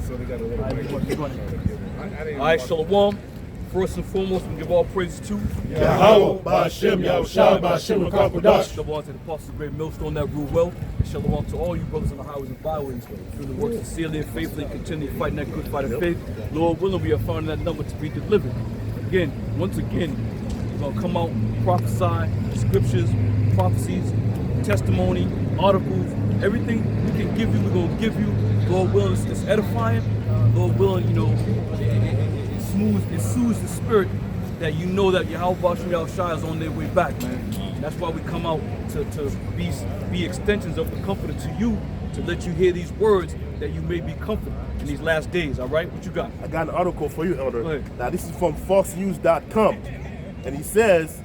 So they got a little break. All right, Shalom. First and foremost, we give all praise to Yahweh, Ba'ashem, Yahushua, Ba'ashem, Rakakwadash. Shalom to the apostles of the great millstone that rule well. And shalom to all you brothers on the highways and byways doing the work sincerely and faithfully, continue fighting that good fight of faith. Lord willing, we are found in that number to be delivered. Again, once again, we're going to come out, prophesy, scriptures, prophecies, testimony, articles, everything we can give you, we're going to give you. Lord willing, it's edifying. Lord willing, you know, it soothes the spirit that you know that Yahweh Ba'ashem Yahushua is on their way back, man. That's why we come out to be extensions of the Comforter to you, to let you hear these words that you may be comforted in these last days, all right? What you got? I got an article for you, Elder. Go ahead. Now, this is from FoxNews.com. And he says,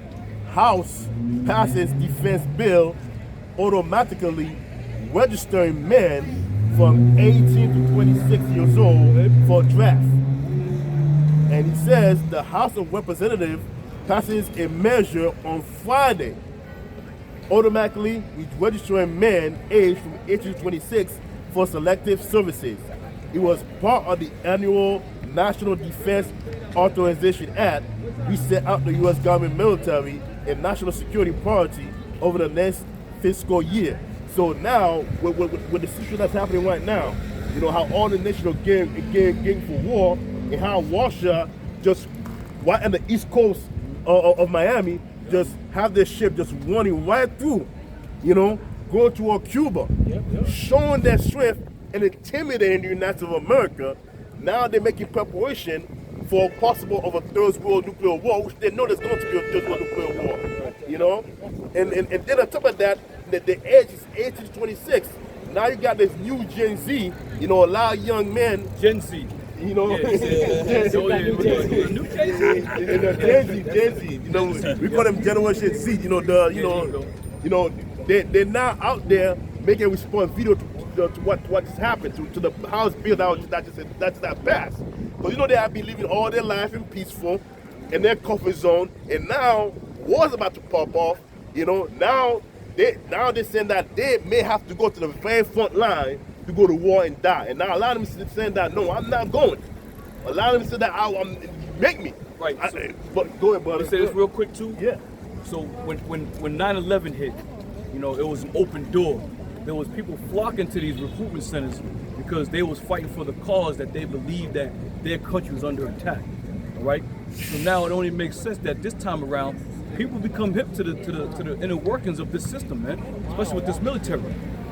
House passes defense bill automatically registering men from 18 to 26 years old for draft. And he says the House of Representatives passes a measure on Friday, automatically registering men aged from 18 to 26 for selective services. It was part of the annual National Defense Authorization Act, which set out the U.S. government military and national security priority over the next fiscal year. So now, with the situation that's happening right now, you know, how all the nations are getting for war, and how Russia just right on the east coast of Miami just have their ship just running right through, you know, going toward Cuba, showing their strength and intimidating the United States of America. Now they're making preparation for possible of a third world nuclear war, which they know there's going to be a third world nuclear war, you know. And then on top of that, the age is 18 to 26. Now you got this new Gen Z, you know, a lot of young men. Gen Z. You know, New Gen Z. You know, we call them Generation Z. You know, they're now out there making a response video to what just happened to the House bill that just passed. Because you know they have been living all their life in peaceful, in their comfort zone, and now war's about to pop off. You know, now they're saying that they may have to go to the very front line to go to war and die. And now a lot of them saying that, no, I'm not going. A lot of them said that, make me. Right. But go ahead, brother. Let me say this real quick, too. Yeah. So when 9/11 hit, you know, it was an open door. There was people flocking to these recruitment centers because they was fighting for the cause that they believed that their country was under attack. All right. So now it only makes sense that this time around, people become hip to the inner workings of this system, man. Especially with this military.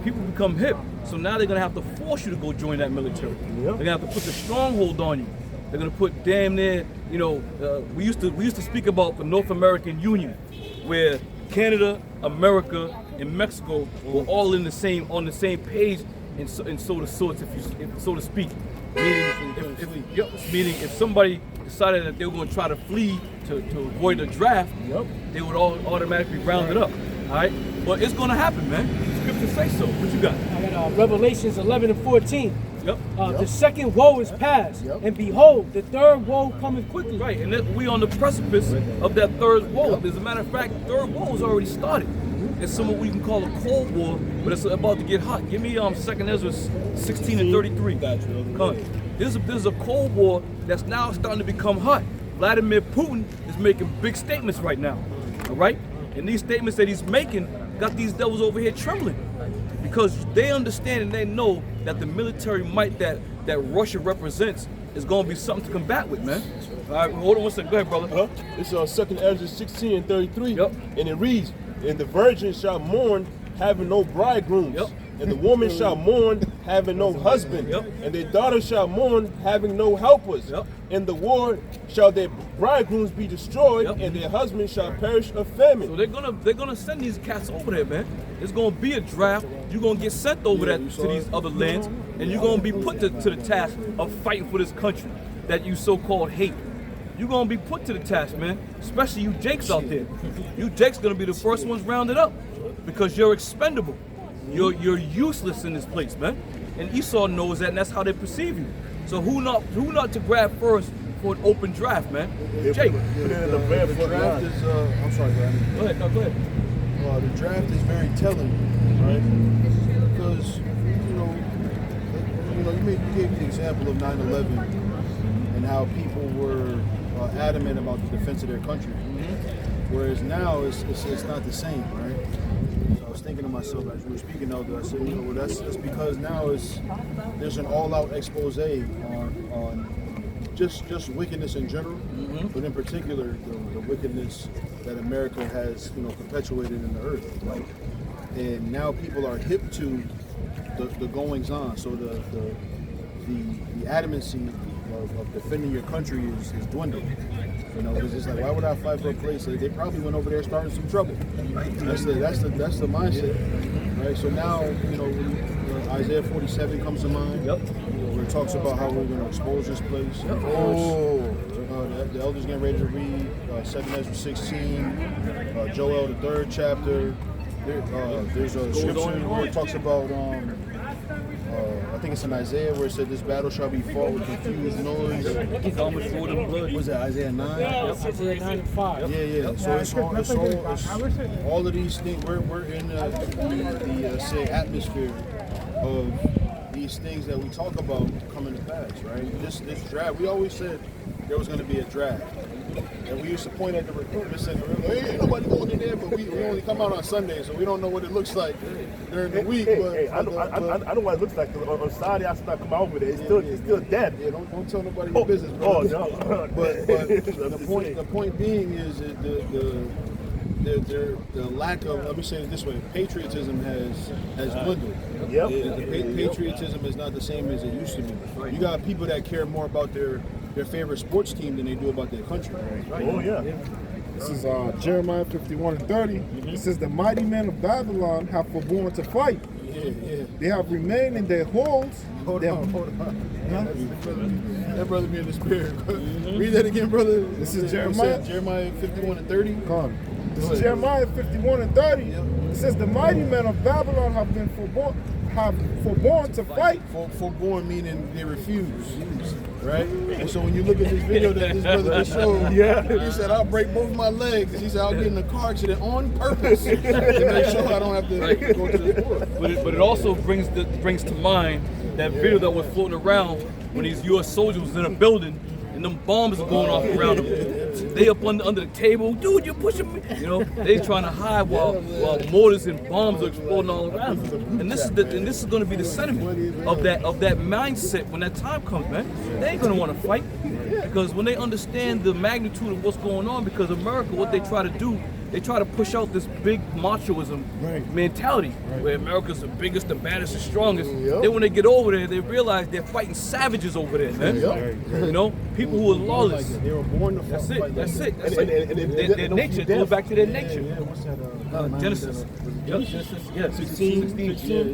People become hip. So now they're gonna have to force you to go join that military. Yep. They're gonna have to put the stronghold on you. They're gonna put damn near, you know, we used to speak about the North American Union, where Canada, America, and Mexico were all on the same page, and so the sorts, if so to speak. Meaning if somebody decided that they were going to try to flee to avoid the draft, they would all automatically round it up. All right, but it's going to happen, man. Scripture say so. What you got? I got Revelations 11:14. The second woe is past, and behold, the third woe cometh quickly. Right, and we on the precipice of that third woe. As a matter of fact, third woe has already started. It's somewhat we can call a cold war, but it's about to get hot. Give me 2nd Ezra 16:33. This is a cold war that's now starting to become hot. Vladimir Putin is making big statements right now. All right, and these statements that he's making got these devils over here trembling, because they understand and they know that the military might that Russia represents is going to be something to combat with, man. All right, hold on one second. Go ahead, brother. It's 2nd Ezra 16:33. Yep. And it reads, and the virgin shall mourn, having no bridegrooms. Yep. And the woman shall mourn, having no husband. Yep. And their daughters shall mourn, having no helpers. Yep. In the war shall their bridegrooms be destroyed, Yep. and their husbands shall perish of famine. So they're gonna send these cats over there, man. There's gonna be a draft. You're gonna get sent over there to these other lands, and you're gonna be put to the task of fighting for this country that you so-called hate. You're gonna be put to the task, man. Especially you Jakes out there. You Jakes gonna be the first ones rounded up because you're expendable. You're useless in this place, man. And Esau knows that, and that's how they perceive you. So who not to grab first for an open draft, man? Jake. The draft is, I'm sorry, Brandon. Go ahead, no, go ahead. The draft is very telling, right? Because, you know, you gave the example of 9/11 and how people were adamant about the defense of their country, whereas now it's not the same, right? So I was thinking to myself as we were speaking, Elder, I said, you know, well, that's because now there's an all-out expose on just wickedness in general, but in particular the wickedness that America has, you know, perpetuated in the earth. And now people are hip to the goings on. So the adamancy of defending your country is dwindling. You know, because it's like, why would I fight for a place? They probably went over there starting some trouble. That's the mindset, right? So now, you know, Isaiah 47 comes to mind. Yep. Where it talks about how we're going to expose this place. Yep. The elders getting ready to read 2 Ezra 16, Joel the 3rd chapter. There's a scripture where it talks about, I think it's in Isaiah where it said this battle shall be fought with confused noise. Was that Isaiah 9? Yep. Isaiah 9 and 5. Yeah. So it's all of these things. We're in the say atmosphere of these things that we talk about coming to pass, right? This draft, we always said there was going to be a draft. And we used to point at the recruitment and say, hey, ain't nobody going in there, but we only come out on Sunday, so we don't know what it looks like during the week. I know what it looks like. On Saturday, I start come out with it. It's still dead. Yeah, don't tell nobody your business, bro. Oh, no. but the point being is that the lack of, let me say it this way, patriotism has dwindled. Yep. The patriotism is not the same as it used to be. You got people that care more about their favorite sports team than they do about their country. Oh, yeah. This is Jeremiah 51:30. It says, the mighty men of Babylon have forborne to fight. Yeah. They have remained in their holes. Hold on. That brother be in the spirit. Read that again, brother. This is Jeremiah. Jeremiah 51:30. Come. This is Jeremiah 51:30. It says, the mighty men of Babylon have forborne to fight. Forborne meaning they refuse, right? And so when you look at this video that this brother just showed, he said, I'll break both my legs. He said, I'll get in a car accident on purpose to make sure I don't have to go to this war. But it also brings to mind that video that was floating around when these U.S. soldiers was in a building and them bombs are going off around them. They up under the table, dude, you're pushing me. You know, they trying to hide while mortars and bombs are exploding all around them. And this is going to be the sentiment of that mindset when that time comes, man. They ain't going to want to fight because when they understand the magnitude of what's going on, because America, what they try to do, they try to push out this big machoism mentality where America's the biggest, the baddest, the strongest. Then when they get over there, they realize they're fighting savages over there, man. You know, people who are lawless. They were born to fight. That's it. Their nature. It goes back to their nature. What's that? Genesis. Yep. 16.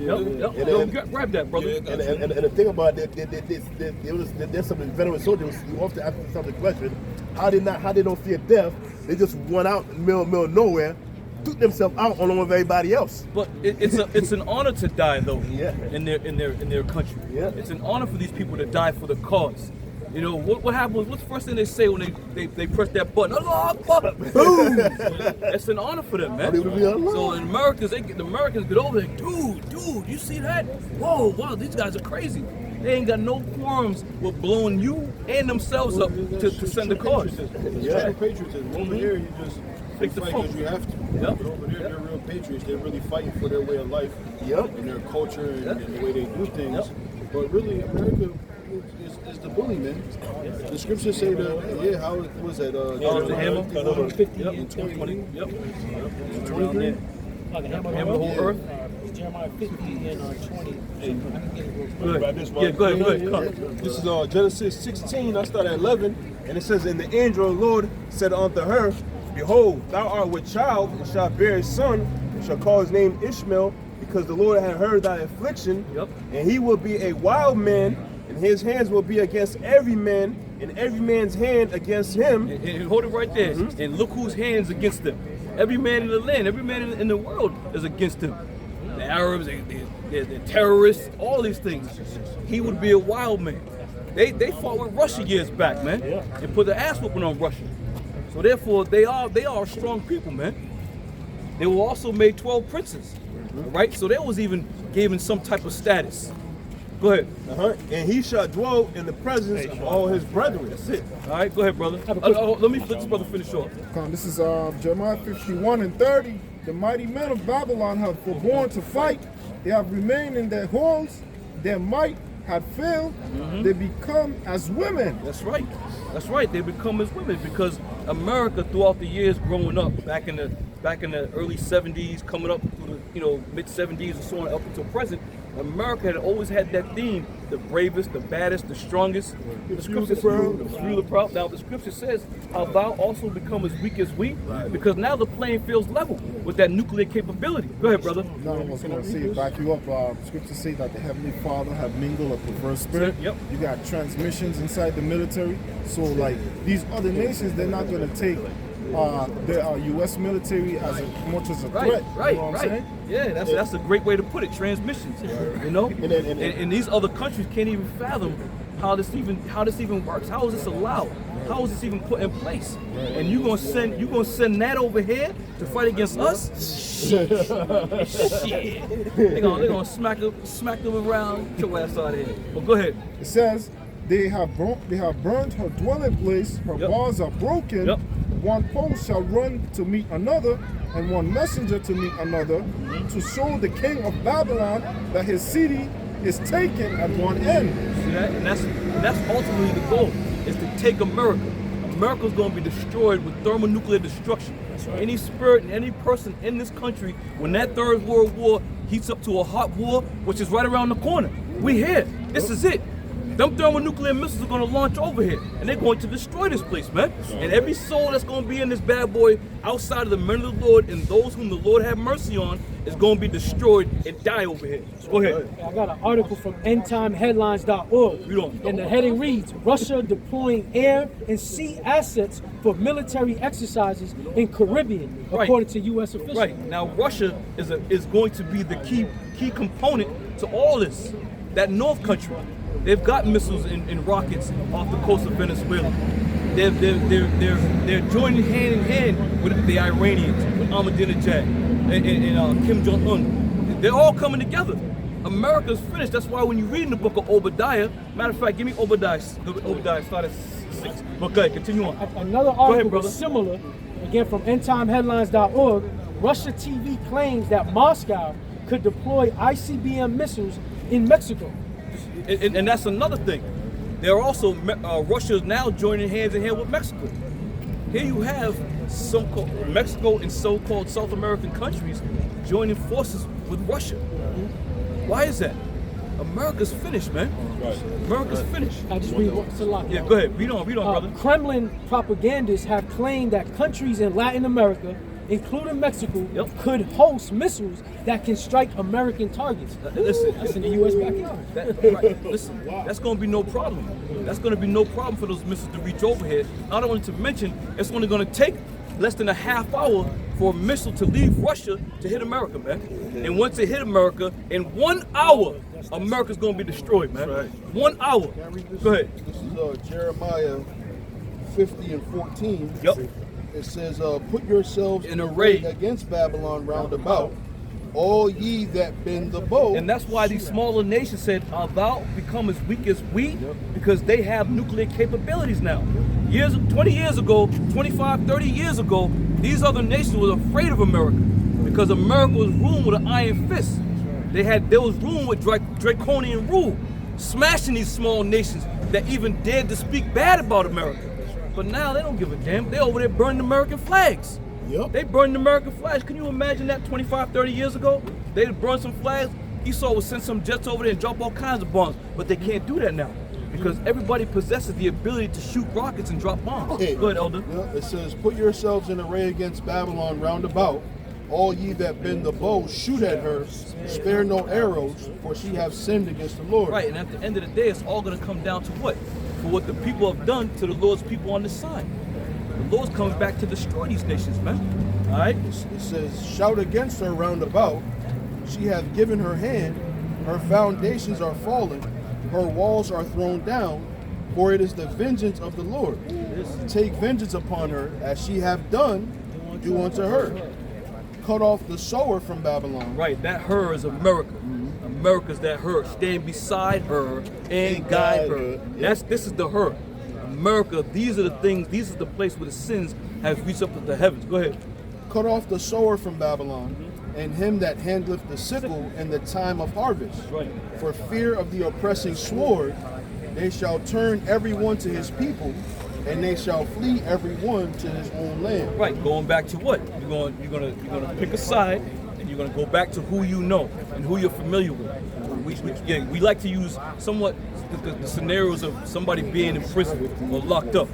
Yep. Grab that, brother. And the thing about it, there's some veteran soldiers. You often ask themselves the question: how they don't fear death? They just went out in the middle of nowhere, took themselves out along with everybody else. But it's an honor to die though. In their country. It's an honor for these people to die for the cause. You know what happens? What's the first thing they say when they press that button? Boom! It's an honor for them, man. So in the Americans get over there, dude, you see that? Whoa, wow, these guys are crazy. They ain't got no qualms with blowing you and themselves up to send the cause. True patriotism. Over here, you just fight because you have to. Yep. But over there, they're real patriots. They're really fighting for their way of life and their culture and the way they do things. But really, America is the bully, man. The scriptures say that, how was that? The hammer, 50 and 20. Yep. 23? Hammer the whole earth. Jeremiah 50 and 20. Go ahead. Come. This is Genesis 16. I start at 11, and it says, "And the angel of the Lord said unto her, Behold, thou art with child, and shalt bear a son, and shall call his name Ishmael, because the Lord hath heard thy affliction. And he will be a wild man, and his hands will be against every man, and every man's hand against him." And hold it right there. And look whose hands against them. Every man in the land, every man in the world is against them. The Arabs, the terrorists, all these things. He would be a wild man. They fought with Russia years back, man, and put the ass whooping on Russia. So therefore, they are strong people, man. They were also made 12 princes, right? So they was even given some type of status. Go ahead. And he shall dwell in the presence of all his brethren. That's it. All right, go ahead, brother. Let this brother finish off. This is Jeremiah 51:30. The mighty men of Babylon have forborne to fight. They have remained in their halls. Their might had failed. They become as women. That's right. That's right. They become as women because America, throughout the years growing up, back in the early 70s, coming up through the mid 70s and so on up until present, America had always had that theme: the bravest, the baddest, the strongest. The scripture the proud. Now the scripture says, "How thou also become as weak as we," because now the playing field's level with that nuclear capability. Go ahead, brother. No, I was going to say, back you up. Scripture say that the Heavenly Father have mingled a perverse spirit. Yep. You got transmissions inside the military. So, like, these other nations, they're not going to take the U.S. military as much as a threat. Right. You know what I'm saying? Yeah, that's a great way to put it. Transmissions. You know, and these other countries can't even fathom how this even works. How is this allowed? How is this even put in place? And you gonna send that over here to fight against us? Shit. They're gonna smack them around, get your ass out of here. Well, go ahead. It says they have burned her dwelling place. Her bars are broken. Yep. One post shall run to meet another, and one messenger to meet another, to show the king of Babylon that his city is taken at one end. See that? And that's ultimately the goal, is to take America. America's going to be destroyed with thermonuclear destruction. Any spirit and any person in this country, when that Third World War heats up to a hot war, which is right around the corner, we here. This is it. Them thermonuclear missiles are going to launch over here, and they're going to destroy this place, man. And every soul that's going to be in this bad boy outside of the men of the Lord and those whom the Lord have mercy on is going to be destroyed and die over here. So go ahead. I got an article from endtimeheadlines.org, and the heading reads, Russia deploying air and sea assets for military exercises in Caribbean, according to U.S. officials. Right. Now, Russia is going to be the key component to all this. That North country. They've got missiles and rockets off the coast of Venezuela. They're joining hand in hand with the Iranians, with Ahmadinejad and Kim Jong-un. They're all coming together. America's finished. That's why when you read in the book of Obadiah, matter of fact, give me Obadiah. Obadiah, start at 6. But go ahead, continue on. Another article was similar, again from endtimeheadlines.org. Russia TV claims that Moscow could deploy ICBM missiles in Mexico. And that's another thing. They're also Russia is now joining hands in hand with Mexico. Here you have so-called Mexico and so-called South American countries joining forces with Russia. Why is that? America's finished, man. America's finished. I just read what's a lot. Yeah, go ahead. Read on, brother. Kremlin propagandists have claimed that countries in Latin America, including Mexico, could host missiles that can strike American targets. Listen, that's in the U.S. backyard. Listen, that's going to be no problem. That's going to be no problem for those missiles to reach over here. Not only to mention, it's only going to take less than a half hour for a missile to leave Russia to hit America, man. And once it hit America, in 1 hour, America's going to be destroyed, man. 1 hour. Go ahead. This is Jeremiah 50:14. Yep. It says, put yourselves in array against Babylon round about, all ye that bend the bow. And that's why these smaller nations said, thou become as weak as we, because they have nuclear capabilities now. 20 years ago, 25, 30 years ago, these other nations were afraid of America, because America was ruled with an iron fist. There was ruled with draconian rule, smashing these small nations that even dared to speak bad about America. But now they don't give a damn. They over there burning American flags. Yep. They burned American flags. Can you imagine that 25, 30 years ago? They'd burned some flags. Esau would send some jets over there and drop all kinds of bombs. But they can't do that now, because everybody possesses the ability to shoot rockets and drop bombs. Hey, go ahead, Elder. It says, put yourselves in array against Babylon round about. All ye that bend the bow, shoot at her, spare no arrows, for she have sinned against the Lord. Right, and at the end of the day, it's all going to come down to what? For what the people have done to the Lord's people on this side. The Lord's coming back to destroy these nations, man. All right? It says, shout against her round about. She hath given her hand. Her foundations are fallen. Her walls are thrown down. For it is the vengeance of the Lord. Take vengeance upon her, as she hath done, do unto her. Cut off the sower from Babylon. Right, that her is America. America's that her. Stand beside her and guide her. This is the her. America, these are the things, these is the place where the sins have reached up to the heavens. Go ahead. Cut off the sower from Babylon, and him that handleth the sickle in the time of harvest. Right. For fear of the oppressing sword, they shall turn every one to his people, and they shall flee every one to his own land. Right, going back to what? You're gonna pick a side, and you're gonna go back to who you know and who you're familiar with. We like to use somewhat the scenarios of somebody being in prison or locked up.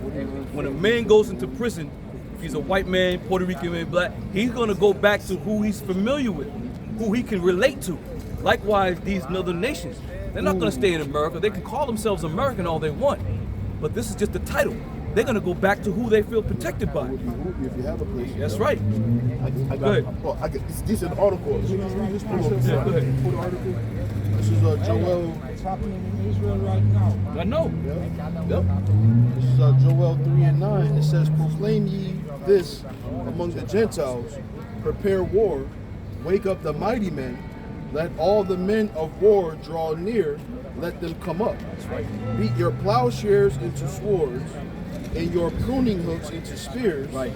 When a man goes into prison, if he's a white man, Puerto Rican man, black, he's gonna go back to who he's familiar with, who he can relate to. Likewise, these northern nations, they're not gonna stay in America. They can call themselves American all they want, but this is just the title. They're gonna go back to who they feel protected by. If you have a place. That's right. I Go ahead. it's decent article. Yeah, go ahead. This is Joel. It's happening in Israel right now. I know. Yep. This is Joel 3:9. It says, "Proclaim ye this among the Gentiles, prepare war, wake up the mighty men, let all the men of war draw near, let them come up. Beat your plowshares into swords, and your pruning hooks into spears. Right.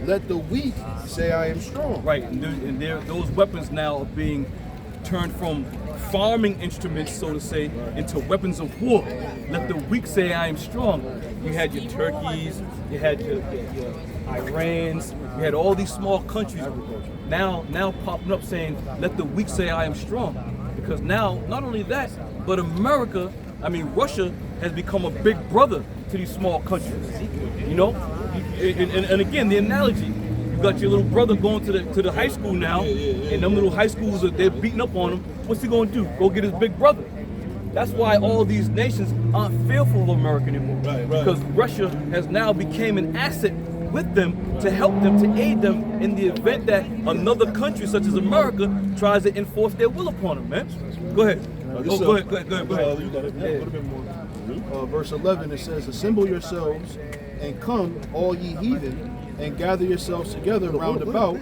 Let the weak say, I am strong." Right, and those weapons now are being turned from farming instruments, so to say, into weapons of war. Let the weak say, I am strong. You had your Turkeys, you had your Irans, you had all these small countries now popping up saying, let the weak say, I am strong. Because now, not only that, but Russia has become a big brother to these small countries. You know, and again, the analogy. You got your little brother going to the high school now, and them little high schools they're beating up on him. What's he going to do? Go get his big brother. That's why all these nations aren't fearful of America anymore. Right. Because Russia has now became an asset with them to help them, to aid them in the event that another country such as America tries to enforce their will upon them, man. Go ahead. Go ahead. You got it. Yeah, a little bit more. Verse 11, it says, "Assemble yourselves, and come, all ye heathen, and gather yourselves together round about.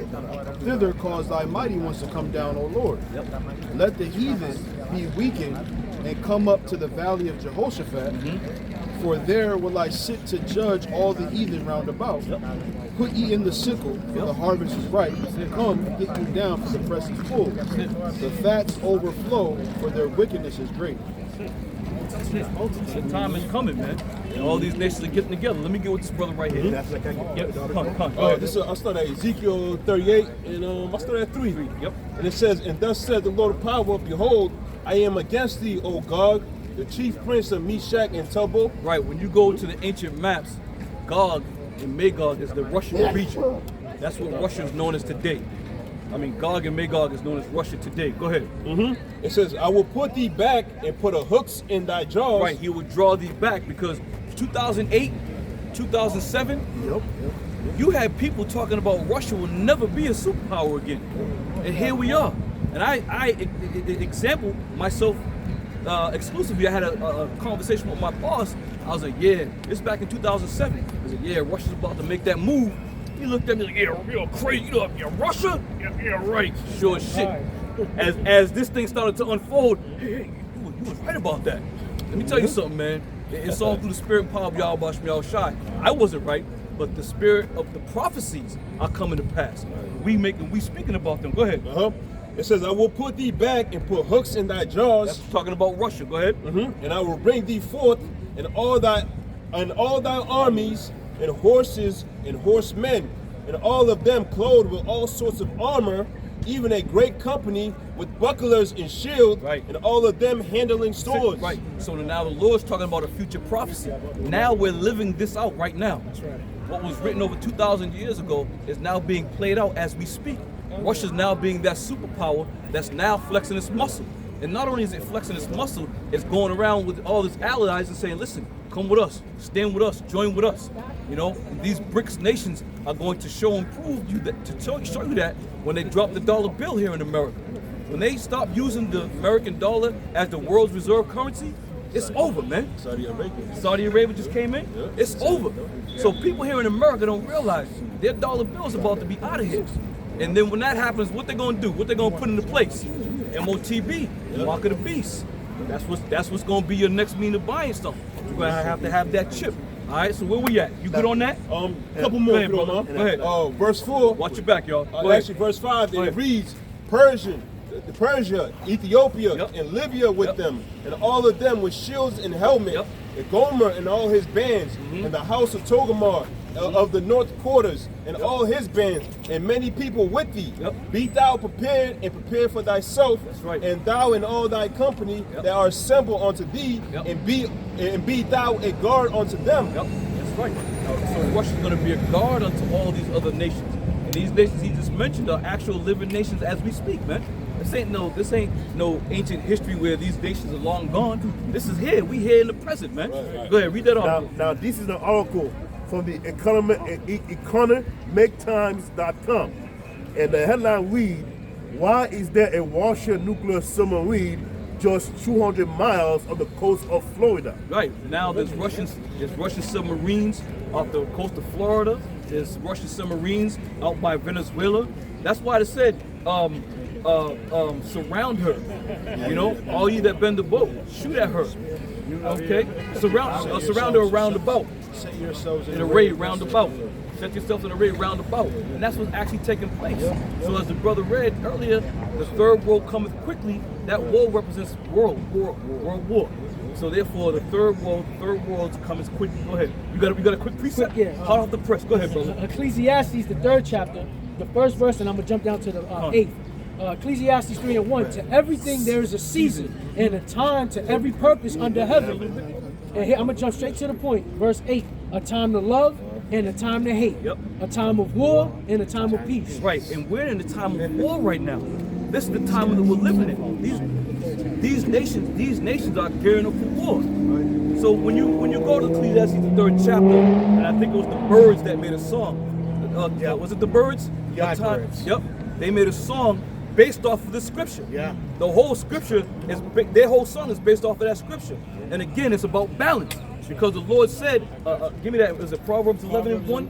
Thither cause thy mighty ones to come down, O Lord. Let the heathen be weakened, and come up to the valley of Jehoshaphat. For there will I sit to judge all the heathen round about. Put ye in the sickle, for the harvest is ripe. Come, get you down, for the press is full. The fats overflow, for their wickedness is great." The time is coming, man. And all these nations are getting together. Let me get with this brother right here. Yep. Come. I start at Ezekiel 38, and I start at 3. Yep. And it says, "And thus said the Lord of power, behold, I am against thee, O Gog, the chief prince of Meshach and Tubal." Right, when you go to the ancient maps, Gog and Magog is the Russian region. That's what Russia is known as today. Gog and Magog is known as Russia today. Go ahead. It says, "I will put thee back and put a hooks in thy jaws." Right, he would draw thee back because 2008, 2007, you had people talking about Russia will never be a superpower again. And here we are. And I example myself exclusively. I had a conversation with my boss. I was like, yeah, this back in 2007. I said, yeah, Russia's about to make that move. He looked at me like, yeah, you're crazy. You're Russia? Yeah, right. Sure as shit. As this thing started to unfold, hey, you was right about that. Let me tell you something, man. It's all through the spirit and power of Yahweh Shemel Shai. I wasn't right, but the spirit of the prophecies are coming to pass. We speaking about them. Go ahead. It says, "I will put thee back and put hooks in thy jaws." That's talking about Russia. Go ahead. "And I will bring thee forth, and all thy armies, and horses, and horsemen, and all of them clothed with all sorts of armor, even a great company with bucklers and shield, Right. and all of them handling swords." Right. So now the Lord's talking about a future prophecy. Now we're living this out right now. That's right. What was written over 2,000 years ago is now being played out as we speak. Russia's now being that superpower that's now flexing its muscle. And not only is it flexing its muscle, it's going around with all its allies and saying, listen, come with us, stand with us, join with us. You know, these BRICS nations are going to show and prove you that, to show you that when they drop the dollar bill here in America. When they stop using the American dollar as the world's reserve currency, it's over, man. Saudi Arabia just came in. It's over. So people here in America don't realize their dollar bill is about to be out of here. And then when that happens, what they're going to do? What they're going to put into place? MOTB, mark of the beast. That's what's gonna be your next mean of buying stuff. You're gonna have to have that chip. All right, so where we at? You good on that? Couple more, ahead, if you don't brother. mind. Go ahead. Verse 4. Watch your back, y'all. Go ahead. Actually, verse 5, Go it ahead. reads, Persia, Ethiopia, Yep. and Libya with Yep. them, and all of them with shields and helmets, Yep. and Gomer and all his bands, and the house of Togarmah of the north quarters, and all his bands, and many people with thee. Yep. Be thou prepared, and prepare for thyself, That's right. and thou and all thy company Yep. that are assembled unto thee, Yep. and be thou a guard unto them. Yep, that's right. So Russia's going to be a guard unto all these other nations. And these nations he just mentioned are actual living nations as we speak, man. This ain't no ancient history where these nations are long gone. This is here. We here in the present, man. Go ahead, read that off. Now this is an article from the economictimes.com, and the headline read, "Why is there a Warship nuclear submarine just 200 miles of the coast of Florida?" Right now, there's Russian submarines off the coast of Florida. There's Russian submarines out by Venezuela. That's why they said, surround her. You know, all you that bend the boat, shoot at her. Okay, surround her around the boat. Set yourselves An array round about. Set yourselves in an array round about. And that's what's actually taking place. So as the brother read earlier, the third woe cometh quickly. That woe represents world war. So therefore the third world comes quickly. Go ahead. You got a quick precept? Quick, yeah. Hot off the press. Go ahead, brother. Ecclesiastes, the 3rd chapter, the 1st verse, and I'm gonna jump down to the 8th. Ecclesiastes 3:1. To everything there is a season and a time to every purpose under heaven. And here I'm gonna jump straight to the point. Verse 8. A time to love and a time to hate. Yep. A time of war and a time of peace. Right, and we're in the time of war right now. This is the time that we're living in. These nations are gearing up for war. So when you go to Ecclesiastes the 3rd chapter, and I think it was the Birds that made a song. Was it the Birds? Yardbirds. Yep. They made a song based off of this scripture. Yeah. The whole scripture their whole song is based off of that scripture. And again, it's about balance. Because the Lord said, give me that, is it Proverbs 11:1?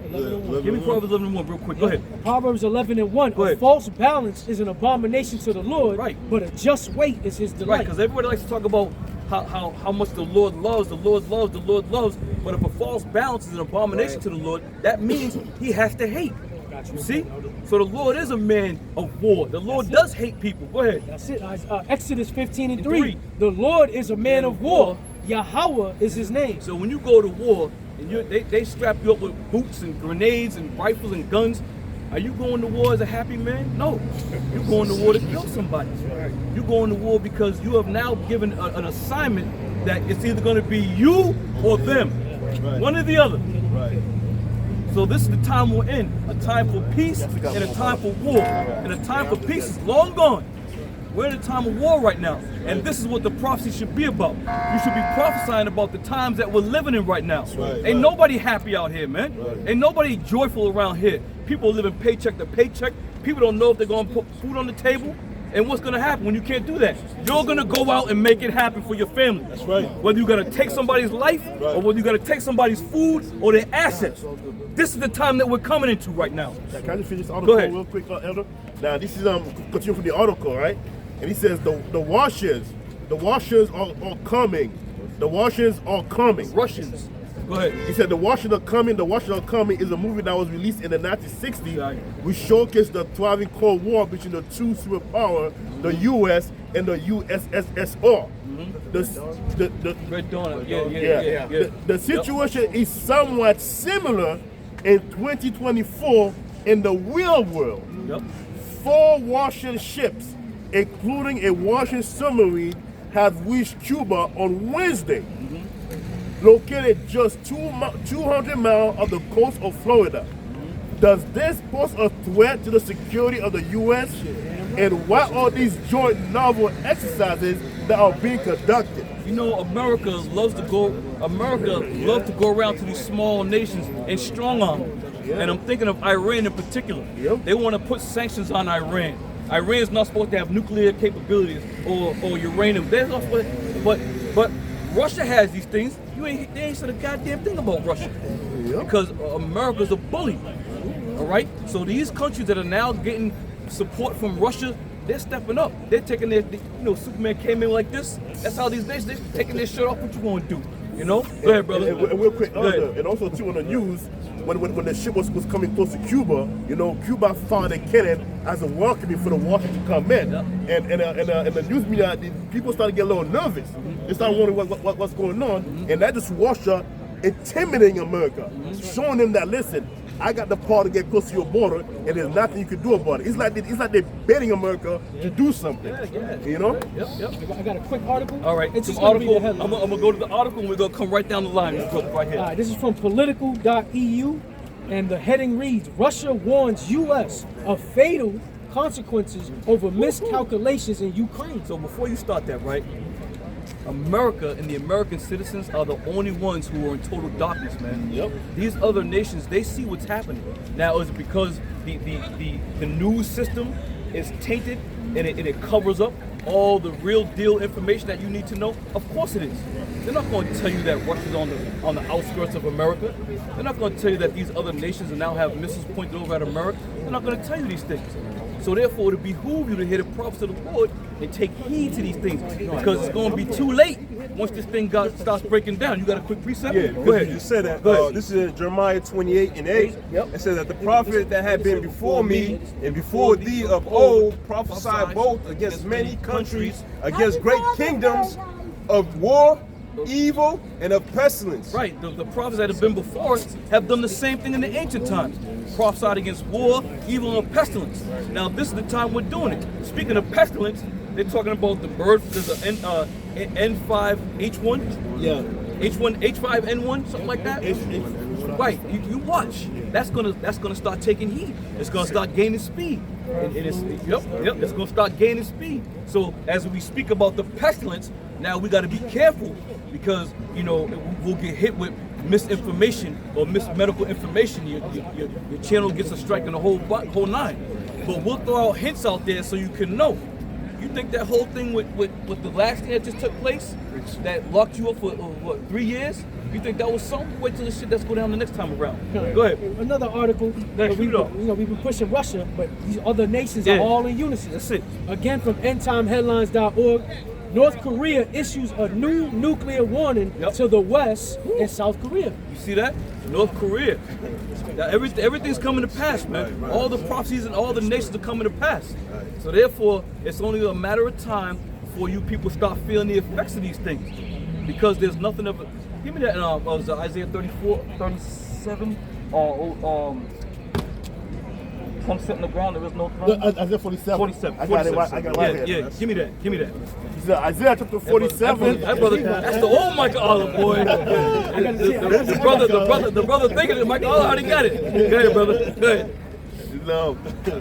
Give me Proverbs 11:1 real quick, go ahead. Proverbs 11:1. Go A ahead. false balance is an abomination to the Lord, Right. but a just weight is his Right, delight. because everybody likes to talk about how much the Lord loves, but if a false balance is an abomination to the Lord, that means he has to hate. You see? So the Lord is a man of war. The Lord does hate people. Go ahead. That's it. Exodus 15:3. 3. The Lord is a man of war. Yahweh is his name. So when you go to war, and they strap you up with boots and grenades and rifles and guns, are you going to war as a happy man? No. You're going to war to kill somebody. You're going to war because you have now given an assignment that it's either going to be you or them. One or the other. Right. So this is the time we're in, a time for peace and a time for war. And a time for peace is long gone. We're in a time of war right now. And this is what the prophecy should be about. You should be prophesying about the times that we're living in right now. Ain't nobody happy out here, man. Ain't nobody joyful around here. People are living paycheck to paycheck. People don't know if they're going to put food on the table. And what's going to happen when you can't do that? You're going to go out and make it happen for your family. That's right. Whether you're going to take somebody's life or whether you're going to take somebody's food or their assets. This is the time that we're coming into right now. Now, can I just finish the article ahead. real quick, Elder? Now, this is continue from the article, right? And he says the washers are coming. The washers are coming. Russians. Go ahead. He said the Washers Are Coming. The Washers Are Coming is a movie that was released in the 1960s, Exactly. which showcased the thriving Cold War between the two superpowers, the U.S. and the USSR. The Red Dawn. Yeah. The situation is somewhat similar in 2024 in the real world. Yep. 4 Russian ships, including a Russian submarine, have reached Cuba on Wednesday, located just 200 miles of the coast of Florida. Does this pose a threat to the security of the U.S.? And what are these joint naval exercises that are being conducted? You know, America loves to go around to these small nations and strong arm them. And I'm thinking of Iran in particular. Yep. They want to put sanctions on Iran. Iran's not supposed to have nuclear capabilities or uranium. They're not supposed to, but Russia has these things. They ain't said a goddamn thing about Russia. Because America's a bully. All right? So these countries that are now getting support from Russia they're stepping up. They're taking their, Superman came in like this. That's how these nations, they're taking their shirt off. What you gonna do? Go ahead, brother. And real quick, Go ahead. and also too on the news, when the ship was coming close to Cuba, Cuba founded Kennedy as a welcoming for the water to come in, and the news media, people started to get a little nervous. They started wondering what's going on, and that just Russia intimidating America, showing them that, listen, I got the power to get close to your border, and there's nothing you can do about it. It's like they're betting America to do something. Yep. I got a quick article. All right, It's some just gonna be article. the headline. I'm gonna go to the article, and we're gonna come right down the line, right here. All right, this is from political.eu, and the heading reads, Russia warns U.S. of fatal consequences over miscalculations in Ukraine. So before you start that, right? America and the American citizens are the only ones who are in total darkness, man. Yep. These other nations, they see what's happening. Now, is it because the news system is tainted and it covers up all the real deal information that you need to know? Of course it is. They're not going to tell you that Russia's on the outskirts of America. They're not going to tell you that these other nations now have missiles pointed over at America. They're not going to tell you these things. So therefore, it behoove you to hear the prophets of the Lord and take heed to these things, because it's going to be too late once this thing starts breaking down. You got a quick precept? Yeah, Go ahead. You said that. Go ahead. This is Jeremiah 28:8. Yep. It says that the prophet that had been before me and before thee of old prophesied both against many countries, against great kingdoms, of war, evil, and of pestilence. Right, the prophets that have been before us have done the same thing in the ancient times. Prophesied against war, evil, and pestilence. Now this is the time we're doing it. Speaking of pestilence, they're talking about the bird. There's an N5H1. Yeah. H5N1, something like that. Right, you watch. That's gonna start taking heat. It's gonna start gaining speed. It's gonna start gaining speed. So as we speak about the pestilence, now we got to be careful, because we'll get hit with misinformation or mismedical information. Your channel gets a strike in the whole nine. But we'll throw out hints out there so you can know. You think that whole thing with the last thing that just took place, that locked you up for 3 years? You think that was something? Wait till the shit that's go down the next time around. Go ahead. Another article. Next, we've shoot been pushing Russia, but these other nations Yeah. are all in unison. That's it. Again, from endtimeheadlines.org, North Korea issues a new nuclear warning to the West and South Korea. You see that? North Korea. Now, everything's coming to pass, man. All the prophecies and all the nations are coming to pass. So therefore, it's only a matter of time before you people start feeling the effects of these things. Because there's nothing of it. Give me that was Isaiah 34, 37, come sit on the ground, there is no throne. Isaiah 47. 47. I got it right here. Yeah, give me that. He said, Isaiah chapter 47. That brother, that's the old Michael Olive, boy. The brother thinking it, Michael Olive already got it. Go ahead, brother. Go ahead. No,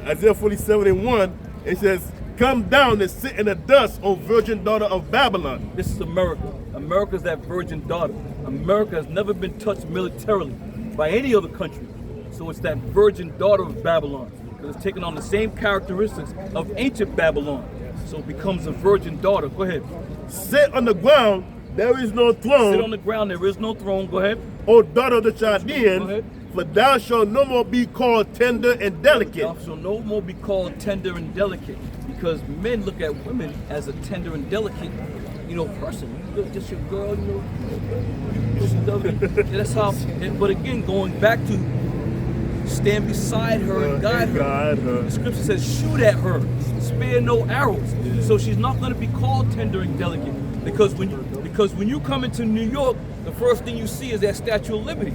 Isaiah 47:1, it says, come down and sit in the dust, O virgin daughter of Babylon. This is America. America's that virgin daughter. America has never been touched militarily by any other country. So it's that virgin daughter of Babylon, because it's taking on the same characteristics of ancient Babylon. So it becomes a virgin daughter. Go ahead. Sit on the ground, there is no throne. Sit on the ground, there is no throne. Go ahead. O daughter of the Go Chaldeans, ahead. for thou shalt no more be called tender and delicate. Thou shalt no more be called tender and delicate, because men look at women as a tender and delicate, person. Just your girl, that's how. But again, going back to stand beside her and guide her. The scripture says, shoot at her, spare no arrows. So she's not going to be called tender and delicate, because when you come into New York, the first thing you see is that Statue of Liberty.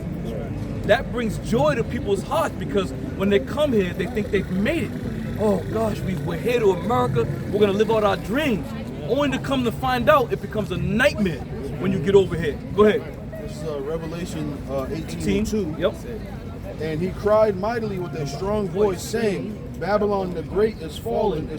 That brings joy to people's hearts, because when they come here, they think they've made it. Oh gosh, we're here to America, we're going to live out our dreams. Only to come to find out, it becomes a nightmare when you get over here. Go ahead. This is Revelation 18:2. Yep. And he cried mightily with a strong voice, saying, Babylon the Great is fallen,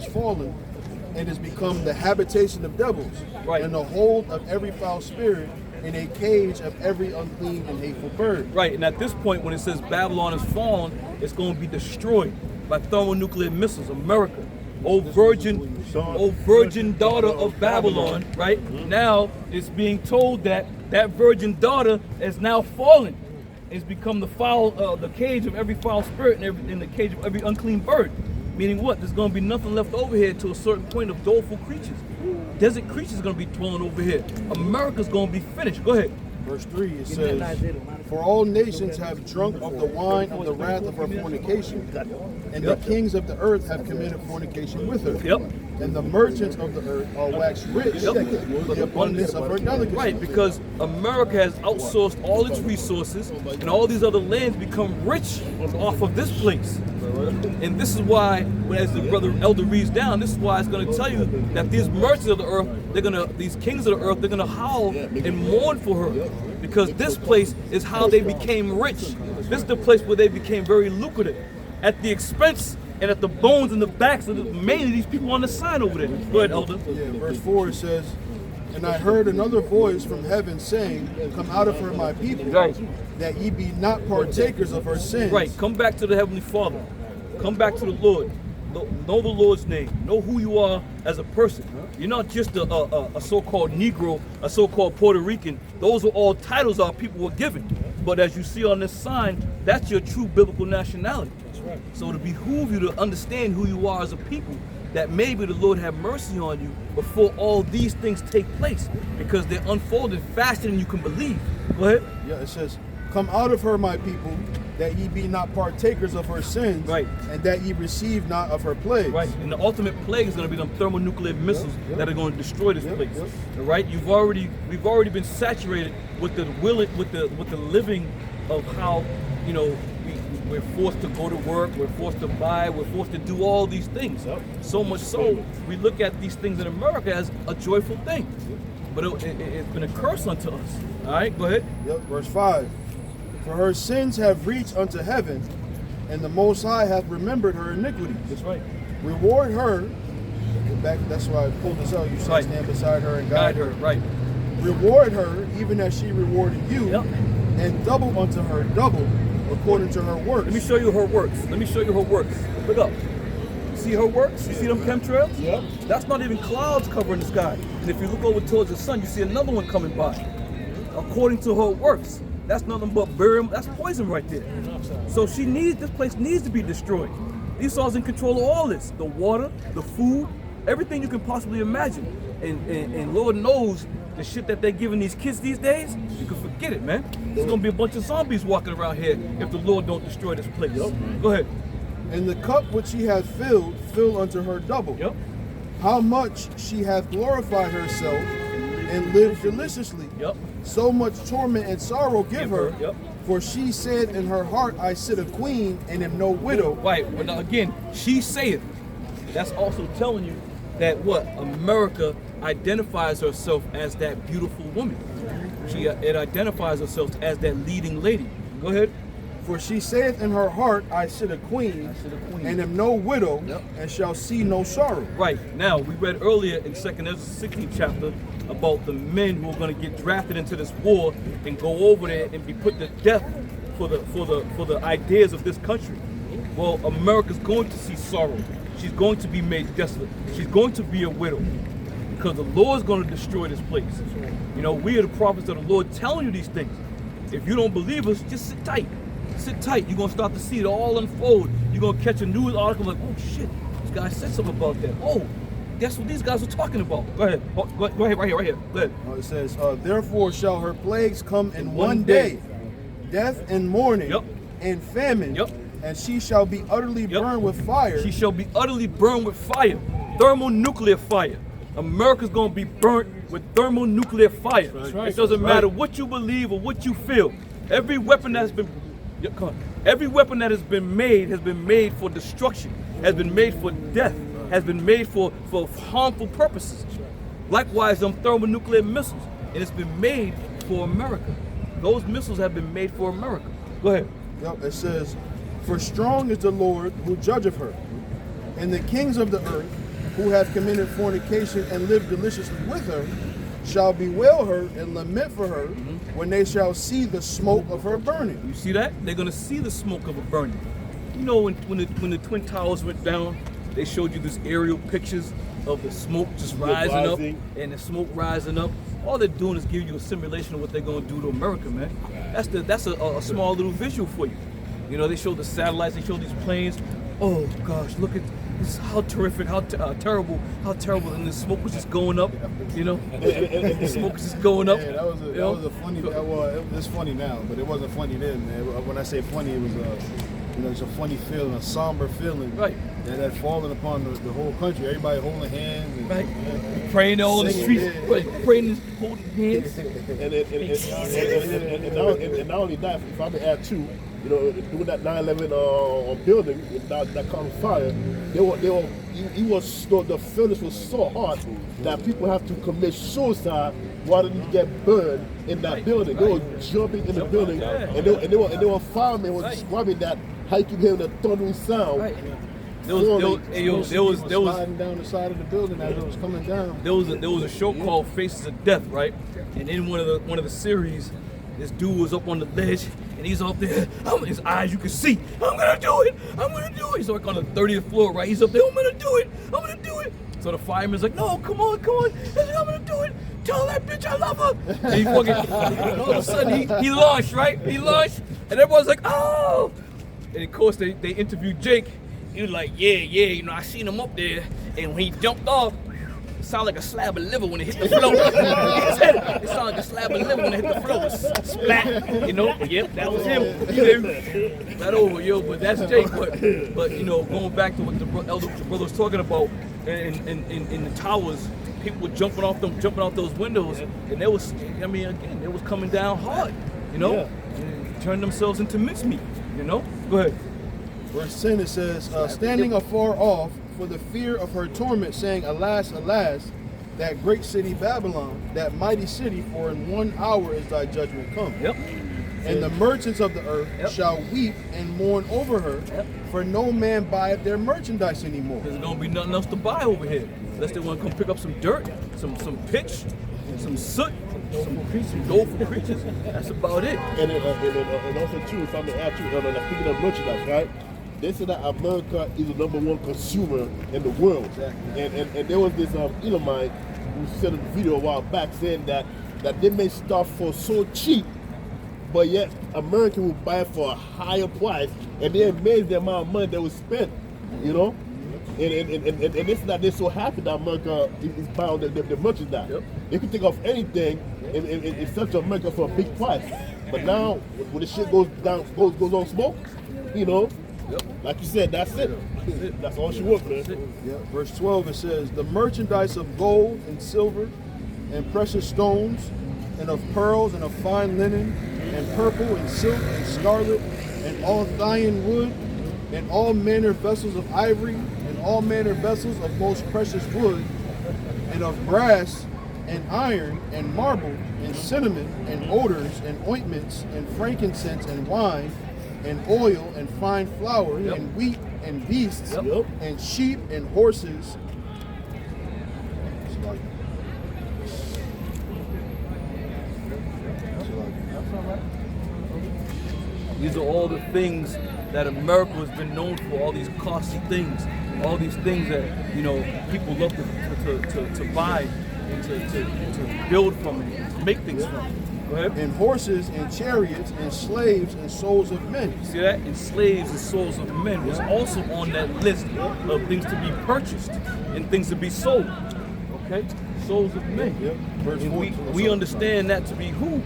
and is become the habitation of devils, Right. and the hold of every foul spirit, and a cage of every unclean and hateful bird. Right, and at this point, when it says Babylon is fallen, it's going to be destroyed by thermonuclear missiles. America, O virgin daughter of Babylon, right? Now it's being told that that virgin daughter is now fallen. It's become the cage of every foul spirit and in the cage of every unclean bird. Meaning what? There's going to be nothing left over here to a certain point of doleful creatures. Desert creatures are going to be dwelling over here. America's going to be finished. Go ahead. Verse 3, it says, "For all nations have drunk of the wine of the wrath of her fornication, and the kings of the earth have committed fornication with her. Yep. And the merchants of the earth are waxed rich with the abundance of her delicacies." Right, because America has outsourced all its resources, and all these other lands become rich off of this place. And this is why, as the brother Elder reads down, this is why it's going to tell you that these merchants of the earth, these kings of the earth, they're going to howl and mourn for her, because this place is how they became rich. This is the place where they became very lucrative, at the expense and at the bones and the backs of mainly these people on the sign over there. Go ahead, Elder. Yeah, verse 4 it says, "And I heard another voice from heaven saying, Come out of her, my people, Right. that ye be not partakers of her sins." Right, come back to the Heavenly Father. Come back to the Lord. Know the Lord's name. Know who you are as a person. You're not just a so-called Negro, a so-called Puerto Rican. Those are all titles our people were given. But as you see on this sign, that's your true biblical nationality. So to behoove you to understand who you are as a people, that maybe the Lord have mercy on you before all these things take place, because they're unfolding faster than you can believe. Go ahead. Yeah, it says, "Come out of her, my people, that ye be not partakers of her sins, Right. and that ye receive not of her plagues." Right, and the ultimate plague is going to be them thermonuclear missiles yep. that are going to destroy this place. Yep. All right, we've already been saturated with the living of how, you know, we're forced to go to work, we're forced to buy, we're forced to do all these things. Yep. So much so, we look at these things in America as a joyful thing, but it's been a curse unto us. All right, go ahead. Yep, verse 5. "For her sins have reached unto heaven, and the Most High hath remembered her iniquities. That's right. Reward her," back, that's why I pulled this out, you said Right. stand beside her and Guide guide her, right. "Reward her, even as she rewarded you, Yep. and double unto her double, according to her works." Let me show you her works. Let me show you her works. Look up. You see her works? You see them chemtrails? Yep. That's not even clouds covering the sky. And if you look over towards the sun, you see another one coming by. According to her works. That's nothing but barium. That's poison right there. So this place needs to be destroyed. Esau's in control of all this. The water, the food, everything you can possibly imagine. And Lord knows the shit that they're giving these kids these days, you can forget it, man. There's gonna be a bunch of zombies walking around here if the Lord don't destroy this place. Go ahead. "And the cup which she hath filled, fill unto her double. Yep. How much she hath glorified herself, and lived deliciously. Yep. So much torment and sorrow give her. Yep. For she said in her heart, I sit a queen and am no widow." Right. But now again, she saith. That's also telling you that what America identifies herself as that beautiful woman. It identifies herself as that leading lady. Go ahead. "For she saith in her heart, I sit a queen, and am no widow, Yep. and shall see no sorrow." Right. Now, we read earlier in 2nd Ezra 16th chapter about the men who are going to get drafted into this war and go over there and be put to death for the ideas of this country. Well, America's going to see sorrow. She's going to be made desolate. She's going to be a widow, because the Lord's going to destroy this place. You know, we are the prophets of the Lord telling you these things. If you don't believe us, just sit tight. Sit tight. You're going to start to see it all unfold. You're going to catch a news article like, oh shit, this guy said something about that. Oh, that's what these guys were talking about. Go ahead. Go ahead, right here. Go ahead. It says, "Therefore shall her plagues come in one day, death and mourning, Yep. and famine, Yep. and she shall be utterly Yep. burned with fire." She shall be utterly burned with fire, thermonuclear fire. America's going to be burnt with thermonuclear fire. right. It doesn't matter what you believe or what you feel. Every weapon that's been made for destruction, has been made for death, has been made for harmful purposes. Likewise, them thermonuclear missiles, and it's been made for America. Those missiles have been made for America. Go ahead. Yep, it says, "For strong is the Lord who judgeth her, and the kings of the earth, who have committed fornication and lived deliciously with her, shall bewail her and lament for her when they shall see the smoke of her burning." You see that? They're gonna see the smoke of it burning. You know, when the Twin Towers went down, they showed you this aerial pictures of the smoke just rising up and the smoke rising up. All they're doing is giving you a simulation of what they're gonna do to America, man. That's a small little visual for you. You know, they showed the satellites, they showed these planes. Oh gosh, look at This is how terrific, how terrible, and the smoke was just going up, you know. The smoke was just going up. Yeah, that was a funny. Well, it's funny now, but it wasn't funny then. When I say funny, it was it's a funny feeling, a somber feeling. Right. That falling upon the whole country. Everybody holding hands. And, right. Praying all the streets. Right. Praying, holding hands. And not only that, if I may add too, doing that 9/11 building that caught on fire, the furnace was so hot that people have to commit suicide rather than get burned in that building. They were jumping in the building, and they were firemen was describing that how you keep hearing the thundering sound. Right. There was sliding down the side of the building as it was coming down. There was a show called Faces of Death, right? And in one of the series, this dude was up on the ledge and he's up there. His eyes you can see. I'm gonna do it. He's like on the 30th floor, right? He's up there. I'm gonna do it. So the fireman's like, no, come on. He's like, I'm gonna do it. Tell that bitch I love her. And he fucking, all of a sudden he launched, right? And everyone's like, oh. And of course they interviewed Jake. He was like, yeah, I seen him up there, and when he jumped off, it sounded like a slab of liver when it hit the floor. It sounded like a slab of liver when it hit the floor. Splat, Yep, that was him. That over, but that's Jake. But going back to what the brother was talking about in the towers, people were jumping off those windows, and they was coming down hard, and turning themselves into mincemeat, Go ahead. Verse 10, it says, standing afar off for the fear of her torment, saying, alas, alas, that great city Babylon, that mighty city, for in 1 hour is thy judgment come. Yep. And the merchants of the earth shall weep and mourn over her, for no man buyeth their merchandise anymore. There's going to be nothing else to buy over here, unless they want to come pick up some dirt, some pitch, some soot, some gold for creatures. That's about it. And also too, if I'm to add to speaking of merchandise, right? They said that America is the #1 consumer in the world. Exactly. And there was this Elamite who said in a video a while back saying that they made stuff for so cheap, but yet America will buy it for a higher price, and they're amazed the amount of money they will spend, And it's that they're so happy that America is buying the merchandise. Yep. They can take off anything and sell to America for a big price. But now, when the shit goes on smoke, like you said, that's it. That's all she wants, man. Yeah. Verse 12, it says, the merchandise of gold and silver and precious stones and of pearls and of fine linen and purple and silk and scarlet and all Thyan wood and all manner vessels of ivory and all manner vessels of most precious wood and of brass and iron and marble and cinnamon and odors and ointments and frankincense and wine and oil and fine flour and wheat and beasts and sheep and horses. These are all the things that America has been known for, all these costly things, all these things that people love to buy and to build from and to make things from. Go ahead. And horses and chariots and slaves and souls of men. See that? And slaves and souls of men was also on that list of things to be purchased and things to be sold. Okay? Souls of men. And we understand that to be who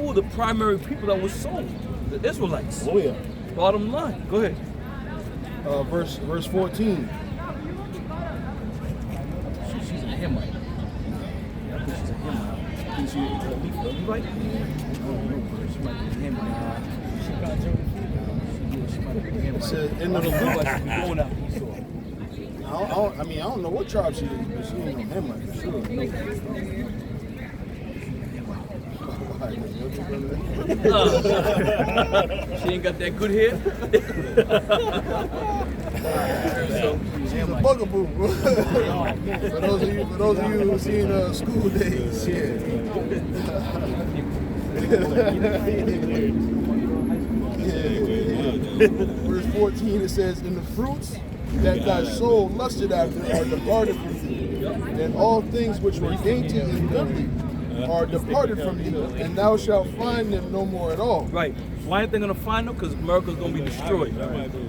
are the primary people that were sold? The Israelites. Oh yeah. Bottom line. Go ahead. Verse 14. She's a Hamite. I think she's a Hamite. Is she a Levite? She might be a Hamite. She might be a Hamite. It says, in the going out. I don't know what tribe she is, but she ain't no Hamite for sure. She ain't got that good hair. She's a bugaboo. for those of you who've seen School Days, Verse 14, it says, "And the fruits that thy soul lusted after are departed from thee, and all things which were dainty and goodly are departed from thee, and thou shalt find them no more at all." Right. Why ain't they gonna find them? Because America's gonna be destroyed.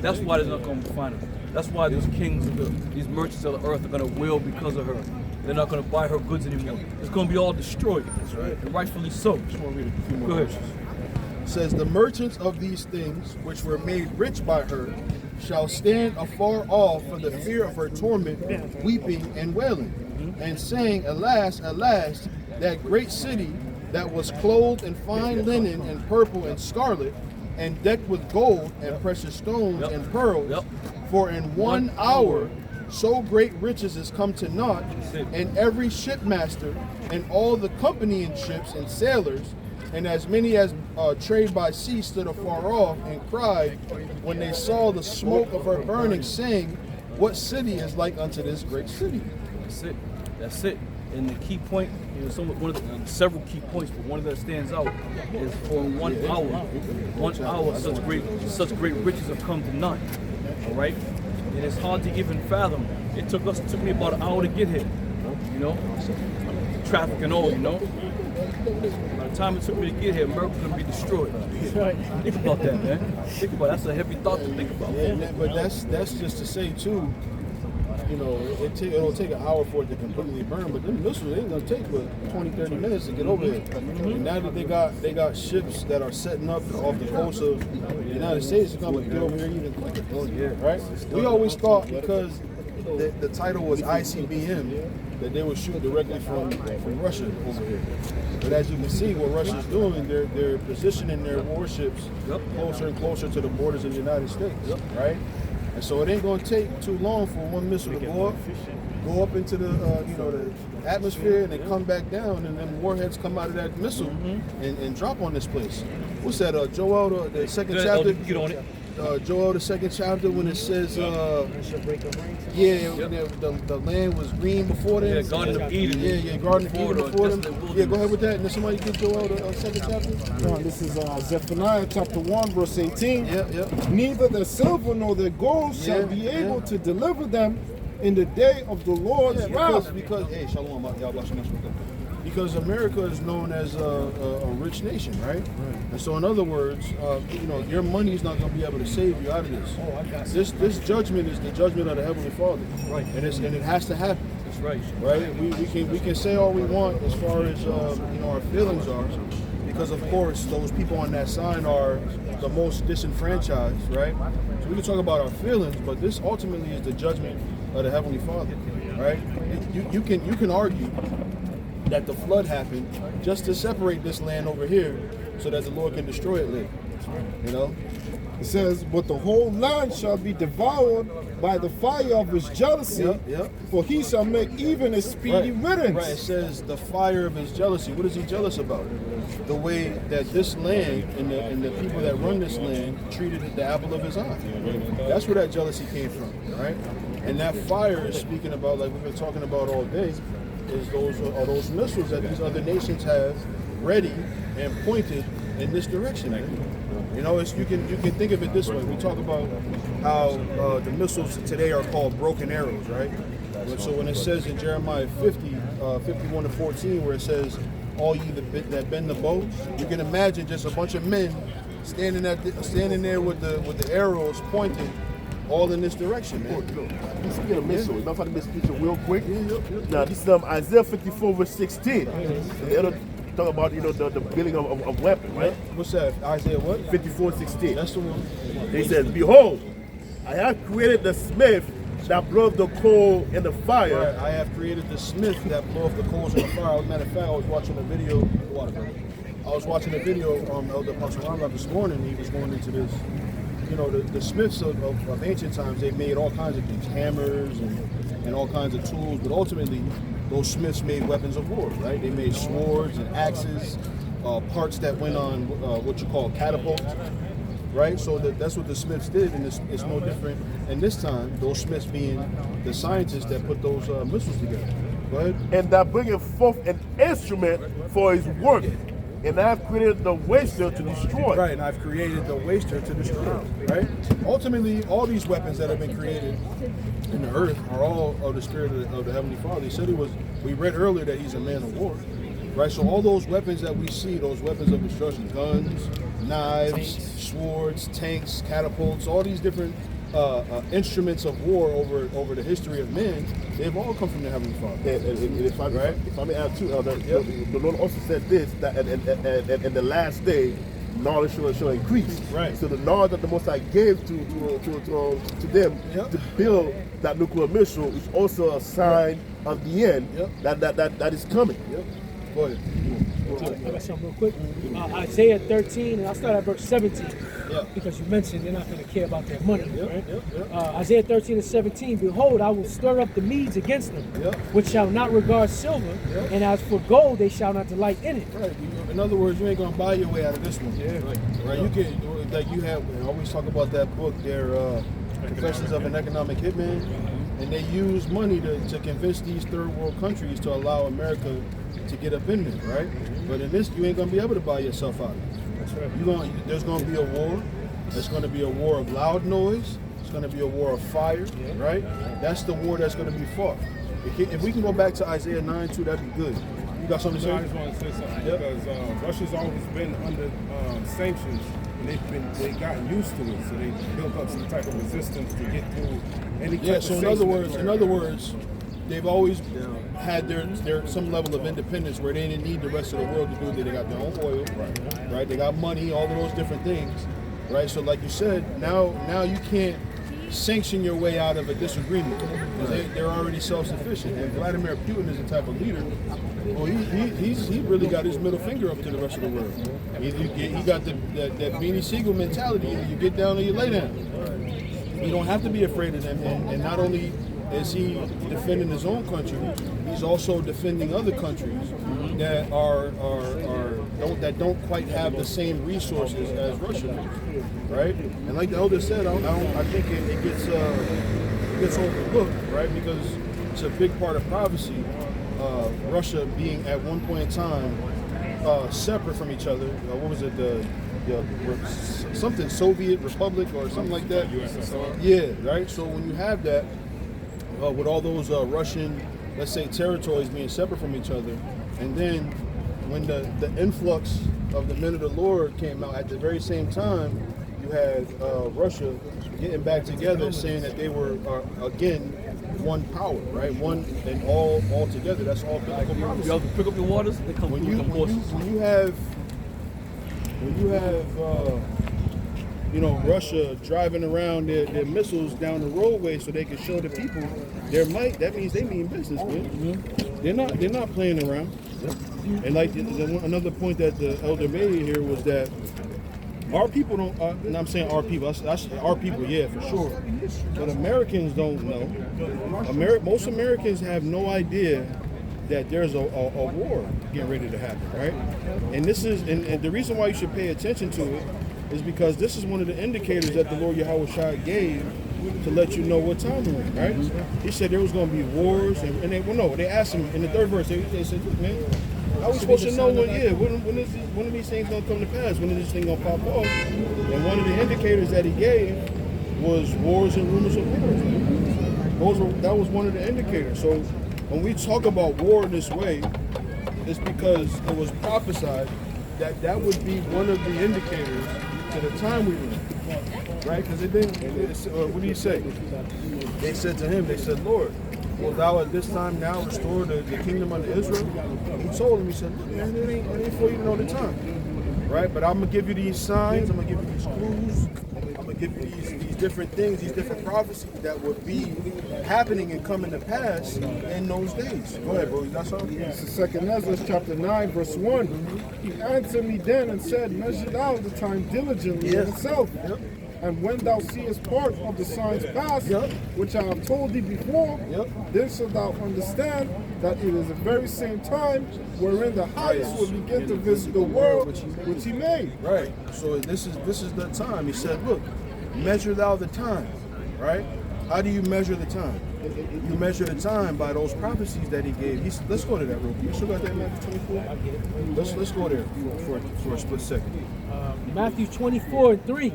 That's why they're not gonna find them. That's why these kings of these merchants of the earth are going to wail because of her. They're not going to buy her goods anymore. It's going to be all destroyed. That's right. And rightfully so. Just want to read a few more Go ahead. verses. It says, the merchants of these things which were made rich by her shall stand afar off for the fear of her torment, weeping and wailing, and saying, alas, alas, that great city that was clothed in fine linen and purple and scarlet, and decked with gold and precious stones and pearls, for in 1 hour so great riches is come to naught, and every shipmaster and all the company in ships and sailors, and as many as trade by sea stood afar off and cried when they saw the smoke of her burning, saying, what city is like unto this great city? That's it. That's it. And the key point, one of the several key points, but one of that stands out is for 1 hour. 1 hour, such great riches have come to naught. All right, and it's hard to even fathom. It took me about an hour to get here. You know, traffic and all. You know, by the time it took me to get here, America's gonna be destroyed. Think about that, man. Think about it. That's a heavy thought to think about. Yeah, but that's just to say too. You know, it'll take an hour for it to completely burn, but them missiles ain't gonna take but 20, 30 minutes to get over here. And now that they got ships that are setting up off the coast of the United States, it's gonna get over here even quicker. Right? We always thought because the title was ICBM that they would shoot directly from Russia over here. But as you can see, what Russia's doing, they're positioning their warships closer and closer to the borders of the United States. Right? And so it ain't going to take too long for one missile to go up into the the atmosphere and then come back down, and then warheads come out of that missile and drop on this place. What's that? Joel, the second chapter. Get on it. Joel, the second chapter, when it says, the land was green before them. Yeah, Garden of Eden. Yeah, Garden of Eden before them. Yeah, go ahead with that. And then somebody get Joel, the second chapter. This is Zephaniah chapter 1, verse 18. Yeah. Neither their silver nor their gold shall be able to deliver them in the day of the Lord's wrath. Because hey, shalom, y'all because America is known as a rich nation, right? And so, in other words, your money is not going to be able to save you out of this. This judgment is the judgment of the Heavenly Father, Right? And it has to happen. That's right. Right? We can say all we want as far as our feelings are, because of course those people on that sign are the most disenfranchised, right? So we can talk about our feelings, but this ultimately is the judgment of the Heavenly Father, right? You can argue that the flood happened just to separate this land over here so that the Lord can destroy it later. You know? It says, but the whole land shall be devoured by the fire of his jealousy, for he shall make even a speedy riddance. Right, it says the fire of his jealousy. What is he jealous about? The way that this land and the people that run this land treated the apple of his eye. That's where that jealousy came from, right? And that fire is speaking about, like we've been talking about all day, is those missiles that these other nations have ready and pointed in this direction. You know, you can think of it this way. We talk about how the missiles today are called broken arrows, right? So when it says in Jeremiah 50, 51 to 14, where it says, all ye that bend the bow, you can imagine just a bunch of men standing there with the arrows pointed all in this direction, man. Let's get a missile. Matter of fact, this picture real quick. Now, this is Isaiah 54 verse 16. And the other talk about the building of weapons, right? What's that? Isaiah what? 54:16. That's the one. He says, behold, I have created the smith that bloweth the coal in the fire. Right. I have created the smith that bloweth the coals in the fire. As a matter of fact, I was watching a video. Elder Pastor Ronald this morning. He was going into this. You know, the smiths of ancient times, they made all kinds of things, hammers and all kinds of tools, but ultimately those smiths made weapons of war, right? They made swords and axes, parts that went on what you call catapults, right? So that's what the smiths did, and it's no different. And this time, those smiths being the scientists that put those missiles together. Go ahead. And that bringeth forth an instrument for his work. And I have created the waster to destroy. Right, and I've created the waster to destroy. Right? Ultimately, all these weapons that have been created in the earth are all of the spirit of the Heavenly Father. He said we read earlier that he's a man of war. Right? So all those weapons that we see, those weapons of destruction, guns, knives, swords, tanks, catapults, all these different instruments of war over the history of man, they've all come from the Heavenly Father. And if I may add too, Elder, Yep. the Lord also said this, that in the last day, knowledge shall increase. Right. So the knowledge that the Most High gave to them Yep. to build that nuclear missile is also a sign of the end Yep. that is coming. Yep. Go ahead. I got something real quick. Isaiah 13, and I'll start at verse 17. Yeah. Because you mentioned they're not going to care about their money, right? Yep. Isaiah 13 and 17, behold, I will stir up the Medes against them, Yep. which shall not regard silver, Yep. and as for gold, they shall not delight in it. Right. In other words, you ain't gonna buy your way out of this one. Yeah. Right. You can, like you have. I always talk about that book, their Confessions of an Economic Hitman, and they use money to convince these third world countries to allow America to get up in there, right? But in this, you ain't gonna be able to buy yourself out of it. That's right. There's gonna be a war. It's gonna be a war of loud noise. It's gonna be a war of fire, right? That's the war that's gonna be fought. If we can go back to Isaiah 9:2, that'd be good. You got something to So I say? just want to say something Yep. because Russia's always been under sanctions, and they gotten used to it, so they built up some type of resistance to get through any. Yeah. type So of in other sanctions. words, they've always had their some level of independence where they didn't need the rest of the world to do it. They got their own oil, right? They got money, all of those different things, right? So like you said, now you can't sanction your way out of a disagreement because they're already self-sufficient. And Vladimir Putin is the type of leader. Well, he really got his middle finger up to the rest of the world. He got that Beanie Siegel mentality. You get down or you lay down. You don't have to be afraid of them. And not only is he defending his own country, he's also defending other countries that that don't quite have the same resources as Russia does, right? And like the elder said, I think it gets overlooked, right? Because it's a big part of prophecy. Russia being at one point in time separate from each other. What was it? Something Soviet Republic or something like that. USSR. Yeah, right. So when you have that, with all those Russian, let's say, territories being separate from each other, and then when the influx of the men of the Lord came out at the very same time, you had Russia getting back together, saying that they were again one power, right? One and all together. That's all biblical prophecy. You have to pick up your waters. They come When through you them horses. when you have Russia driving around their missiles down the roadway so they can show the people their might, that means they mean business, man. They're not playing around. And like another point that the elder made here was that our people don't, and I'm saying our people, our people, yeah, for sure. But Americans don't know. Most Americans have no idea that there's a war getting ready to happen, right? And this is, and the reason why you should pay attention to it is because this is one of the indicators that the Lord Yahweh Shai gave to let you know what time we're in, right? He said there was going to be wars, and they asked him in the third verse, they said, look, man, how are we supposed to know when are these things going to come to pass? When is this thing going to pop off? And one of the indicators that he gave was wars and rumors of wars. That was one of the indicators. So when we talk about war in this way, it's because it was prophesied that would be one of the indicators to the time we were in, right? Because what do you say? They said to him, they said, Lord, will thou at this time now restore the kingdom unto Israel? He told him, he said, look, man, it ain't for you to know the time, right? But I'm going to give you these signs, I'm going to give you these clues, I'm going to give you these different things, these different prophecies that would be happening and coming to pass in those days. Go ahead, bro, you got something? This is 2nd Ezra chapter 9, verse 1. He answered me then and said, measure thou the time diligently in itself. Yep. And when thou seest part of the signs pass, Yep. which I have told thee before, Yep. then shalt thou understand that it is the very same time wherein the highest will begin to visit the world which he made. Right. So this is the time. He said, look, measure thou the time, right? How do you measure the time? You measure the time by those prophecies that he gave. Let's go to that real quick. You still got that Matthew 24? Let's go there for a split second. Matthew 24:3.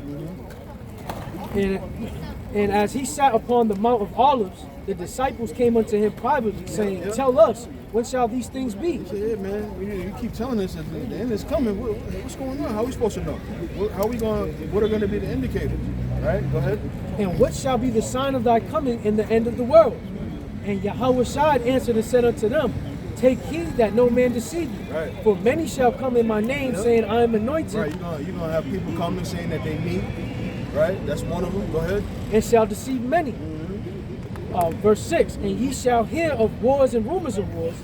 And as he sat upon the Mount of Olives, the disciples came unto him privately, saying, tell us, when shall these things be? He said, yeah, man, you keep telling us that the end is coming. What's going on? How are we supposed to know? How are we going? What are going to be the indicators? Right? Go ahead. And what shall be the sign of thy coming in the end of the world? And Yahushua answered and said unto them, take heed that no man deceive you. Right. For many shall come in my name, saying, I am anointed, Right. You're gonna have people coming saying that they me. Right. That's one of them. Go ahead. and shall deceive many. Verse 6, and ye shall hear of wars and rumors of wars.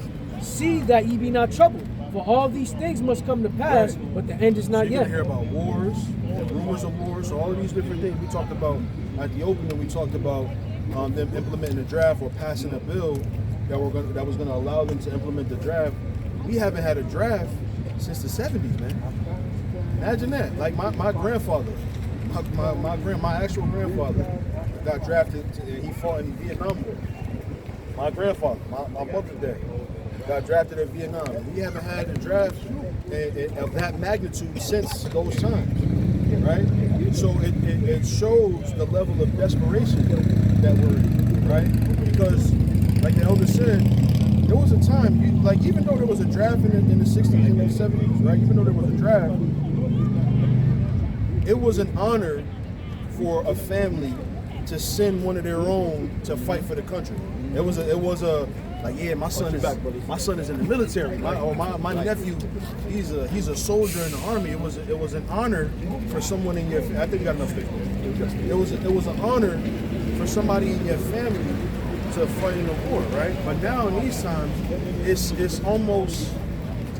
See that ye be not troubled. For all these things must come to pass, but the end is So not you're yet. gonna hear about wars and rumors of wars. So all of these different things we talked about at the opening. We talked about them implementing a draft or passing a bill that was gonna allow them to implement the draft. We haven't had a draft since the 70s, man. Imagine that. Like my grandfather, my actual grandfather got drafted. He fought in the Vietnam War. My grandfather, my mother's dad, got drafted in Vietnam. We haven't had a draft of that magnitude since those times, right? So it shows the level of desperation that we're in, right? Because, like the elder said, there was a time, even though there was a draft in the 60s and the 70s, right? Even though there was a draft, it was an honor for a family to send one of their own to fight for the country. It was a like, yeah, my son is in the military. My nephew, he's a soldier in the army. It was an honor for someone in your. I think we got enough there. It was an honor for somebody in your family to fight in a war, right? But now in these times, it's almost,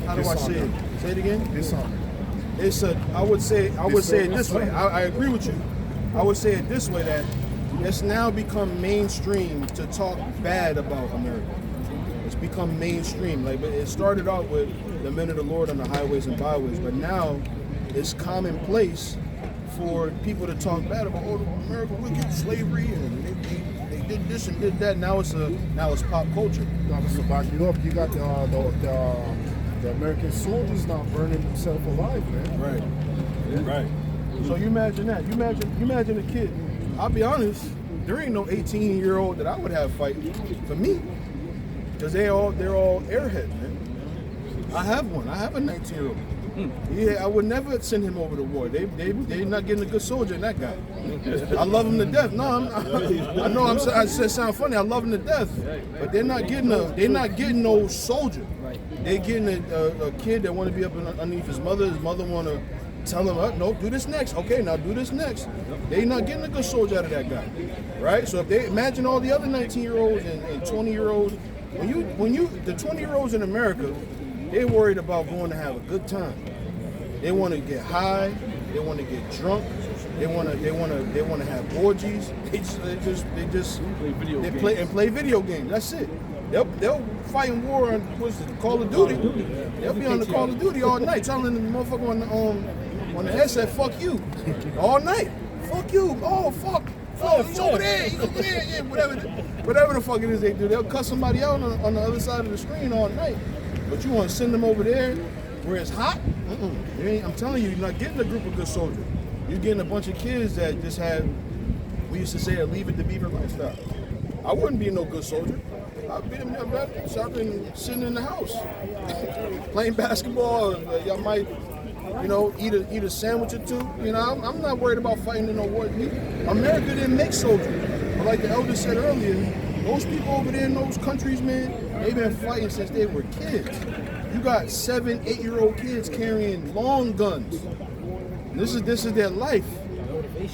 how do I say it? Say it again. Dishonor. I would say it this way. I agree with you. I would say it this way, that it's now become mainstream to talk bad about America. It's become mainstream. Like, it started out with the men of the Lord on the highways and byways, but now it's commonplace for people to talk bad about, oh, America wicked, slavery, and they did this and did that. Now it's pop culture. Now, to back you up, you got the American soldiers now burning themselves alive, man. Right. So you imagine that. You imagine a kid. I'll be honest, there ain't no 18-year-old that I would have fighting for me, because they're all airheads, man. I have one. I have a 19-year-old. Yeah, I would never send him over to war. They're not getting a good soldier in that guy. I love him to death. No, I said sound funny. I love him to death, but they're not getting no soldier. They're getting a kid that want to be up underneath his mother. His mother want to tell him, no, do this next. Okay, now do this next. They're not getting a good soldier out of that guy, right? So if they imagine all the other 19-year-olds and 20-year-olds, the 20-year-olds in America, they're worried about going to have a good time. They want to get high. They want to get drunk. They want to have orgies. They play video games. That's it. They'll fight in war on Call of Duty. They'll be on the Call of Duty all night, telling the motherfucker on the headset, "Fuck you," all night. Fuck you. Oh fuck. Oh, he's over there. Yeah, whatever the fuck it is they do. They'll cut somebody out on the other side of the screen all night. But you want to send them over there where it's hot? I'm telling you, you're not getting a group of good soldiers. You're getting a bunch of kids that just have, we used to say, a leave it to beaver lifestyle. I wouldn't be no good soldier. I'd be shopping, sitting in the house, playing basketball. Y'all might, eat a sandwich or two. I'm not worried about fighting in no war. America didn't make soldiers. But like the elder said earlier, those people over there in those countries, man, they've been fighting since they were kids. You got 7, 8-year-old kids carrying long guns. This is their life.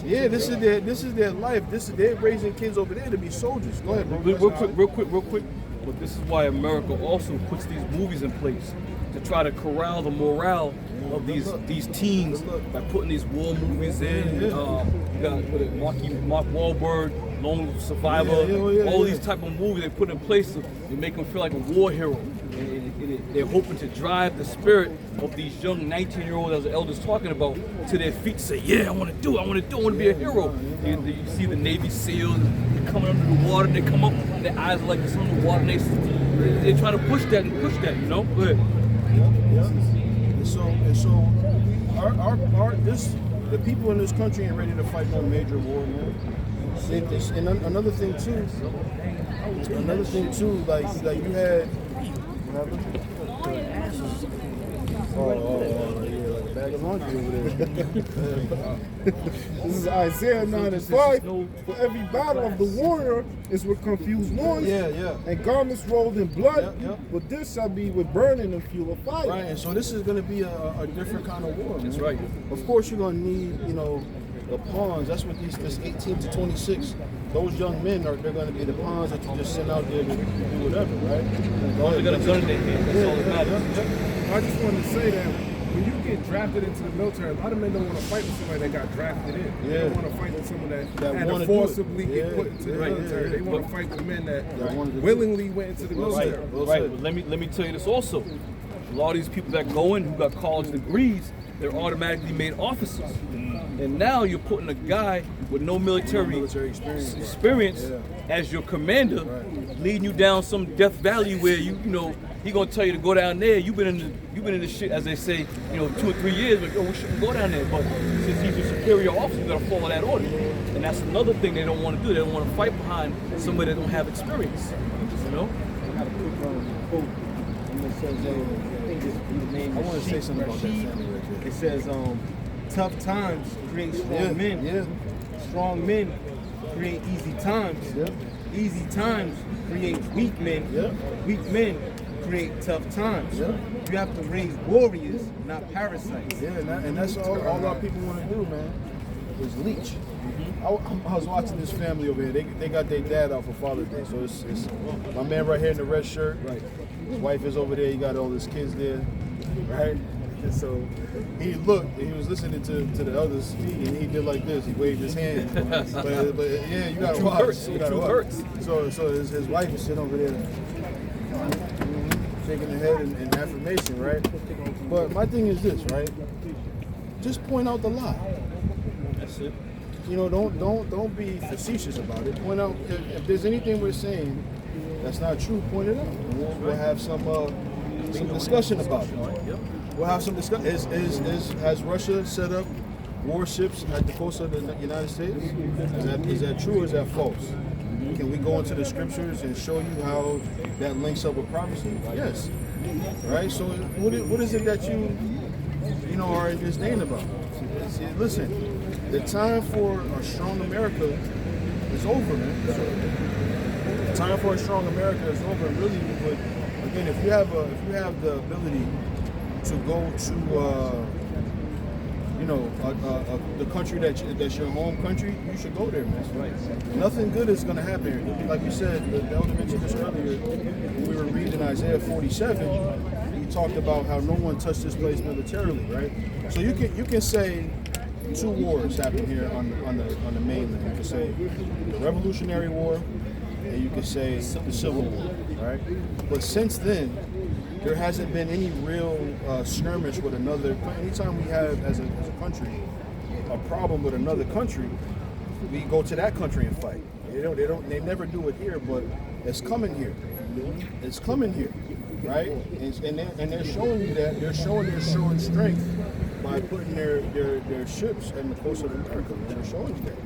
Yeah, this is their life. They're raising kids over there to be soldiers. Go ahead, bro. Real quick. But this is why America also puts these movies in place to try to corral the morale of these teens by putting these war movies in. You got Mark Wahlberg, Lone Survivor, all these type of movies they put in place to make them feel like a war hero. And they're hoping to drive the spirit of these young 19-year-olds, as the elder's talking about, to their feet. Say, yeah, I want to do it. I want to be a hero. You see the Navy SEALs coming under the water. They come up, their eyes are like this underwater. And they try to push that. Go ahead. And so the people in this country ain't ready to fight no major war, man. And another thing too, like you had happened? Yeah, like a bag of laundry over there. This is Isaiah 9 and 5. For every battle of the warrior is with confused noise Yeah. and garments rolled in blood, Yeah. but this shall be with burning and fuel of fire. Right, and so this is going to be a different kind of war. That's man. right. Of course, you're going to need, the pawns. That's what this 18 to 26. Those young men they're going to be the pawns that you just send out there to do whatever, right? They got a gun in their hand. That's all that matters. I just wanted to say that when you get drafted into the military, a lot of men don't want to fight with somebody that got drafted in. They don't want to fight with someone that had wanna to do it. forcibly get put into the military. They want to fight with men that willingly went into the military. Right, but let me tell you this also. A lot of these people that go in who got college degrees, they're automatically made officers. And now you're putting a guy with no military experience as your commander, leading you down some Death Valley where he gonna tell you to go down there. You've been in the shit, as they say, 2 or 3 years, but we shouldn't go down there. But since he's a superior officer, you gotta follow that order. And that's another thing they don't want to do. They don't want to fight behind somebody that don't have experience. I got a quick quote. And it says, I think it's the name. I want to say something about that family right there. It says, tough times create strong men. Yeah. Strong men create easy times. Yeah. Easy times create weak men. Yeah. Weak men create tough times. Yeah. You have to raise warriors, not parasites. Yeah, and that's all our people want to do, man, is leech. I was watching this family over here. They got their dad out for Father's Day. So it's my man right here in the red shirt. Right. His wife is over there. He got all his kids there. Right? And so he looked and he was listening to the others speak and he did like this. He waved his hand. but yeah, you gotta watch. You gotta watch. So his wife is sitting over there shaking her head in affirmation, right? But my thing is this, right? Just point out the lie. That's it. Don't be facetious about it. Point out if there's anything we're saying that's not true, point it out. And we'll have some discussion about it. We'll have some discussion. Has Russia set up warships at the coast of the United States? Is that true or is that false? Can we go into the scriptures and show you how that links up with prophecy? Yes. Right? So what is it that you are in disdain about? Listen, the time for a strong America is over, man. The time for a strong America is over. Really, but again, if you have the ability to go to the country that's your home country, you should go there, man. Right. Nothing good is going to happen here. Like you said, the elder mentioned this earlier. When we were reading Isaiah 47, he talked about how no one touched this place militarily, right? So you can say 2 wars happened here on the mainland. You can say the Revolutionary War, and you can say the Civil War, right? But since then, there hasn't been any real skirmish with another. Anytime we have, as a country, a problem with another country, we go to that country and fight. They never do it here, but it's coming here. It's coming here, right? And they're showing you that. They're showing strength by putting their ships in the coast of America. They're showing you that,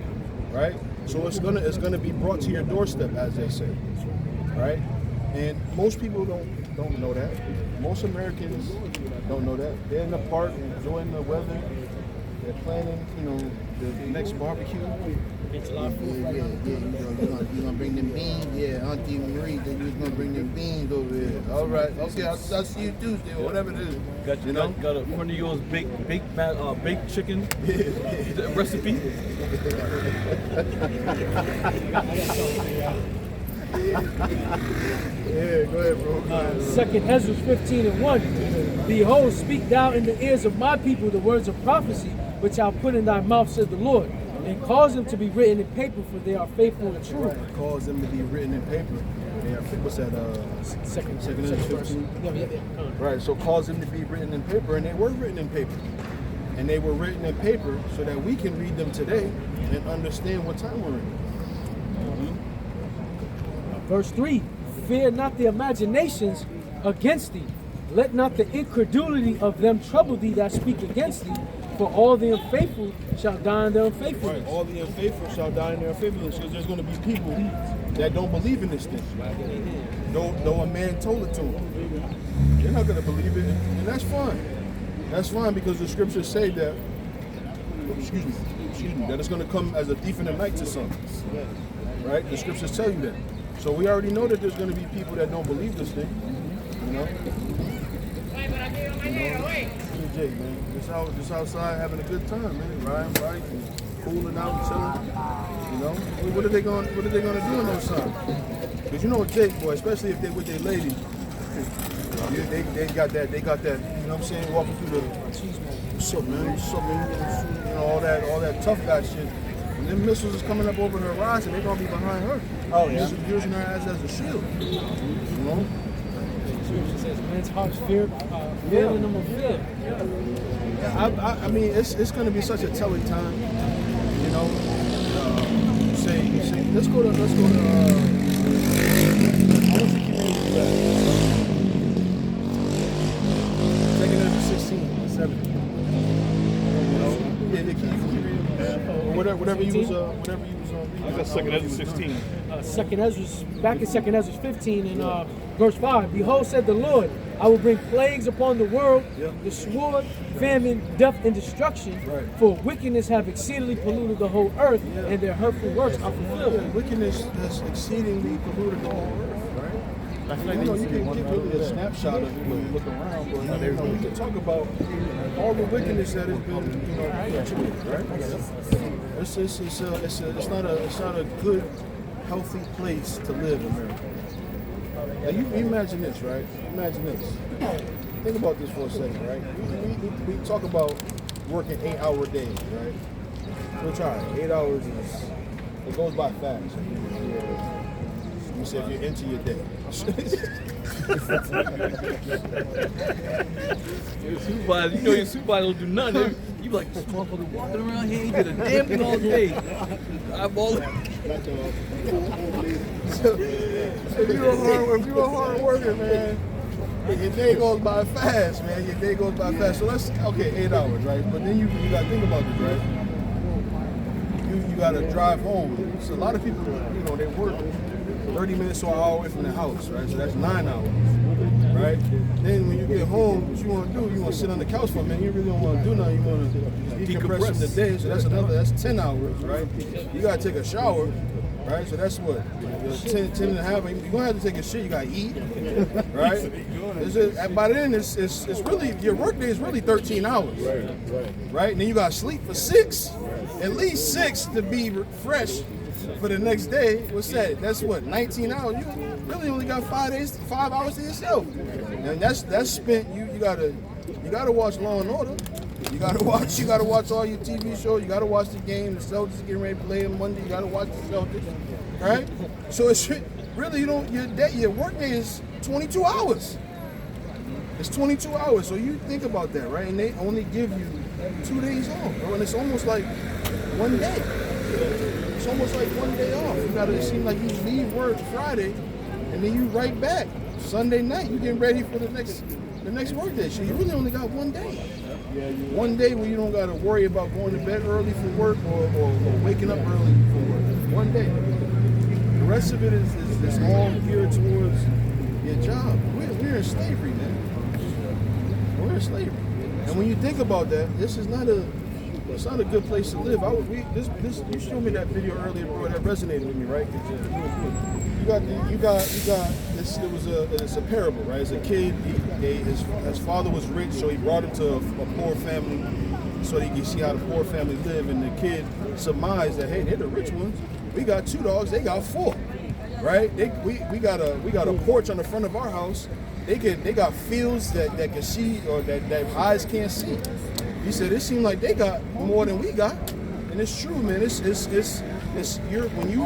right? So it's gonna be brought to your doorstep, as they say, right? And most people don't know that. Most Americans don't know that. They're in the park enjoying the weather. They're planning, the next barbecue. It's a lot of food. Yeah. You're gonna bring them beans. Yeah, Auntie Marie, then you're gonna bring them beans over here. All right. Okay, I'll see you Tuesday or whatever it is. Got a friend of yours baked chicken recipe. Yeah, go ahead, bro. Second Ezra 15:1. Behold, speak thou in the ears of my people the words of prophecy, which I'll put in thy mouth, says the Lord, and cause them to be written in paper, for they are faithful and true. Right. Cause them to be written in paper. They are, what's that? Second Ezra 15. Yeah. Right. So cause them to be written in paper, and they were written in paper, and they were written in paper so that we can read them today and understand what time we're in. Verse 3, fear not the imaginations against thee. Let not the incredulity of them trouble thee that speak against thee. For all the unfaithful shall die in their unfaithfulness. Right. All the unfaithful shall die in their unfaithfulness. Because there's going to be people that don't believe in this thing. Though a man told it to them. They're not going to believe it, and that's fine. That's fine because the scriptures say that, excuse me, that it's going to come as a thief in the night to some. Right? The scriptures tell you that. So we already know that there's going to be people that don't believe this thing. You know? Jake, man. Just outside having a good time, man. Riding bikes and cooling out and chilling. You know? What are they going to do in those times? Because you know what, Jake, boy, especially if they're with their lady, they got that, you know what I'm saying, walking through the what's up, man? You know, all that tough guy shit. And them missiles is coming up over the horizon, they're gonna be behind her. Oh yeah. Using her as a shield. You know? Scripture says men's hearts failing them of fear. Yeah, I mean, it's gonna be such a telling time. You know, you say, let's go to. I want to keep reading that. 2 Ezra 16, 7. You know, yeah, keep reading. Or whatever you was on. I got 2 Ezra 16. Back in 2 Ezra 15 and verse 5. Behold, said the Lord, I will bring plagues upon the world, the sword, famine, death, and destruction. Right. For wickedness have exceedingly polluted the whole earth, and their hurtful works are fulfilled. Yeah, wickedness has exceedingly polluted the whole earth, right? You know, you can get really a snapshot of it when you look around, but you know, we can talk about all the wickedness that has been, you know, perpetuated, right? It's not a good, healthy place to live in America. Now you imagine this, right? Imagine this. Think about this for a second, right? We talk about working 8-hour days, right? We'll try it. 8 hours it goes by fast. You say if you're into your day. Your supervisor, you know your supervisor don't do nothing. You be like, this motherfucker walking around here, he did a damn thing all day. Eyeball it. So if you're a hard worker, man, your day goes by fast, man. Your day goes by fast. So let's 8 hours, right? But then you gotta think about this, right? You gotta drive home. So a lot of people, you know, they work 30 minutes to an hour away from the house, right? So that's 9 hours, right? Then when you get home, what you want to do, you want to sit on the couch for a minute. You really don't want to do nothing. You want to decompress from the day. So that's 10 hours, right? You got to take a shower, right? So that's what? 10 and a half. You're going to have to take a shit. You got to eat, right? By then, it's really, your work day is really 13 hours, right? And then you got to sleep for 6, at least 6 to be fresh for the next day. What's that? That's what, 19 hours? You really only got 5 hours to yourself. And that's spent, you gotta watch Law and Order. You gotta watch all your TV shows, you gotta watch the game, the Celtics getting ready to play on Monday, you gotta watch the Celtics, right? So it's really, your work day is 22 hours. It's 22 hours, so you think about that, right? And they only give you 2 days off, bro, and it's almost like one day. It's almost like one day off. It seems like you leave work Friday, and then you right back Sunday night. You getting ready for the next work day. So you really only got one day. One day where you don't got to worry about going to bed early for work or waking up early for work. One day. The rest of it is all geared towards your job. We're in slavery, man. We're in slavery. And when you think about that, it's not a good place to live. You showed me that video earlier, bro. That resonated with me, right? You got this. It's a parable, right? As a kid, his father was rich, so he brought him to a poor family, so he could see how the poor family live. And the kid surmised that, hey, they're the rich ones. We got 2 dogs, they got 4, right? We got a porch on the front of our house. They got fields that can see or that eyes can't see. He said it seemed like they got more than we got, and it's true, man. When you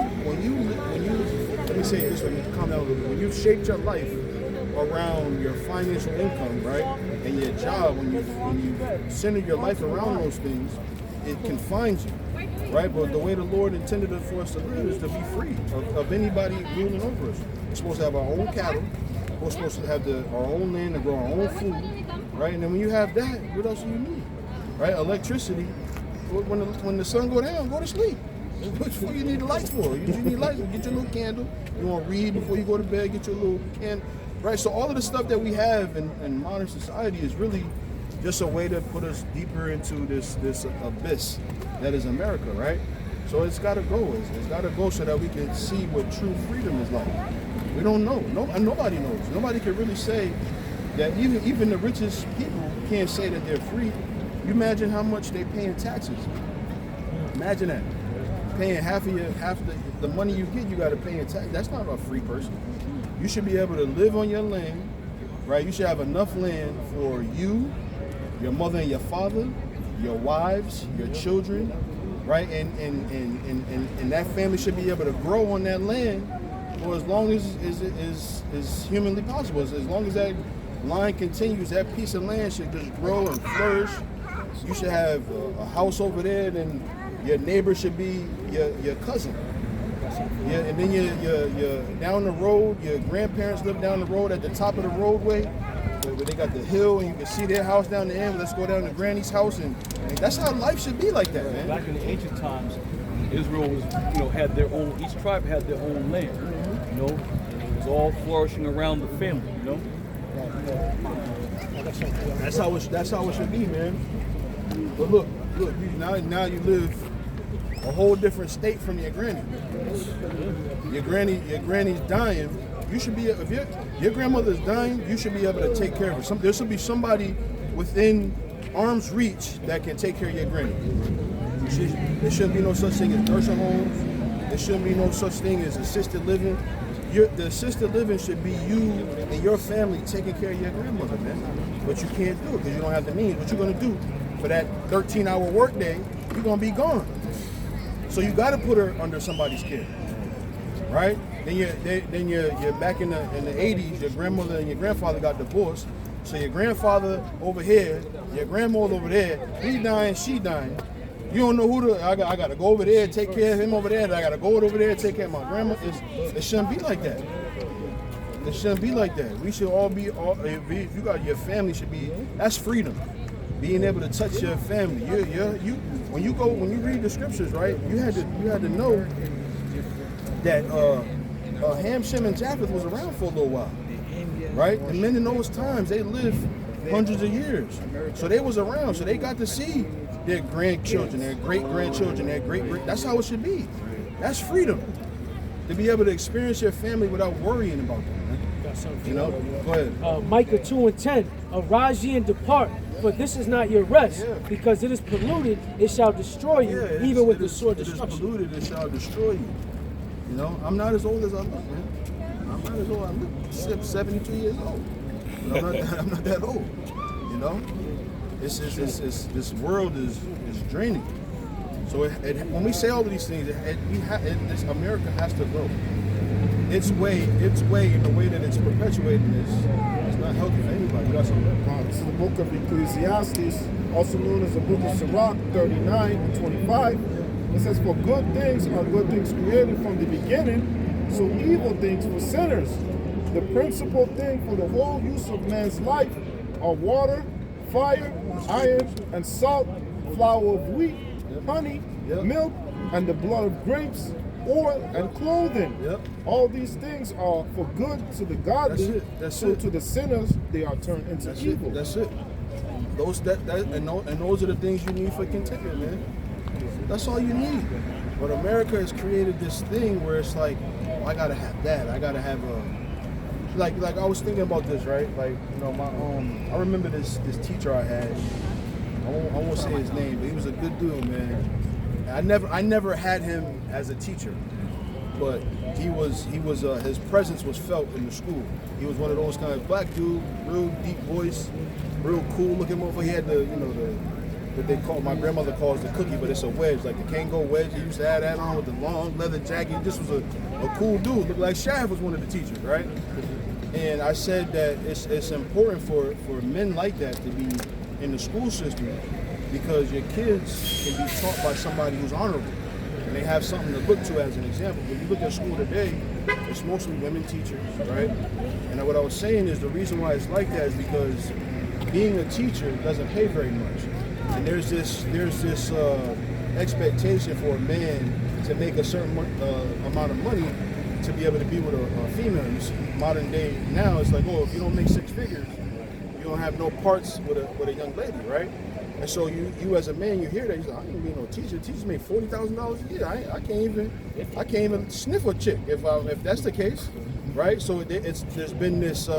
let me say it this way, calm down a little bit. When you've shaped your life around your financial income, right, and your job, when you center your life around those things, it confines you, right? But the way the Lord intended it for us to live is to be free of anybody ruling over us. We're supposed to have our own cattle. We're supposed to have our own land to grow our own food, right? And then when you have that, what else do you need? Right, electricity. When the sun go down, go to sleep. What do you need the lights for? You need lights. Get your little candle. You want to read before you go to bed. Get your little candle. Right, so all of the stuff that we have in modern society is really just a way to put us deeper into this abyss that is America, right? So it's got to go. It's got to go so that we can see what true freedom is like. We don't know. Nobody knows. Nobody can really say that. Even the richest people can't say that they're free. You imagine how much they pay in taxes. Imagine that. Paying half the money you get, you got to pay in tax. That's not a free person. You should be able to live on your land, right? You should have enough land for you, your mother and your father, your wives, your children, right? And that family should be able to grow on that land for as long as is humanly possible. As long as that line continues, that piece of land should just grow and flourish. You should have a house over there, and your neighbor should be your cousin. Yeah, and then you're down the road, your grandparents live down the road at the top of the roadway, where they got the hill and you can see their house down the end. Let's go down to Granny's house, and that's how life should be like that, man. Back in the ancient times, Israel was, had their own, each tribe had their own land, and it was all flourishing around the family, That's how it should be, man. But look, now you live a whole different state from your granny. Your granny's dying. You should be, if your grandmother's dying, you should be able to take care of her. There should be somebody within arm's reach that can take care of your granny. There shouldn't be no such thing as nursing homes. There shouldn't be no such thing as assisted living. The assisted living should be you and your family taking care of your grandmother, man. But you can't do it because you don't have the means. What you gonna do for that 13-hour workday? You're gonna be gone. So you got to put her under somebody's care, right? Then you're back in the 80s. Your grandmother and your grandfather got divorced. So your grandfather over here, your grandmother over there, he dying, she dying. You don't know who to. I got to go over there, take care of him over there. I got to go over there, take care of my grandma. It shouldn't be like that. It shouldn't be like that. We should all be. If you got your family, should be. That's freedom. Being able to touch your family. When you read the scriptures, right? You had to know that Ham, Shem, and Japheth was around for a little while, right? And men in those times, they lived hundreds of years, so they was around, so they got to see their grandchildren, their great-grandchildren, their great. That's how it should be. That's freedom. To be able to experience your family without worrying about them, man. Go ahead. Micah 2:10. Arise ye and depart, for this is not your rest, because it is polluted, it shall destroy you, even with the sword destruction. It is polluted, it shall destroy you. I'm not as old as I look, man. I'm not as old. I'm 72 years old. But I'm not that old. This world is draining. So when we say all of these things, America has to grow. Its way in the way that it's perpetuating is not healthy for anybody. This is the book of Ecclesiastes, also known as the book of Sirach 39 and 25. It says, for good things are good things created from the beginning, so evil things for sinners. The principal thing for the whole use of man's life are water, fire, iron, and salt, flour of wheat, honey, milk, and the blood of grapes, oil, and clothing. All these things are for good to the godly. That's it. To the sinners, they are turned into evil. That's it. Those are the things you need for contentment, man. That's all you need. But America has created this thing where it's like, I gotta have that. I gotta have a like I was thinking about this, right? Like, I remember this teacher I had. I won't say his name, but he was a good dude, man. I never had him as a teacher, but he was his presence was felt in the school. He was one of those kind of black dude, real deep voice, real cool looking motherfucker. He had what they call, my grandmother calls the cookie, but it's a wedge, like the Kango wedge. He used to have that on with the long leather jacket. He just was a cool dude. Looked like Shav was one of the teachers, right? And I said that it's important for men like that to be in the school system, because your kids can be taught by somebody who's honorable, and they have something to look to as an example. When you look at school today, it's mostly women teachers, right? And what I was saying is the reason why it's like that is because being a teacher doesn't pay very much. And there's this expectation for a man to make a certain amount of money to be able to be with a female. You see, modern day now, it's like, oh, if you don't make 6 figures, you don't have no parts with a young lady, right? And so you as a man, you hear that, you're like, I ain't be no teacher. Teachers make $40,000 a year. I can't even sniff a chick if that's the case, right? So there's been this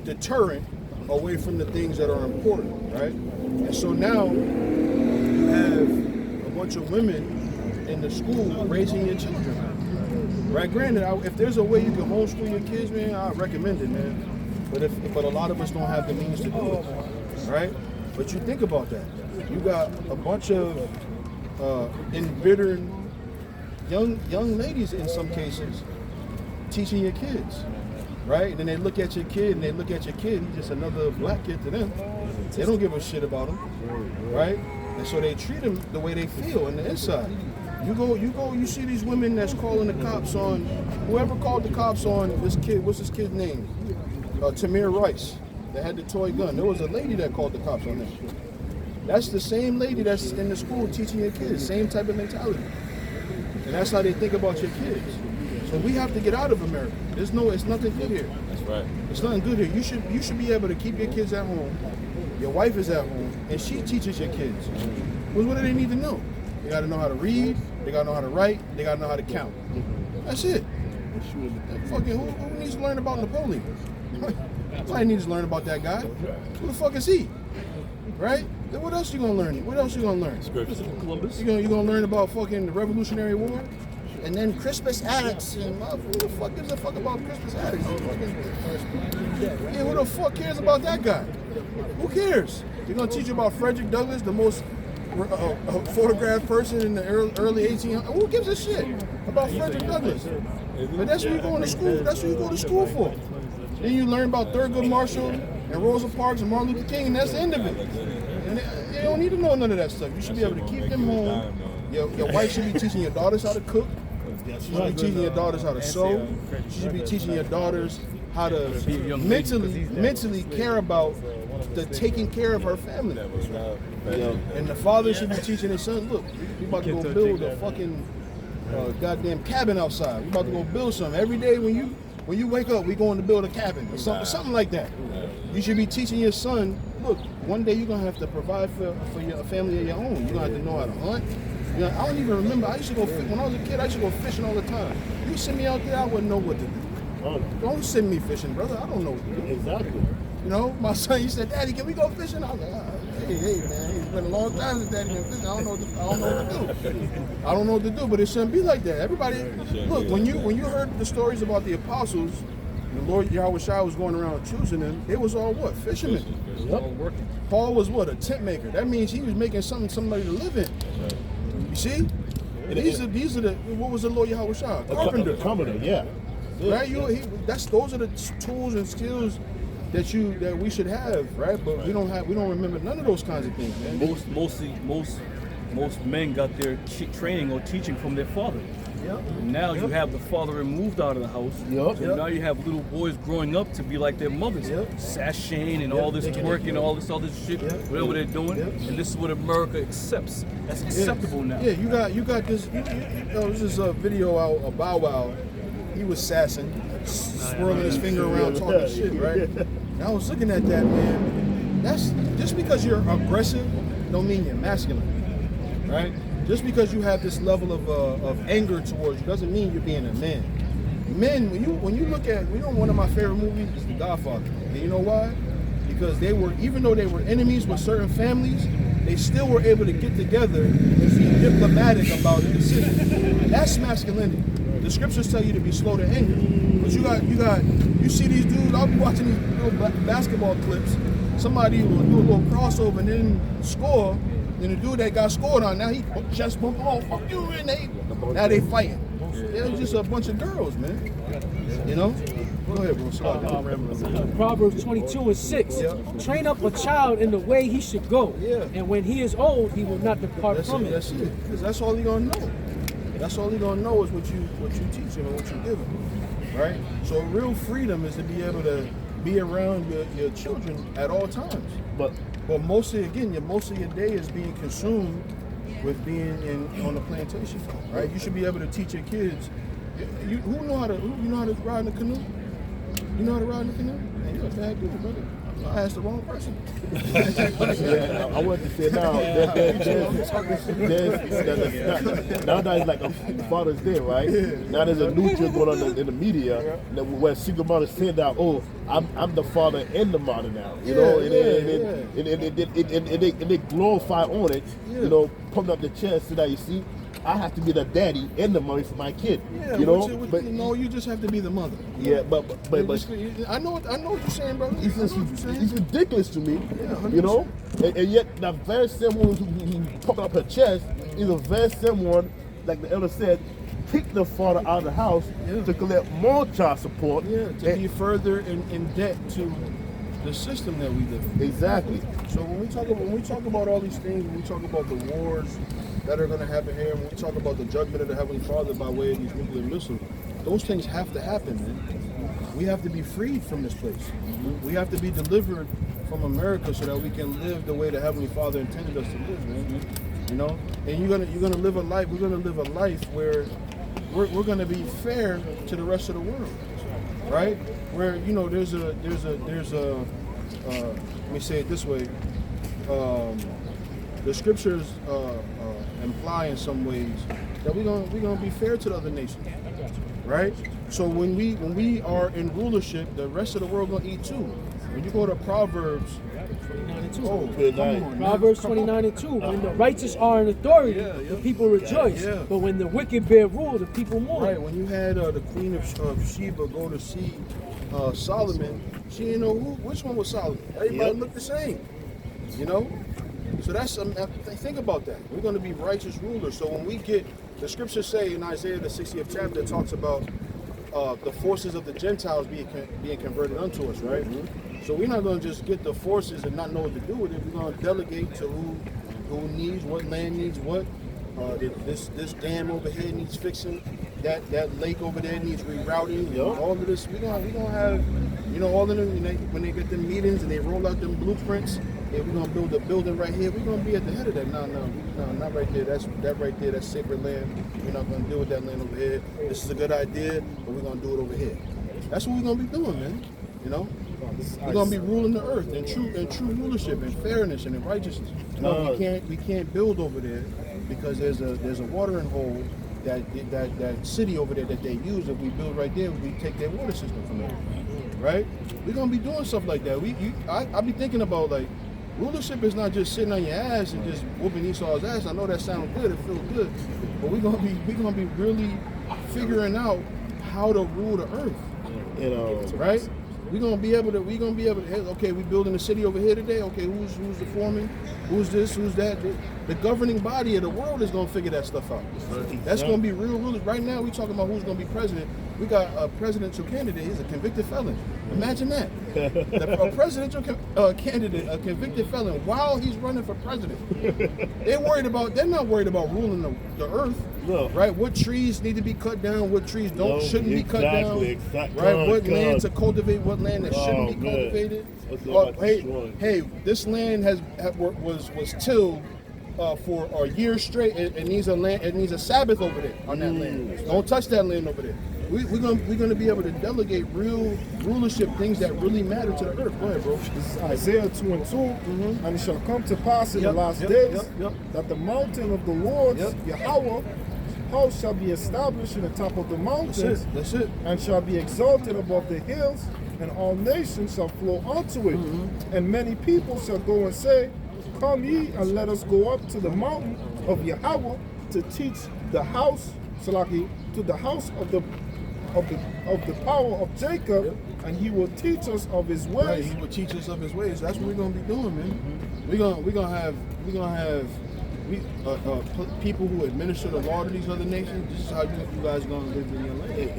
deterrent away from the things that are important, right? And so now you have a bunch of women in the school raising your children, right? Granted, if there's a way you can homeschool your kids, man, I recommend it, man. But a lot of us don't have the means to do it, right? But you think about that. You got a bunch of embittered young ladies in some cases teaching your kids, right? And then they look at your kid he's just another black kid to them. They don't give a shit about him, right? And so they treat him the way they feel on the inside. You see these women that's calling the cops on, whoever called the cops on this kid, what's this kid's name? Tamir Rice, that had the toy gun. There was a lady that called the cops on him. That's the same lady that's in the school teaching your kids, same type of mentality. And that's how they think about your kids. So we have to get out of America. It's nothing good here. That's right. It's nothing good here. You should be able to keep your kids at home. Your wife is at home, and she teaches your kids. Well, what do they need to know? They got to know how to read. They got to know how to write. They got to know how to count. That's it. Fucking who needs to learn about Napoleon? Nobody needs to learn about that guy. Who the fuck is he? Right? Then what else you gonna learn? What else you gonna learn? Columbus. You gonna learn about fucking the Revolutionary War? And then Crispus Attucks and who the fuck gives a fuck about Crispus Attucks? Yeah, who the fuck cares about that guy? Who cares? You're gonna teach you about Frederick Douglass, the most photographed person in the early 1800s. Who gives a shit about Frederick Douglass? But that's what you go to school. That's what you go to school for. Then you learn about Thurgood Marshall and Rosa Parks and Martin Luther King, and that's the end of it. And they don't need to know none of that stuff. You should be able to keep them home. Your wife should be teaching your daughters how to cook. She should be teaching your daughters how to sew. She should be teaching your daughters how to mentally care about the taking care of her family. And the father should be teaching his son, look, we about to go build a fucking goddamn cabin outside. We about to go build something. Every day when you wake up, we going to build a cabin or something like that. You should be teaching your son, look, one day you're going to have to provide for your family of your own. You're going to have to know how to hunt. I don't even remember. I used to go, when I was a kid, I used to go fishing all the time. You send me out there, I wouldn't know what to do. Don't send me fishing, brother. I don't know what to do. Exactly. You know, my son, he said, Daddy, can we go fishing? I was like, hey, man, it's been a long time since Daddy been fishing. I don't know what to do. I don't know what to do, but it shouldn't be like that. Everybody, look, when you heard the stories about the apostles, the Lord Yahweh Shai was going around choosing them, they was all what? Fishermen. Yep. Paul was what? A tent maker. That means he was making somebody to live in. You see? These are the, what was the Lord Yahweh Shai? Carpenter. Carpenter, yeah. Right? Those are the tools and skills that we should have, right? But we don't remember none of those kinds of things, man. Most men got their training or teaching from their father. Yep. Now you have the father removed out of the house. Yep. So now you have little boys growing up to be like their mothers, sashaying and all this twerking and all this other shit, whatever they're doing. And this is what America accepts. That's acceptable now. Yeah, you got this. This is a video out of Bow Wow. He was sassing, swirling his finger around, talking shit, right? And I was looking at that, man. That's just because you're aggressive, don't mean you're masculine, right? Just because you have this level of anger towards you doesn't mean you're being a man. Men, when you look at, one of my favorite movies is The Godfather. And you know why? Because even though they were enemies with certain families, they still were able to get together and be diplomatic about the decision. That's masculinity. The scriptures tell you to be slow to anger. But you see these dudes, I'll be watching these little basketball clips. Somebody will do a little crossover and then score. And the dude that got scored on, now he chest bump, oh, fuck you, and now they fighting. They're just a bunch of girls, man. You know? Go ahead, bro. Sorry. Proverbs 22:6. Train up a child in the way he should go. Yeah. And when he is old, he will not depart from it. That's it. Because that's all he gonna know. That's all he gonna know is what you teach him and what you give him. Right? So real freedom is to be able to be around your children at all times. But mostly, again, most of your day is being consumed with being on the plantation, right? You should be able to teach your kids Who know how to ride in a canoe? You know how to ride in a canoe? Man, you're a bad dude, brother. I asked the wrong person. Yeah, I wanted to say now, now that it's like a Father's Day, right? Now there's a new joke going on in the media where single mothers saying that, oh, I'm the father and the mother now, you know, and they glorify on it, you know, pumping up the chest so that you see, I have to be the daddy and the mommy for my kid, Yeah, you know. but no, you just have to be the mother. Yeah, but I know what you're saying, brother. it's ridiculous to me, Yeah, you know. And yet that very same one who pumping up her chest is the very same one, like the elder said, kick the father out of the house to collect more child support. Yeah, to be further in debt to the system that we live in. Exactly. So when we talk about all these things, when we talk about the wars that are going to happen here, when we talk about the judgment of the Heavenly Father by way of these nuclear missiles, those things have to happen, man. We have to be freed from this place. We have to be delivered from America so that we can live the way the Heavenly Father intended us to live, man. You know, and you're gonna live a life. We're gonna live a life where we're gonna be fair to the rest of the world, right? Where there's a let me say it this way. The scriptures imply in some ways that we're gonna be fair to the other nations, right? So when we are in rulership, the rest of the world gonna eat too. When you go to Proverbs 29:2. Oh, good night. Proverbs 29:2. When the righteous are in authority, the people rejoice. Yeah. But when the wicked bear rule, the people mourn. Right. When you had the Queen of Sheba go to see Solomon, she didn't know which one was Solomon. Everybody looked the same. You know. So that's think about that. We're going to be righteous rulers. So when we get the scriptures say in Isaiah the 60th chapter, it talks about the forces of the Gentiles being converted unto us, right? So we're not going to just get the forces and not know what to do with it. We're going to delegate to who needs what land needs what. This dam over here needs fixing. That lake over there needs rerouting. All of this, we're gonna have, all of them when they get them meetings and they roll out them blueprints. And we're gonna build a building right here. We're gonna be at the head of that. No, not right there. That right there. That's sacred land. We're not gonna deal with that land over here. This is a good idea, but we're gonna do it over here. That's what we're gonna be doing, man. We're gonna be ruling the earth in true rulership and fairness and in righteousness. We can't build over there because there's a watering hole that city over there that they use. If we build right there, we take their water system from there, right? We're gonna be doing stuff like that. I be thinking about like rulership is not just sitting on your ass and just whooping Esau's ass. I know that sounds good, it feels good, but we're gonna be really figuring out how to rule the earth, right? We're gonna be able to. Okay, we building a city over here today. Okay, who's the foreman? Who's this? Who's that? The governing body of the world is gonna figure that stuff out. That's gonna be real. Right now, we talking about who's gonna be president. We got a presidential candidate. He's a convicted felon. Imagine that. A presidential candidate, a convicted felon, while he's running for president. They're not worried about ruling the earth. No. Right? What trees need to be cut down? What trees shouldn't be cut down? Right? What land to cultivate? What land that shouldn't be cultivated? Hey, this land was tilled for a year straight. It needs a Sabbath over there on that land. Don't touch that land over there. We're gonna be able to delegate real rulership, things that really matter to the earth. Go ahead, bro. This is Isaiah 2:2, and it shall come to pass in the last days that the mountain of the Lord, Yahweh, house shall be established in the top of the mountains. That's it. And shall be exalted above the hills, and all nations shall flow unto it. And many people shall go and say, Come ye, and let us go up to the mountain of Yahweh to teach the house, to the house of the power of Jacob, and he will teach us of his ways. Right, he will teach us of his ways. That's what we're gonna be doing, man. We're gonna have people who administer the law to these other nations. This is how you guys gonna live in your land.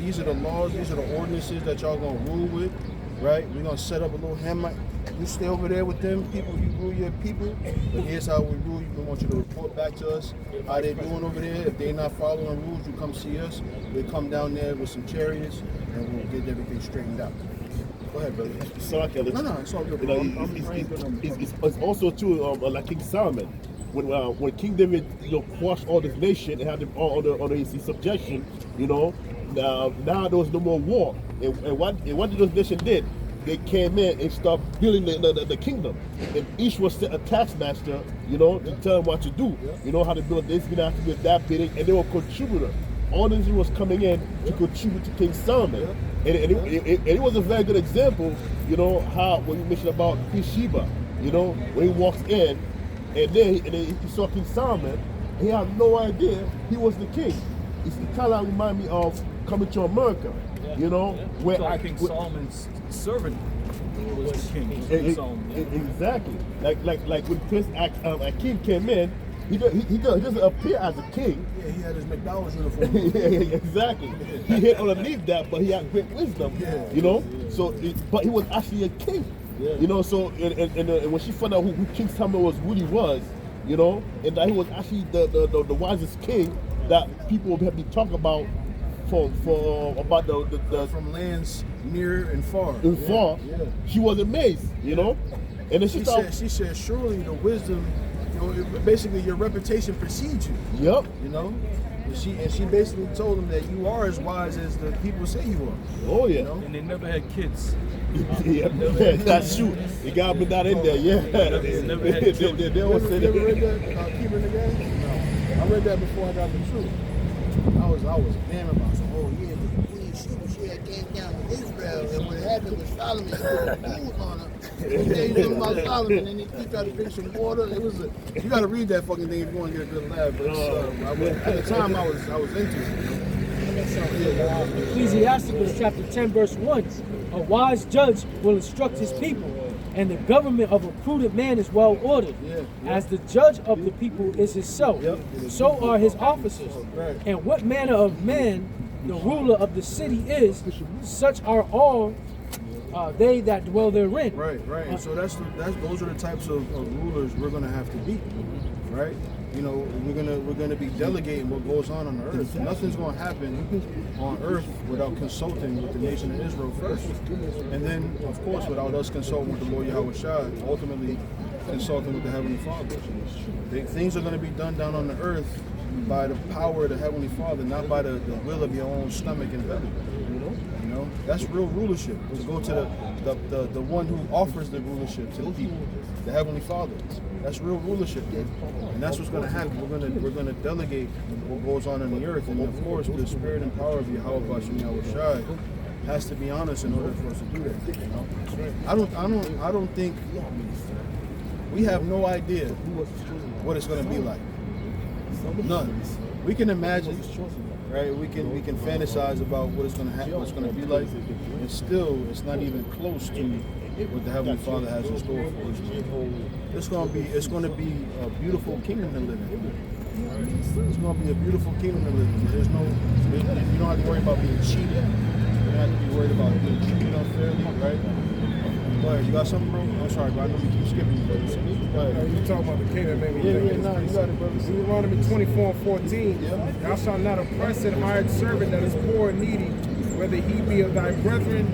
These are the laws. These are the ordinances that y'all gonna rule with, right? We're gonna set up a little Hamite. You stay over there with them people. You rule your people. But here's how we rule. We want you to report back to us how they're doing over there. If they're not following rules, you come see us. We come down there with some chariots and we'll get everything straightened out. Go ahead, brother. So No, it's all good. It's also true, like King Solomon. when King David, quashed all this nation and had them all under his subjection, now there was no more war. And what those nations did, they came in and started building the kingdom. And each was a taskmaster, to tell them what to do. How to build this, have to build that building, and they were contributor. All this was coming in to contribute to King Solomon. And it was a very good example, how when you mentioned about Bathsheba, when he walks in, and then he saw King Solomon, he had no idea he was the king. It kind of remind me of Coming to America, where King Solomon's servant was the king. King Solomon. Exactly. Like when Prince Akeem came in, he doesn't appear as a king. Yeah, he had his McDonald's uniform. Yeah, exactly. He hid underneath that, but he had great wisdom. So, but he was actually a king. So and when she found out who King Solomon really was, and that he was actually the wisest king that people have been talking about about the from lands near and far. She was amazed, And then she said, surely the wisdom, basically your reputation precedes you. Yep. And she basically told him that you are as wise as the people say you are. Oh yeah. And they never had kids. That's true. The guy been not in there, They never had children. They always say You ever read that, Keeping the Game? No. I read that before I got the truth. I was damn about some the Queen Sheba, she had came down to Israel, and what happened was Solomon put fools on her. And they knew about Solomon, and he tried to drink some water. You got to read that fucking thing if you want to get a good laugh. But at the time, I was into it. Ecclesiasticus chapter 10 verse 1. A wise judge will instruct his people, and the government of a prudent man is well ordered. As the judge of the people is himself, so are his officers. And what manner of man the ruler of the city is, such are all they that dwell therein. Right. And so those are the types of rulers we're going to have to be, right? We're gonna be delegating what goes on the earth. Nothing's going to happen on earth without consulting with the nation of Israel first, and then of course without us consulting with the Lord Yahweh Shai, ultimately consulting with the Heavenly Father. Things are going to be done down on the earth by the power of the Heavenly Father, not by the will of your own stomach and belly. That's real rulership. To go to the one who offers the rulership to the people, the Heavenly Father. That's real rulership, and that's what's going to happen. We're going to delegate what goes on the earth, and of course, the spirit and power of Yahweh Bashem Yahweh Shai has to be honest in order for us to do that. I don't think we have no idea what it's going to be like. None. We can imagine, right? We can fantasize about what it's going to happen, what's going to be like, and still, it's not even close to what the Heavenly Father has in store for us. It's going to be a beautiful kingdom to live in. It's going to be a beautiful kingdom to live in. You don't have to worry about being cheated. You don't have to be worried about being treated unfairly, right? Go ahead, you got something, bro? I'm sorry, bro. I know we keep skipping you, brother. Go ahead. You talking about the kingdom, maybe? You got it, brother. Deuteronomy 24:14. Thou shalt not oppress an hired servant that is poor and needy, whether he be of thy brethren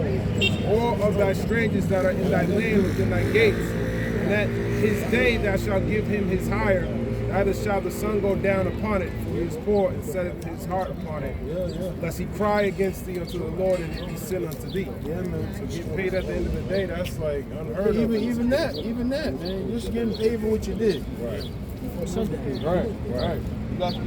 or of thy strangers that are in thy land within thy gates. And that his day thou shalt give him his hire, neither shall the sun go down upon it, for he is poor, and setteth his heart upon it. Lest he cry against thee unto the Lord, and it be sin unto thee. So get paid at the end of the day, that's like unheard of. Even that, man. Just getting paid for what you did. Right. Right. You got a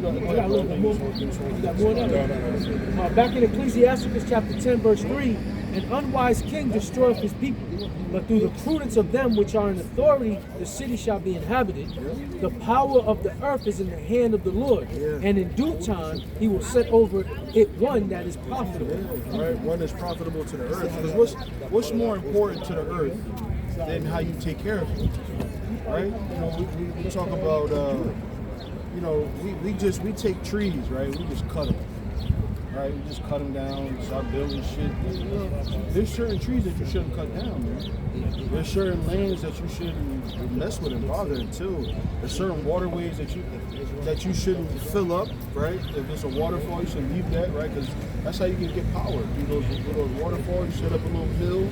little bit more. You got more than that. Back in Ecclesiasticus chapter 10 verse 3, an unwise king destroyeth his people, but through the prudence of them which are in authority, the city shall be inhabited. The power of the earth is in the hand of the Lord, and in due time he will set over it one that is profitable. Right, one that's profitable to the earth. Because what's more important to the earth than how you take care of it? Right? We talk about we take trees, right? We just cut them. right? You just cut them down, start building shit. You know, there's certain trees that you shouldn't cut down, man. There's certain lands that you shouldn't mess with and bother until. There's certain waterways that you shouldn't fill up, right? If it's a waterfall, you should leave that, right? Because that's how you can get power. Through those waterfalls, you set up a little mill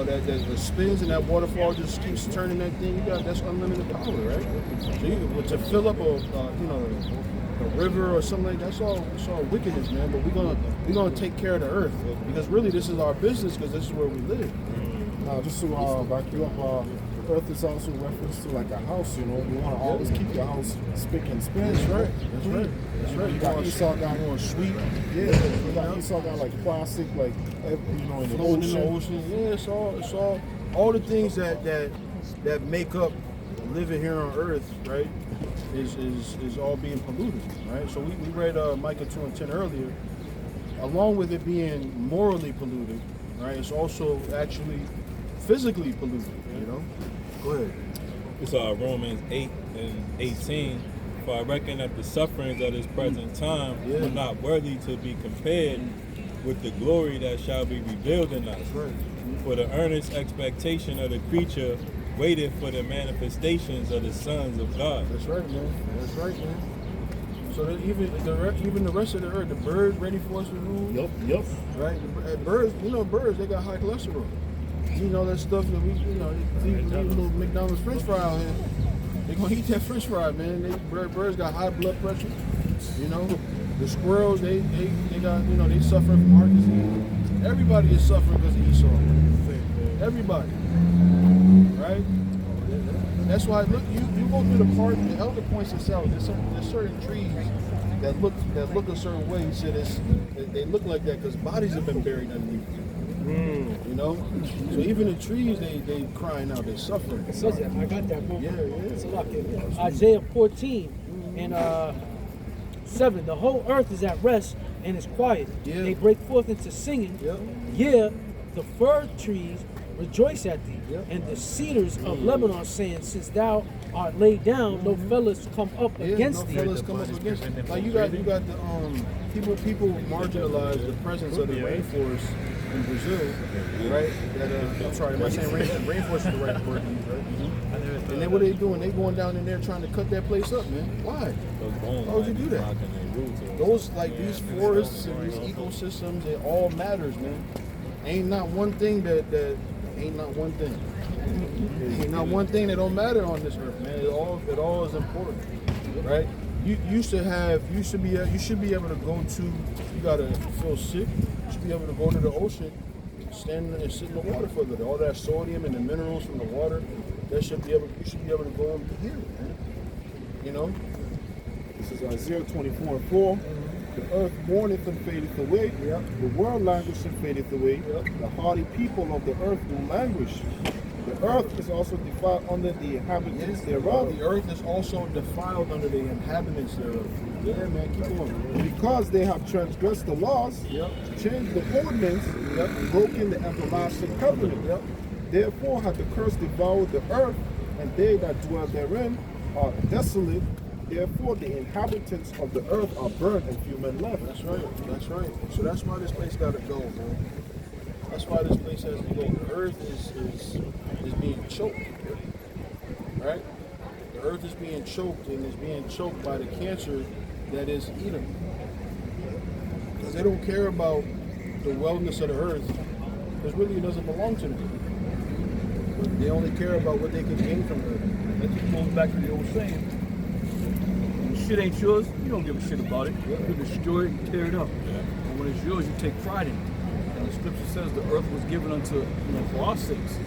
that spins, and that waterfall just keeps turning that thing. That's unlimited power, right? So to fill up a river or something like that, it's all wickedness, man. But we're gonna take care of the earth, because really this is our business, because this is where we live. Just to back you up, the earth is also reference to like a house. You know, you want to always keep your house spick and span. That's right. That's right. That's right. You got Esau guy going sweet. Yeah, you got Esau guy like plastic, like you know, in the ocean. Yeah, it's all the things that make up living here on earth, right? Is all being polluted, right? So we read Micah 2:10 earlier. Along with it being morally polluted, right? It's also actually physically polluted. You know. Go ahead. It's Romans 8:18. For I reckon that the sufferings of this present time are not worthy to be compared with the glory that shall be revealed in us. Right. For the earnest expectation of the creature waited for the manifestations of the sons of God. That's right, man. That's right, man. So that even the rest of the earth, the birds ready for us to rule. Yep. Right. The birds, birds, they got high cholesterol. You know that stuff that we, eat a little McDonald's French fry out here. They gonna eat that French fry, man. Birds got high blood pressure. You know, the squirrels, they got, they suffering from heart disease. Everybody is suffering because of Esau. Everybody. Right? That's why, look, you go through the park, the elder points this out. There's certain trees that look a certain way. He said they look like that because bodies have been buried underneath them. You know? So even the trees, they crying out, they suffering. It says that. I got that book. Yeah. It's a lot. Isaiah 14 and 7. The whole earth is at rest and is quiet. Yeah. They break forth into singing. Yep. Yeah, the fir trees rejoice at thee, Yep. and the cedars of Lebanon, saying, since thou art laid down, no fellas come up against thee. No fellas come up against thee. Like you got the people marginalize the presence of the rainforest in Brazil, right? I'm sorry, am I saying rainforest is the right word to use, right? And then what are they doing? They going down in there trying to cut that place up, man. Why? Why would you do that? Those, like, these forests and these ecosystems, it all matters, man. Ain't not one thing that ain't not one thing. Ain't not one thing that don't matter on this earth, man. It all is important, right? You should be able to go to. You gotta feel sick. You should be able to go to the ocean, stand and sit in the water for a little. All that sodium and the minerals from the water, you should be able to go and heal it, man. You know. This is Isaiah 24:4. The earth mourneth and fadeth away. Yep. The world languisheth and fadeth away. Yep. The hardy people of the earth will languish. The earth is also defiled under the inhabitants thereof. The earth is also defiled under the inhabitants thereof. Yeah, man, keep going. Because they have transgressed the laws, Yep. changed the ordinance, and broken the everlasting covenant. Yep. Therefore hath the curse devoured the earth, and they that dwell therein are desolate. Therefore the inhabitants of the earth are burnt and few men left. That's right. That's right. So that's why this place got to go, man. That's why this place has to go. The earth is being choked, right? The earth is being choked, and is being choked by the cancer that is Edom. Because they don't care about the wellness of the earth, because really it doesn't belong to them. They only care about what they can gain from the earth. That just goes back to the old saying. When shit ain't yours, you don't give a shit about it. You destroy it and tear it up. And when it's yours, you take pride in it. And the scripture says the earth was given unto, for our sakes.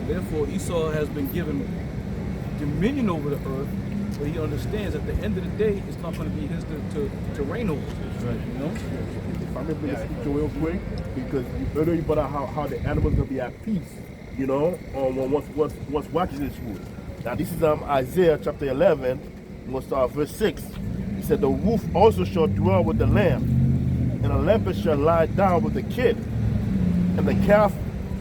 Therefore, Esau has been given dominion over the earth, but he understands at the end of the day, it's not going to be his to reign over. Right. You know? If I'm able to speak to real quick, because earlier you brought out how the animals will be at peace, once watching this food. Now this is Isaiah chapter 11, we're going to start verse 6. He said, the wolf also shall dwell with the lamb, and the leopard shall lie down with the kid, and the calf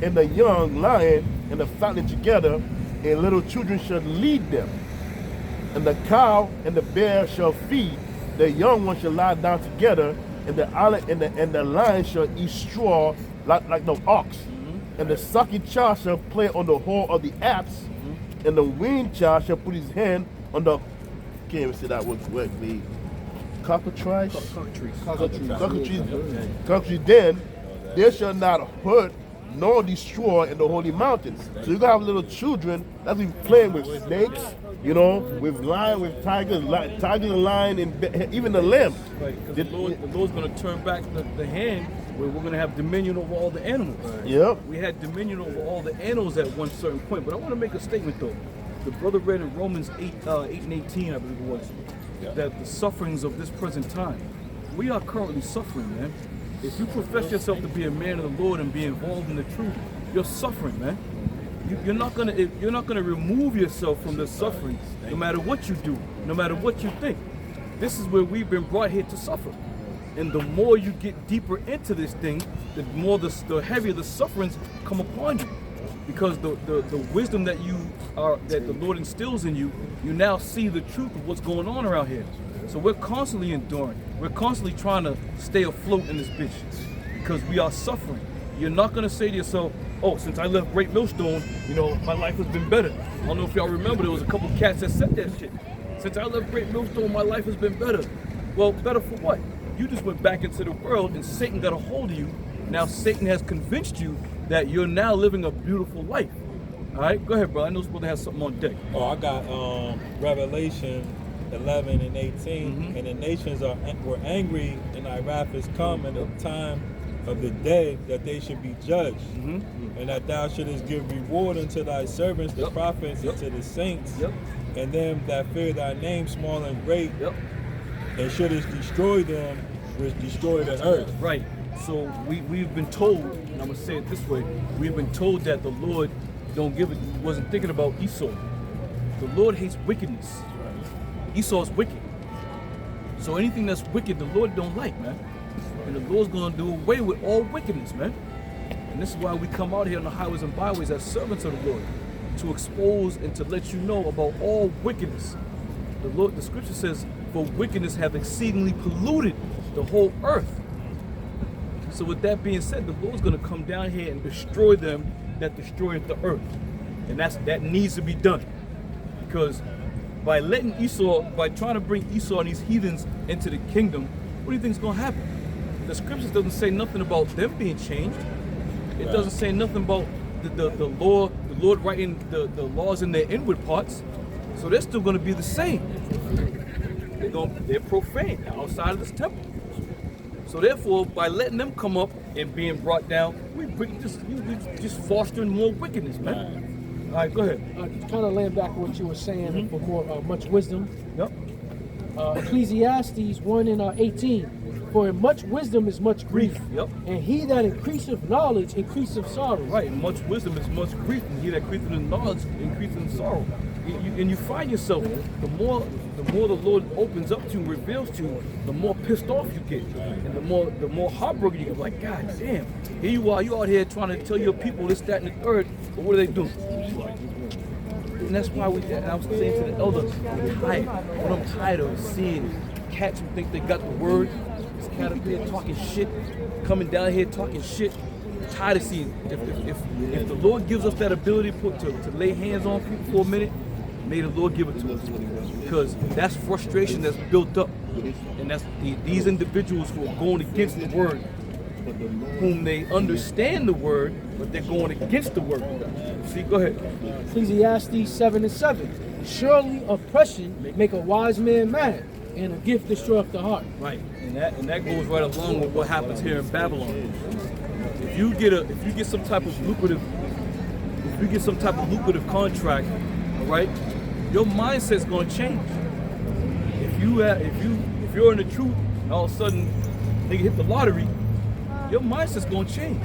and the young lion and the fatling together, and little children shall lead them. And the cow and the bear shall feed, the young one shall lie down together, and the lion shall eat straw like the ox, and the sucking child shall play on the horn of the apes, and the weaned child shall put his hand on the, can't even say that word correctly, cockatrice. Then they shall not hurt nor destroy in the holy mountains. So you gonna have little children that's been playing with snakes, you know, with lion, with tigers, tiger, and lion, and even the lamb. Right, because the Lord's going to turn back the hand where we're going to have dominion over all the animals. Yep. We had dominion over all the animals at one certain point. But I want to make a statement though. The brother read in Romans 8 and 18, I believe it was, that the sufferings of this present time, we are currently suffering, man. If you profess yourself to be a man of the Lord and be involved in the truth, you're suffering, man. You're not gonna remove yourself from the suffering, no matter what you do, no matter what you think. This is where we've been brought here to suffer. And the more you get deeper into this thing, the more the heavier the sufferings come upon you. Because the wisdom that the Lord instills in you, you now see the truth of what's going on around here. So we're constantly enduring. We're constantly trying to stay afloat in this bitch because we are suffering. You're not gonna say to yourself, oh, since I left Great Millstone, you know, my life has been better. I don't know if y'all remember, there was a couple cats that said that shit. Since I left Great Millstone, my life has been better. Well, better for what? You just went back into the world and Satan got a hold of you. Now Satan has convinced you that you're now living a beautiful life. All right, go ahead, bro. I know supposed to have something on deck. Oh, I got Revelation 11 and 18, and the nations were angry, and thy wrath is come, and the time of the day that they should be judged, and that thou shouldest give reward unto thy servants, the prophets, and to the saints, and them that fear thy name, small and great, and shouldest destroy them which destroy the earth. Right. So we've been told, and I'm gonna say it this way: we've been told that the Lord wasn't thinking about Esau. The Lord hates wickedness. Esau's wicked. So anything that's wicked, the Lord don't like, man. And the Lord's gonna do away with all wickedness, man. And this is why we come out here on the highways and byways as servants of the Lord, to expose and to let you know about all wickedness. The scripture says, for wickedness have exceedingly polluted the whole earth. So with that being said, the Lord's gonna come down here and destroy them that destroyeth the earth. And that needs to be done. Because by trying to bring Esau and these heathens into the kingdom, what do you think is gonna happen? The scriptures doesn't say nothing about them being changed. It doesn't say nothing about the Lord writing the laws in their inward parts. So they're still gonna be the same. They're profane outside of this temple. So therefore, by letting them come up and being brought down, we just fostering more wickedness, man. All right, go ahead. Kind of laying back what you were saying for more much wisdom. Yep. Ecclesiastes 1 and 18. For in much wisdom is much grief. Yep. And he that increaseth knowledge increaseth sorrow. Right. Much wisdom is much grief, and he that increaseth in knowledge increaseth in sorrow. And you find yourself, the more the Lord opens up to and reveals to you, the more pissed off you get, and the more heartbroken you get. Like, God damn, here you are, you out here trying to tell your people this, that, and the third, but what are they doing? And that's why I was saying to the elders, I'm tired. What I'm tired of is seeing cats who think they got the word. This cat up here talking shit, coming down here talking shit. I'm tired of seeing. If the Lord gives us that ability to lay hands on people for a minute, may the Lord give it to us, because that's frustration that's built up, and that's these individuals who are going against the word, whom they understand the word, but they're going against the word. See, go ahead. Ecclesiastes 7 and 7. Surely oppression make a wise man mad, and a gift destroyeth the heart. Right, and that goes right along with what happens here in Babylon. If you get some type of lucrative contract, all right, your mindset's going to change. If you're in the truth, and all of a sudden they hit the lottery, your mindset's going to change.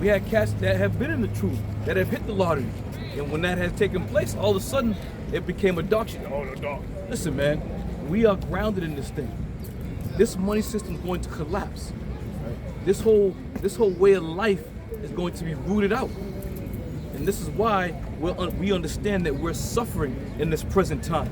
We had cats that have been in the truth, that have hit the lottery, and when that has taken place, all of a sudden it became a dark shit. Oh, the dark. Listen, man, we are grounded in this thing. This money system is going to collapse. This whole way of life is going to be rooted out. And this is why we understand that we're suffering in this present time.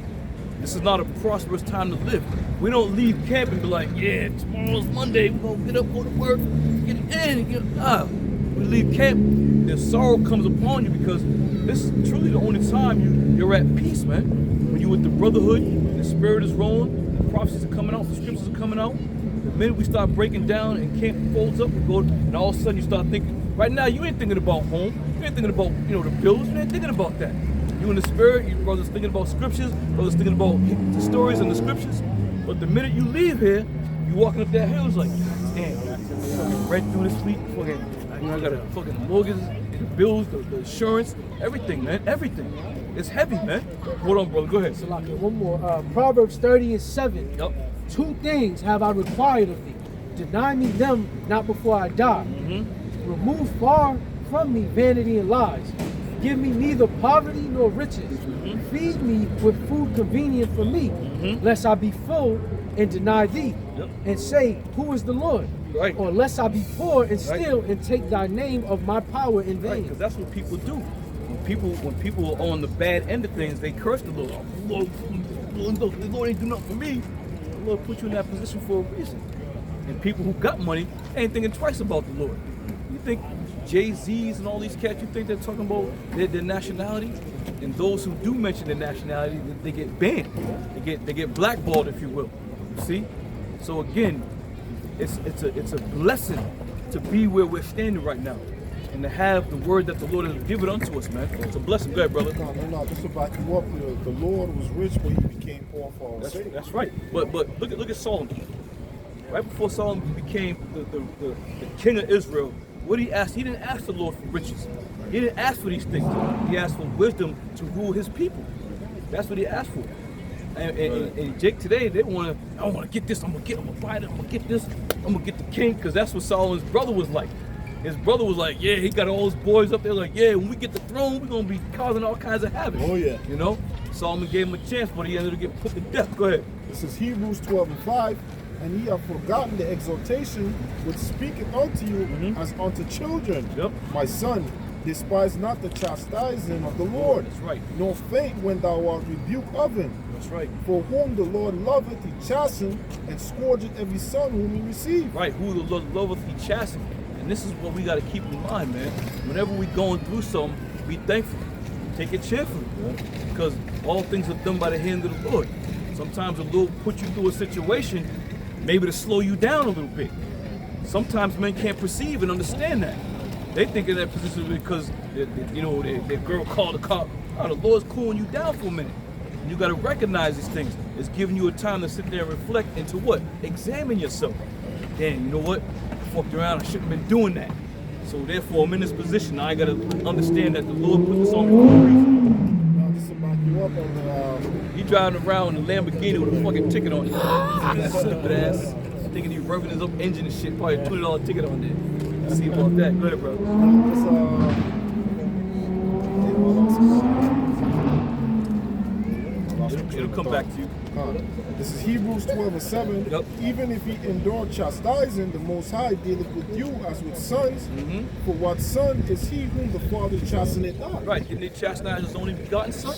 This is not a prosperous time to live. We don't leave camp and be like, yeah, tomorrow's Monday, we're gonna get up, go to work, get it in, we leave camp, the sorrow comes upon you because this is truly the only time you're at peace, man. When you're with the brotherhood, the spirit is rolling, the prophecies are coming out, the scriptures are coming out. The minute we start breaking down and camp folds up, we go, and all of a sudden you start thinking, right now you ain't thinking about home, you ain't thinking about, the bills, you ain't thinking about that. You in the spirit, your brother's thinking about scriptures, brother's thinking about the stories and the scriptures. But the minute you leave here, you walking up that hill, it's like, damn, rent through this week, fucking, I got a fucking mortgage, the bills, the insurance, everything, man, everything. It's heavy, man. Hold on, brother, go ahead. Salaki, one more. Proverbs 30:7. Yep. 2 things have I required of thee. Deny me them not before I die. Remove far from me vanity and lies. Give me neither poverty nor riches. Feed me with food convenient for me, lest I be full and deny thee, and say, who is the Lord? Right. Or lest I be poor and steal and take thy name of my power in vain. Because that's what people do. When people are on the bad end of things, they curse the Lord. The Lord ain't do nothing for me. The Lord put you in that position for a reason. And people who got money ain't thinking twice about the Lord. You think Jay-Z's and all these cats, you think they're talking about their nationality? And those who do mention their nationality, they get banned. They get blackballed, if you will. You see? So again, it's a blessing to be where we're standing right now. And to have the word that the Lord has given unto us, man. It's a blessing. Go ahead, brother. No, just to back you up, the Lord was rich, but he became poor for our sake. That's right. But look at Solomon. Right before Solomon became the king of Israel, what did he ask? He didn't ask the Lord for riches. He didn't ask for these things. He asked for wisdom to rule his people. That's what he asked for. And Jake today, I want to get this, I'm gonna buy it, I'm gonna get this, I'm gonna get the king, because that's what Solomon's brother was like. His brother was like, yeah, he got all his boys up there like, yeah, when we get the throne, we're gonna be causing all kinds of havoc. Oh yeah. Solomon gave him a chance, but he ended up getting put to death. Go ahead. This is Hebrews 12:5. And ye have forgotten the exhortation which speaketh unto you as unto children. Yep. My son, despise not the chastising of the Lord. That's right. Nor faint when thou art rebuked of him. That's right. For whom the Lord loveth, he chasteneth, and scourgeth every son whom he received. Right, who the Lord loveth, he chasteneth. And this is what we got to keep in mind, man. Whenever we going through something, be thankful. Take it cheerfully, because all things are done by the hand of the Lord. Sometimes the Lord put you through a situation maybe to slow you down a little bit. Sometimes men can't perceive and understand that. They think in that position because their girl called the cop. Oh, the Lord's cooling you down for a minute. And you got to recognize these things. It's giving you a time to sit there and reflect into what? Examine yourself. Damn, you know what? I fucked around. I shouldn't have been doing that. So therefore, I'm in this position. I got to understand that the Lord put this on me for a reason. Now, just to back you up on the... He driving around in a Lamborghini with a fucking ticket on it. Stupid ass. Thinking he revving his up engine and shit. Probably a $20 ticket on there. See about that. Go ahead, bro. It'll come back to you. This is Hebrews 12:7. Yep. Even if he endure chastising, the Most High dealeth with you as with sons. For what son is he whom the Father chasteneth not? Right. Didn't he chastise his only begotten son?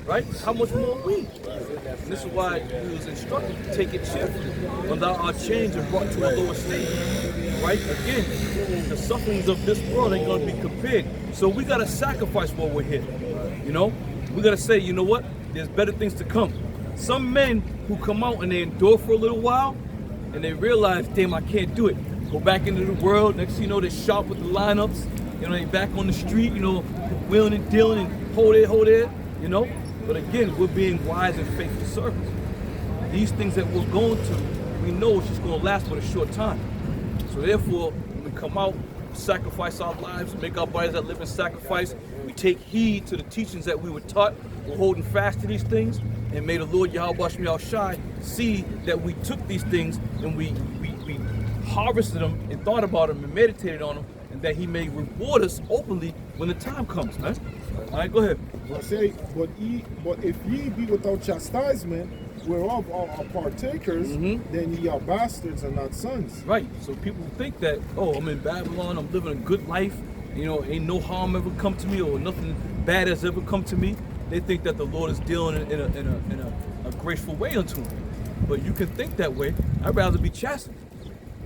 Right? How much more we? And this is why he was instructed to take it cheerfully. When thou art changed and brought to a lower state. Right? Again, the sufferings of this world ain't going to be compared. So we got to sacrifice while we're here. We got to say, you know what? There's better things to come. Some men who come out and they endure for a little while and they realize, damn, I can't do it. Go back into the world. Next thing you know, they shop with the lineups. They back on the street, wheeling and dealing and hold it. But again, we're being wise and faithful servants. These things that we're going to, we know it's just going to last but a short time. So therefore, when we come out, sacrifice our lives, make our bodies that living sacrifice, we take heed to the teachings that we were taught, we're holding fast to these things, and may the Lord Yahweh Shai Shai see that we took these things and we harvested them and thought about them and meditated on them, and that he may reward us openly when the time comes, man. All right, go ahead. But if ye be without chastisement, whereof are partakers, then ye are bastards and not sons. Right. So people think that, I'm in Babylon, I'm living a good life, ain't no harm ever come to me or nothing bad has ever come to me. They think that the Lord is dealing in a graceful way unto him. But you can think that way. I'd rather be chastened.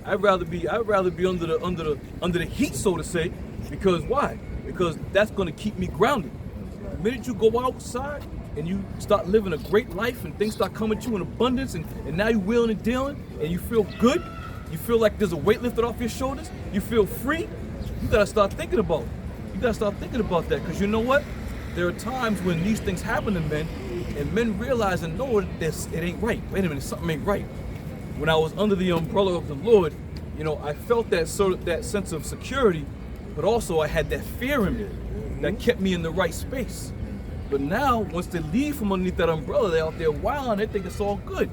I'd rather be under the heat, so to say, because why? Because that's gonna keep me grounded. The minute you go outside and you start living a great life and things start coming to you in abundance and now you're wheeling and dealing and you feel good, you feel like there's a weight lifted off your shoulders, you feel free, you gotta start thinking about it. You gotta start thinking about that, because you know what? There are times when these things happen to men and men realize and know it ain't right. Wait a minute, something ain't right. When I was under the umbrella of the Lord, you know, I felt that sense of security, but also I had that fear in me that kept me in the right space. But now, once they leave from underneath that umbrella, they're out there wild and they think it's all good.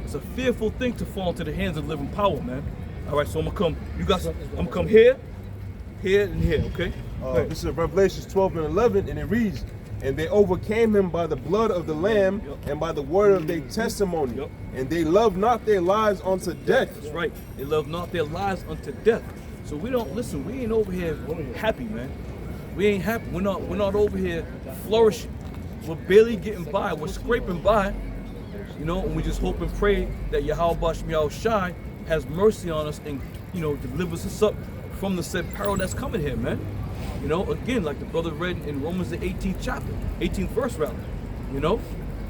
It's a fearful thing to fall into the hands of living power, man. All right, so I'm gonna come here, and here, okay? This is Revelation 12 and 11, and it reads, "And they overcame him by the blood of the Lamb and by the word of their testimony. And they loved not their lives unto death." That's right. They loved not their lives unto death. So we ain't over here happy, man. We ain't happy. We're not over here flourishing. We're barely getting by. We're scraping by. You know, and we just hope and pray that Yahweh Bashmiel Shai has mercy on us and, you know, delivers us up from the said peril that's coming here, man. You know, again, like the brother read in Romans the 18th chapter, 18th verse rather. You know,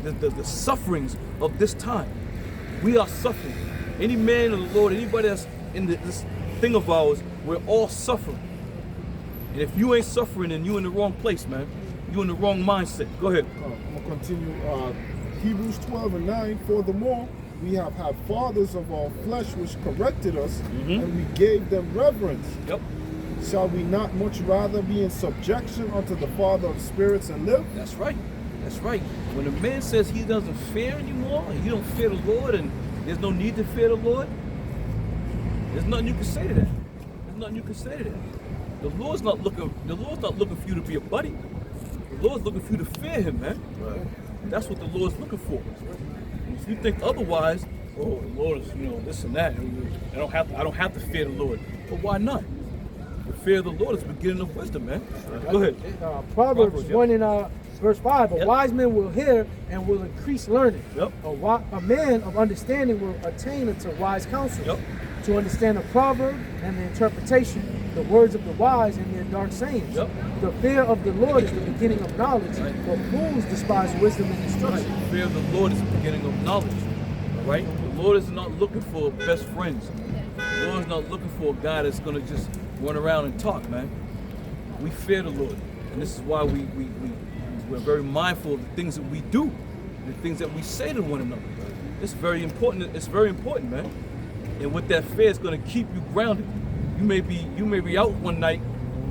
the sufferings of this time. We are suffering. Any man of the Lord, anybody that's in this thing of ours, we're all suffering. And if you ain't suffering, then you in the wrong place, man. You in the wrong mindset. Go ahead. I'm going to continue. Hebrews 12 and 9. Furthermore, we have had fathers of our flesh which corrected us, and we gave them reverence. Yep. Shall we not much rather be in subjection unto the Father of spirits and live? That's right. That's right. When a man says he doesn't fear anymore, and you don't fear the Lord, and there's no need to fear the Lord, there's nothing you can say to that. There's nothing you can say to that. The Lord's not looking for you to be a buddy. The Lord's looking for you to fear him, man. Right. That's what the Lord's looking for. And if you think otherwise, oh, the Lord is, you know, this and that, I don't have to fear the Lord. But why not? The fear of the Lord is the beginning of wisdom, man. Go ahead. Proverbs 1 and verse 5, a wise man will hear and will increase learning. Yep. A man of understanding will attain unto wise counsel. Yep. To understand the proverb and the interpretation, the words of the wise and their dark sayings. Yep. The fear of the Lord is the beginning of knowledge, but fools despise wisdom and instruction. Right. The fear of the Lord is the beginning of knowledge. All right? The Lord is not looking for best friends. The Lord is not looking for a guy that's going to just run around and talk, man. We fear the Lord. And this is why we're very mindful of the things that we do, the things that we say to one another. It's very important. It's very important, man. And with that fear, it's going to keep you grounded. You may be out one night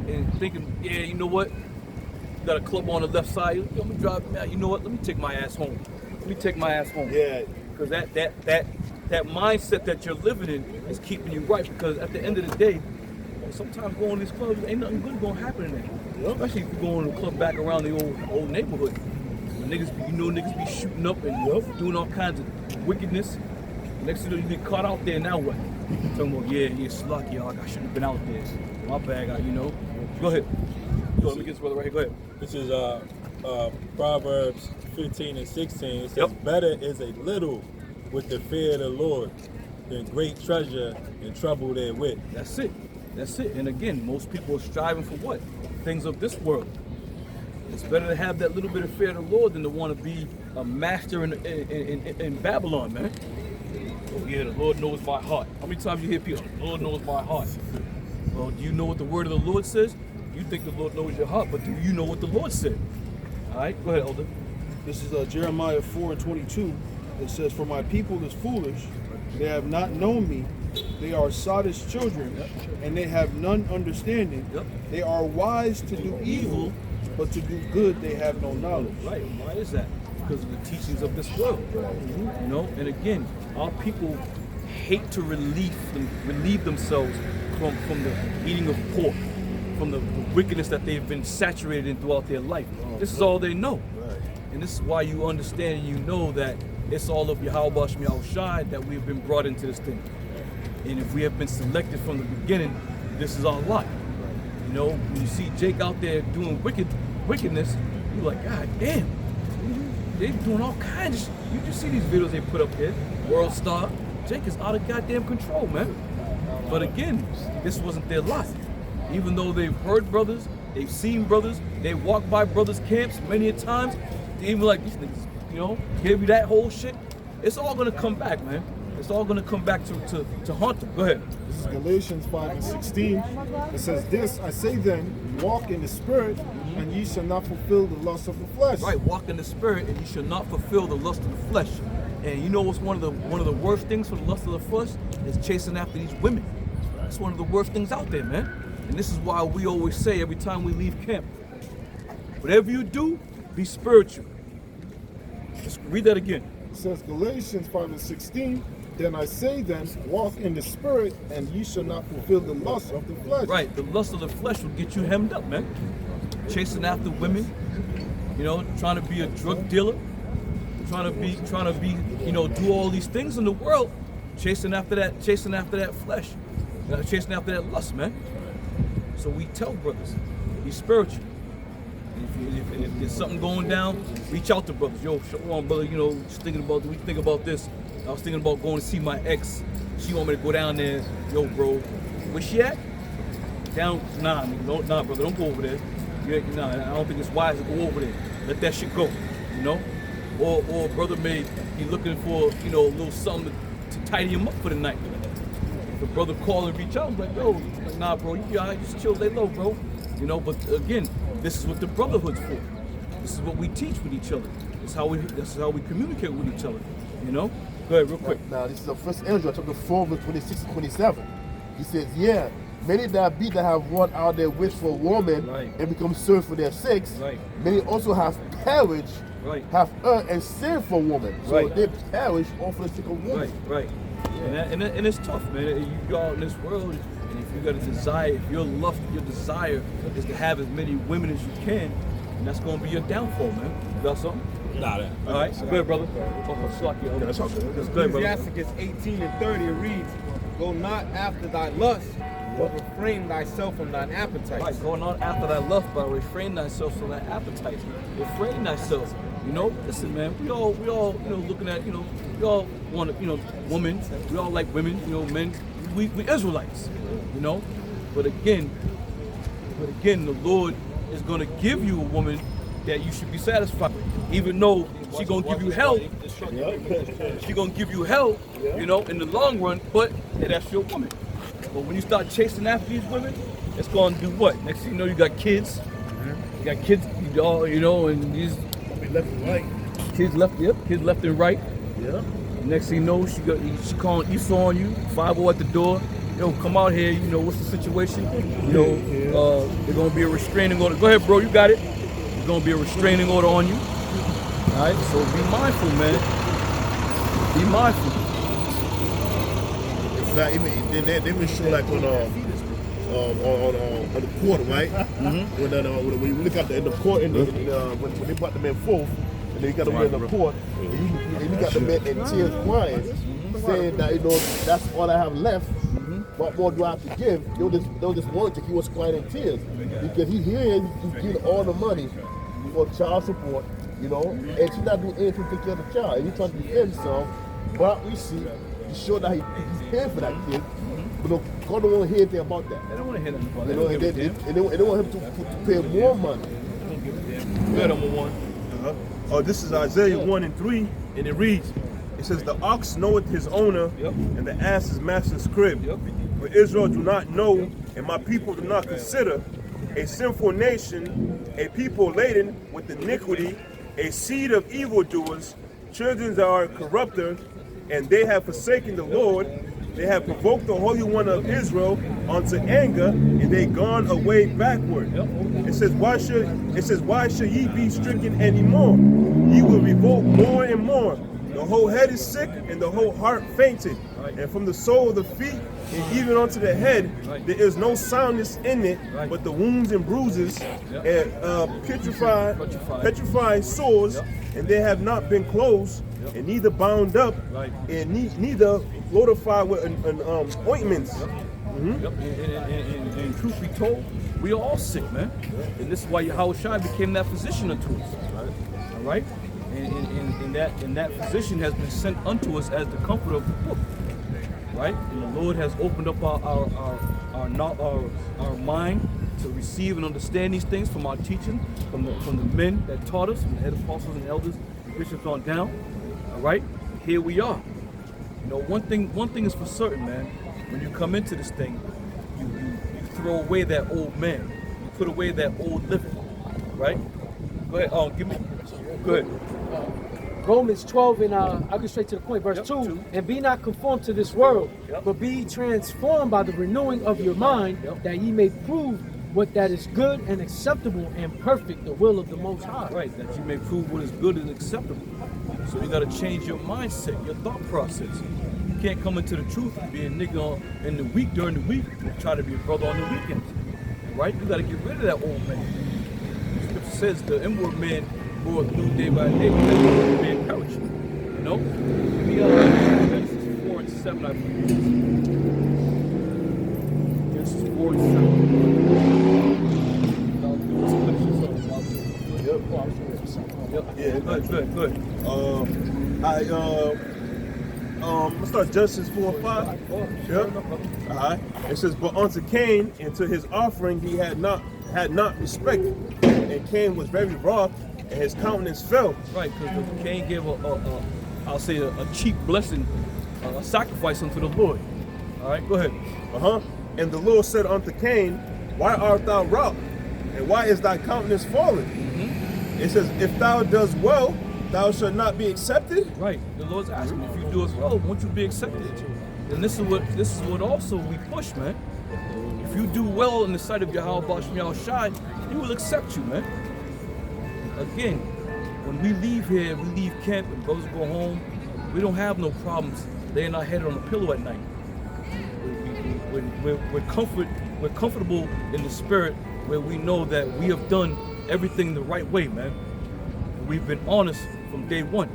and thinking, yeah, you know what? You got a club on the left side. Let me drive. You know what? Let me take my ass home. Yeah. Because that mindset that you're living in is keeping you right. Because at the end of the day, sometimes going to these clubs ain't nothing good going to happen in there. Especially if you go in the club back around the old neighborhood. Niggas be shooting up and doing all kinds of wickedness. Next thing you know, you get caught out there, now what? Talking about, yeah, slucky, y'all. I shouldn't have been out there. My bag, you know. Go ahead. Let me get this brother right here. Go ahead. This is Proverbs 15 and 16. It says, better is a little with the fear of the Lord than great treasure and trouble therewith. That's it. And again, most people are striving for what? Things of this world. It's better to have that little bit of fear of the Lord than to want to be a master in Babylon, man. Oh yeah, the Lord knows my heart. How many times you hear people, the Lord knows my heart? Well, do you know what the word of the Lord says? You think the Lord knows your heart, but do you know what the Lord said? All right, go ahead, Elder. This is Jeremiah 4 and 22. It says, "For my people is foolish, they have not known me. They are sottish children, and they have none understanding. They are wise to do evil, but to do good they have no knowledge." Right, why is that? Because of the teachings of this world. You know, and again, our people hate to relieve themselves from the eating of pork, from the wickedness that they've been saturated in throughout their life. This is all they know. And this is why you understand and you know that it's all of Yahweh Bashmiel Shai that we've been brought into this thing. And if we have been selected from the beginning, this is our lot. You know, when you see Jake out there doing wickedness, you're like, God damn. They doing all kinds of shit. You just see these videos they put up here. World Star. Jake is out of goddamn control, man. But again, this wasn't their lot. Even though they've heard brothers, they've seen brothers, they walked by brothers' camps many a times, they even like these niggas, you know, give you that whole shit. It's all gonna come back, man. It's all gonna come back to haunt them. Go ahead. This is Galatians 5:16. It says, "This I say then, walk in the Spirit, and ye shall not fulfill the lust of the flesh." Right, walk in the Spirit, and you shall not fulfill the lust of the flesh. And you know what's one of the worst things for the lust of the flesh is chasing after these women. It's one of the worst things out there, man. And this is why we always say every time we leave camp, whatever you do, be spiritual. Just read that again. It says Galatians 5:16. Then I say then, walk in the Spirit, and ye shall not fulfill the lust of the flesh. Right, the lust of the flesh will get you hemmed up, man. Chasing after women, you know, trying to be a drug dealer, trying to be, you know, do all these things in the world, chasing after that flesh, chasing after that lust, man. So we tell brothers, be spiritual. And if there's something going down, reach out to brothers. Yo, shalom, brother. You know, just thinking about, we think about this. I was thinking about going to see my ex. She want me to go down there. Yo, bro, where she at? Down? Nah, nigga, nah, brother, don't go over there. Nah, I don't think it's wise to go over there. Let that shit go, you know. Or brother may be looking for, you know, a little something to tidy him up for the night. If the brother call and reach out, I'm like, yo, nah, bro, you alright, just chill, lay low, bro. You know, but again, this is what the brotherhood's for. This is what we teach with each other. This is how we communicate with each other. You know? Go ahead, real quick. Now this is the first Andrew, chapter 4, verse 26 and 27. He says, yeah, many that have run out their wish for a woman and become served for their sakes. Many also have perished, have erred and sinned for woman. So they perish all for the sake of woman. Right. And it's tough, man. You go out in this world, and if you got a desire, if your desire is to have as many women as you can, and that's going to be your downfall, man. You got something? Nah, all right, so good, brother. Ecclesiasticus 18:30 reads, "Go not after thy lust, but refrain thyself from thine appetite." Right, go not after thy lust, but refrain thyself from thy appetite. Refrain thyself. You know, listen, man. We all, you know, looking at, you know, we all want, you know, women. We all like women. You know, men. We Israelites. You know, but again, the Lord is going to give you a woman that you should be satisfied with. Even though she gonna give you hell, she gonna give you hell, you know, in the long run, but that's your woman. But when you start chasing after these women, it's gonna do what? Next thing you know, you got kids. You got kids, you know, and these left and right. Kids left and right. Yeah. Next thing you know, she calling Esau on you, 5-0 at the door. Yo, come out here, you know, what's the situation? You know, there's gonna be a restraining order. Go ahead, bro, you got it. There's gonna be a restraining order on you. All right, so be mindful, man. Be mindful. In fact, they been show like on the court, right? When you look at the court, when they brought the man forth, and they got the man in the court, and you got the man in tears crying, saying that, you know, that's all I have left. What more do I have to give? There was this one chick, he was crying in tears because he's getting all the money for child support, you know, and she's not doing anything to take care of the child. And he's trying to defend himself, but we see to show that he's paying for that kid. But no, God don't want to hear anything about that. They don't want to hear nothing about that. They want him to pay more money. Good, number one. Oh, this is Isaiah 1:3, and it reads, it says, "The ox knoweth his owner, and the ass his master's crib. But Israel do not know, and my people do not consider. A sinful nation, a people laden with iniquity, a seed of evildoers, children that are corrupter, and they have forsaken the Lord. They have provoked the Holy One of Israel unto anger, and they gone away backward." It says, why should ye be stricken anymore? Ye will revolt more and more. The whole head is sick, and the whole heart fainted. And from the sole of the feet, and even unto the head, there is no soundness in it, but the wounds and bruises, and petrified sores, and they have not been closed, and neither bound up, and neither lotified with ointments. And truth be told, we are all sick, man. And this is why Yahushua became that physician unto us. All right? And that physician has been sent unto us as the comforter of the book, right? And the Lord has opened up our mind to receive and understand these things from our teaching, from the men that taught us, from the head apostles and elders, and bishops on down. All right, here we are. You know, one thing is for certain, man. When you come into this thing, you throw away that old man. You put away that old living, right? Go ahead. Give me. Go ahead. Romans 12 and I'll get straight to the point, verse 2. And be not conformed to this world, but be transformed by the renewing of your mind, that ye may prove what that is good and acceptable and perfect, the will of the Most High. Right, that you may prove what is good and acceptable. So you got to change your mindset, your thought process. You can't come into the truth and be a nigga in the week during the week and try to be a brother on the weekends. Right? You got to get rid of that old man. The scripture says the inward man groweth new day by day, but that old man perish. You know? We Genesis 4 and 7, I believe. Genesis 4 and 7. Yeah, good. Let's start Genesis 4 and 5. Yep. Alright. It says, but unto Cain and to his offering he had not respect, and Cain was very wroth, and his countenance fell. Right, because Cain gave a cheap blessing, a sacrifice unto the Lord. All right, go ahead. And the Lord said unto Cain, why art thou wroth, and why is thy countenance fallen? It says, if thou dost well, thou shalt not be accepted. Right. The Lord's asking, if you do as well, won't you be accepted? And this is what also we push, man. If you do well in the sight of Yahweh Bashmiel Shai, He will accept you, man. Again, when we leave here, we leave camp and brothers go home, we don't have no problems laying our head on a pillow at night. We're comfortable in the spirit, where we know that we have done everything the right way, man. And we've been honest from day one.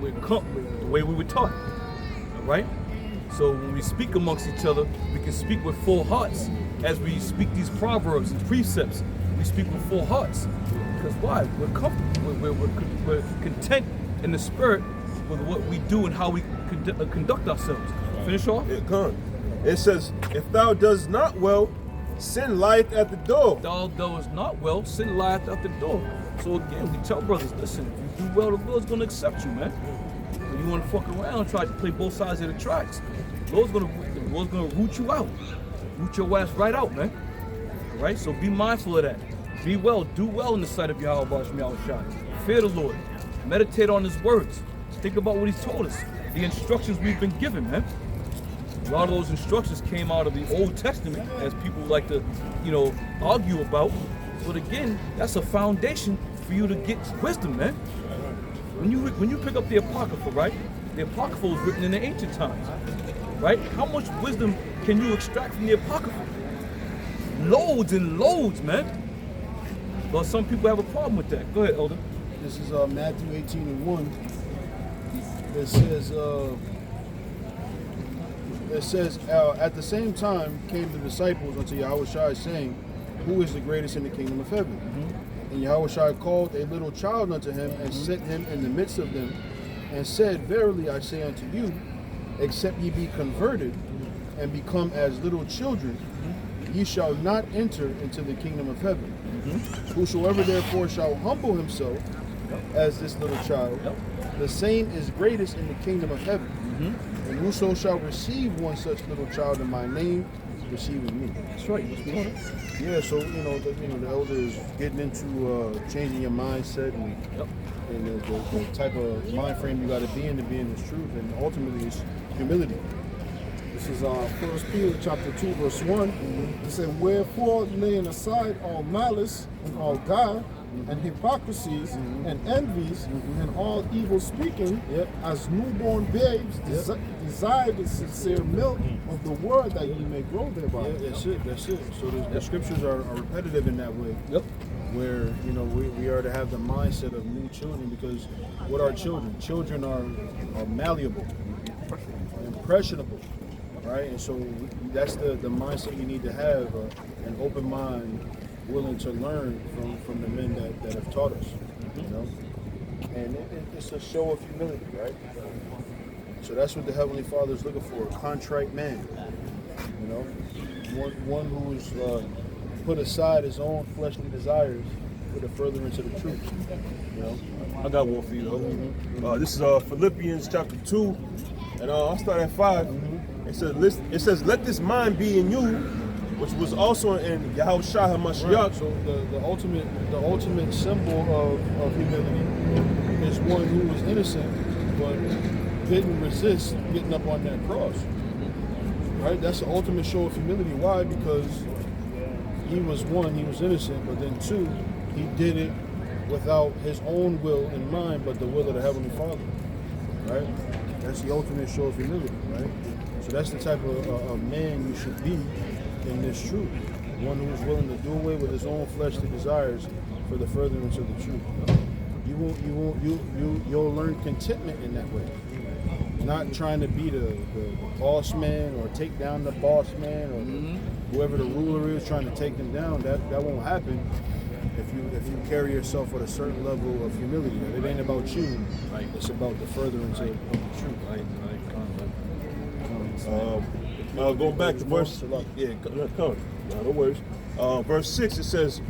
We're the way we were taught, all right? So when we speak amongst each other, we can speak with full hearts. As we speak these proverbs and precepts, we speak with full hearts. Because why? We're comfortable. We're content in the spirit with what we do and how we conduct ourselves. Finish off? It says, if thou dost not well, sin lieth at the door. If thou doest not well, sin lieth at the door. So again, we tell brothers, listen, if you do well, the Lord's going to accept you, man. When you want to fuck around and try to play both sides of the tracks, the Lord's going to root you out. Root your ass right out, man. All right? So be mindful of that. Be well, do well in the sight of Yahweh Bashmiel Shai. Fear the Lord. Meditate on His words. Think about what He's told us. The instructions we've been given, man. A lot of those instructions came out of the Old Testament, as people like to, argue about. But again, that's a foundation for you to get wisdom, man. When you pick up the Apocrypha, right? The Apocrypha was written in the ancient times, right? How much wisdom can you extract from the Apocrypha? Loads and loads, man. But some people have a problem with that. Go ahead, Elder. This is Matthew 18:1. It says, at the same time came the disciples unto Yahushua, saying, who is the greatest in the kingdom of heaven? And Yahushua called a little child unto him, and set him in the midst of them, and said, verily I say unto you, except ye be converted and become as little children, ye shall not enter into the kingdom of heaven. Whosoever therefore shall humble himself as this little child, the same is greatest in the kingdom of heaven. And whoso shall receive one such little child in my name, receiving me. That's right. Yeah, so the elder is getting into changing your mindset and the type of mind frame you got to be in this truth, and ultimately it's humility. This is 1 Peter chapter 2, verse 1. It said, wherefore laying aside all malice and all guile and hypocrisies and envies and all evil speaking, as newborn babes desire the sincere milk of the word, that ye may grow thereby. That's it. So the scriptures are repetitive in that way. Where we are to have the mindset of new children, because what are children? Children are malleable, impressionable. Right, and so that's the mindset you need to have, an open mind, willing to learn from the men that have taught us. And it's a show of humility, right? So that's what the Heavenly Father is looking for, a contrite man. You know, one who's put aside his own fleshly desires for the furtherance of the truth. You know, I got one for you, though. This is Philippians chapter 2, and I'll start at 5. It says, let this mind be in you, which was also in Yahushua HaMashiach. right. So the ultimate symbol of humility is one who was innocent but didn't resist getting up on that cross. Right? That's the ultimate show of humility. Why? Because he was innocent, but then two, he did it without his own will in mind, but the will of the Heavenly Father. Right? That's the ultimate show of humility, right? So that's the type of man you should be in this truth. One who is willing to do away with his own fleshly desires for the furtherance of the truth. You'll learn contentment in that way. Not trying to be the boss man or take down the boss man or whoever the ruler is trying to take them down. That won't happen if you carry yourself with a certain level of humility. It ain't about you. Right. It's about the furtherance of the truth. Going back to verse, no worries. Verse 6, it says,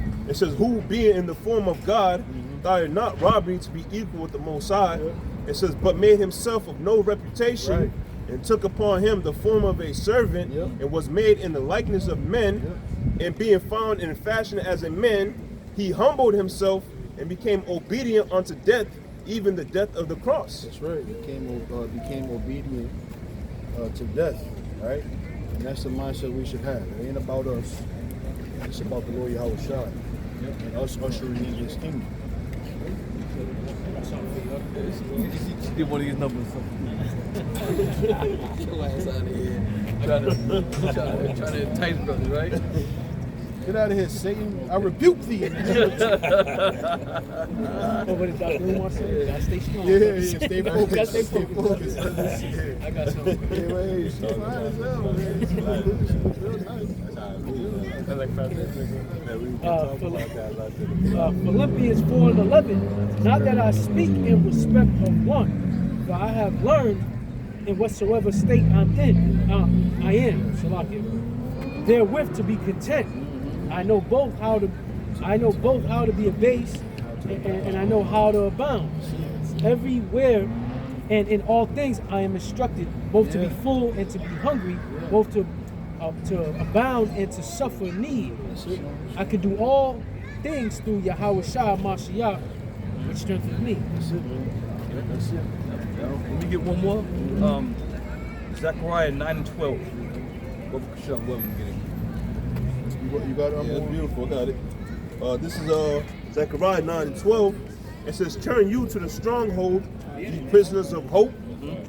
who being in the form of God, thought it not robbery to be equal with the Most High. It says, but made himself of no reputation, and took upon him the form of a servant, and was made in the likeness of men, and being found in fashion as a man, he humbled himself and became obedient unto death, even the death of the cross. That's right. Became obedient to death, right? And that's the mindset we should have. It ain't about us. It's about the Lord Yahushua and us ushering in His kingdom. Get one of these numbers. Your ass out of here. Trying to entice brothers, right? Get out of here, Satan. I rebuke thee. What did Dr. Umar say? Gotta stay strong. Yeah, stay focused. Gotta stay focused. I got something. Hey, she's fine as hell, man. She was real nice. Philippians 4:11. Not that I speak in respect of one, for I have learned in whatsoever state I'm in, I am. Salakia. Therewith to be content. I know both how to be abased, and I know how to abound. Everywhere and in all things I am instructed, both to be full and to be hungry, both to abound and to suffer need. I can do all things through Yahushua Mashiach, which strengthens me. Let me get one more. Zechariah 9:12. You got it? Yeah, it's beautiful. I got it. This is Zechariah 9:12. It says, turn you to the stronghold, ye prisoners of hope.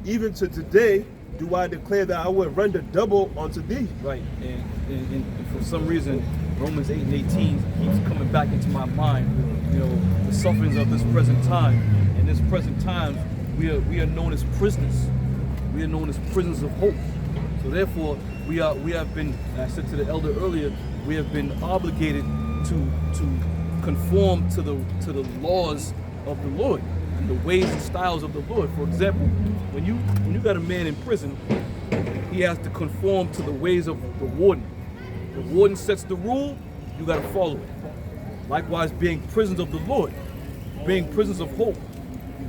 Even to today do I declare that I will render double unto thee. Right. And for some reason, Romans 8:18 keeps coming back into my mind. You know, the sufferings of this present time. In this present time, we are known as prisoners. We are known as prisoners of hope. So therefore, we have been, I said to the elder earlier, we have been obligated to conform to the laws of the Lord and the ways and styles of the Lord. For example, when you got a man in prison, he has to conform to the ways of the warden. The warden sets the rule, you got to follow it. Likewise, being prisoners of the Lord, being prisoners of hope,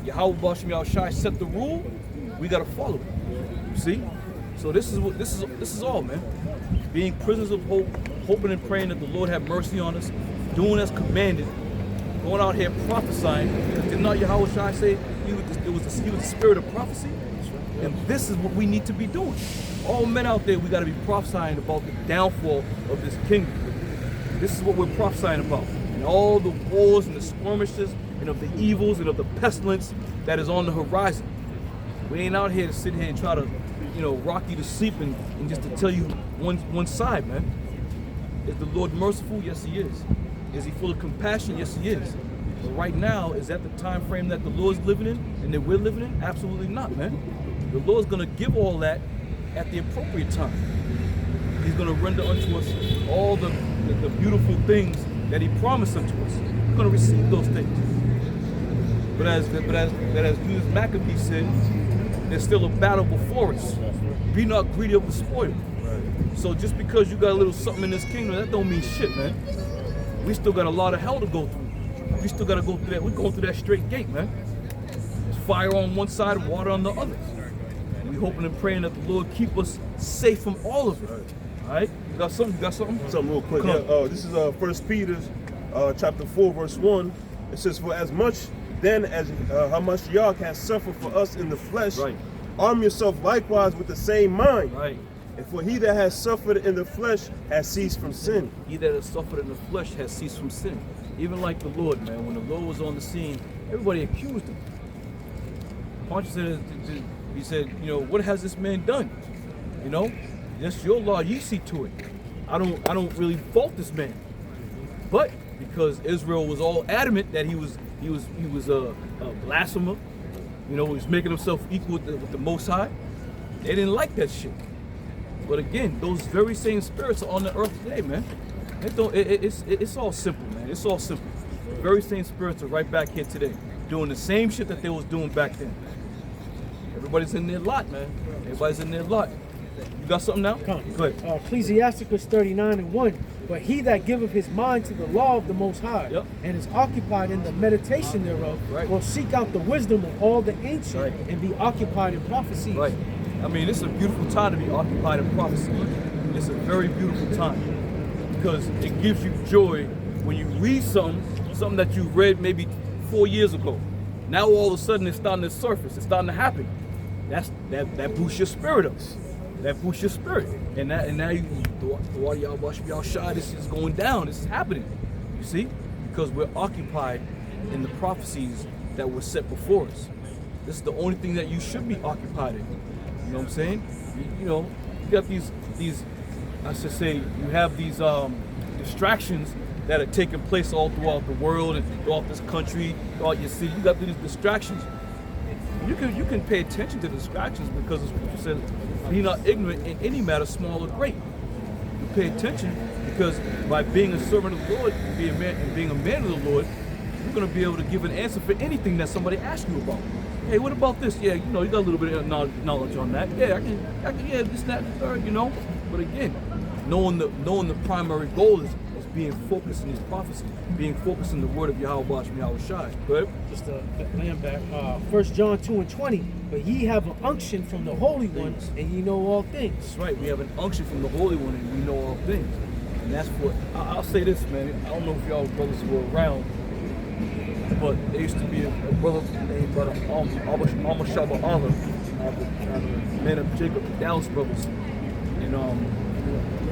Yahweh Bashim Yahushai set the rule, we got to follow it. You see? So this is all, man. Being prisoners of hope, hoping and praying that the Lord have mercy on us, doing as commanded, going out here prophesying. Because did not Yahweh say he was the spirit of prophecy? And this is what we need to be doing. All men out there, we got to be prophesying about the downfall of this kingdom. This is what we're prophesying about. And all the wars and the skirmishes and of the evils and of the pestilence that is on the horizon. We ain't out here to sit here and try to, rock you to sleep and just to tell you one side, man. Is the Lord merciful? Yes, He is. Is He full of compassion? Yes, He is. But right now, is that the time frame that the Lord's living in and that we're living in? Absolutely not, man. The Lord's going to give all that at the appropriate time. He's going to render unto us all the beautiful things that He promised unto us. We're going to receive those things. But as Judas Maccabee said, there's still a battle before us. Be not greedy of the spoil. So just because you got a little something in this kingdom, that don't mean shit, man. We still got a lot of hell to go through. We still got to go through that. We're going through that straight gate, man. There's fire on one side and water on the other. And we hoping and praying that the Lord keep us safe from all of it. All right? You got something? Something real quick. Yeah, this is 1 Peter chapter 4, verse 1. It says, for as much then as Hamashiach has suffered for us in the flesh, arm yourself likewise with the same mind. Right. And for he that has suffered in the flesh has ceased from sin. He that has suffered in the flesh has ceased from sin. Even like the Lord, man. When the Lord was on the scene, everybody accused him. Pontius said, he said, you know, what has this man done? You know, that's your law. You see to it. I don't really fault this man. But because Israel was all adamant that he was a blasphemer, you know, he was making himself equal with the Most High, they didn't like that shit. But again, those very same spirits are on the earth today, man. It's all simple, man. It's all simple. The very same spirits are right back here today, doing the same shit that they was doing back then. Everybody's in their lot, man. Everybody's in their lot. You got something now? Come. Go ahead. Ecclesiasticus 39:1. But he that giveth his mind to the law of the Most High, and is occupied in the meditation thereof, will seek out the wisdom of all the ancient, and be occupied in prophecies. Right. I mean, it's a beautiful time to be occupied in prophecy. It's a very beautiful time because it gives you joy when you read something that you read maybe 4 years ago. Now all of a sudden it's starting to surface. It's starting to happen. That boosts your spirit up. That boosts your spirit. And now you, y'all shy. This is going down. This is happening. You see, because we're occupied in the prophecies that were set before us. This is the only thing that you should be occupied in. You know what I'm saying? You know, you got these I should say, you have these distractions that are taking place all throughout the world and throughout this country, throughout your city. You got these distractions. You can pay attention to the distractions because the scripture says, be not ignorant in any matter, small or great. You pay attention because by being a servant of the Lord, being a man of the Lord, you're going to be able to give an answer for anything that somebody asks you about. Hey, what about this? Yeah, you know, you got a little bit of knowledge on that. Yeah, I can yeah, this, that, and the third, you know. But again, knowing the primary goal is being focused in his prophecy, being focused in the word of Yahweh Basham Yahweh Shai. Go ahead. Just to land back, 1 John 2:20. But ye have an unction from the Holy One, and ye know all things. That's right. We have an unction from the Holy One, and we know all things. And that's what I'll say this, man. I don't know if y'all brothers were around, but there used to be a brother named Brother Amashaba Allah, the man of Jacob, the Dallas brothers, and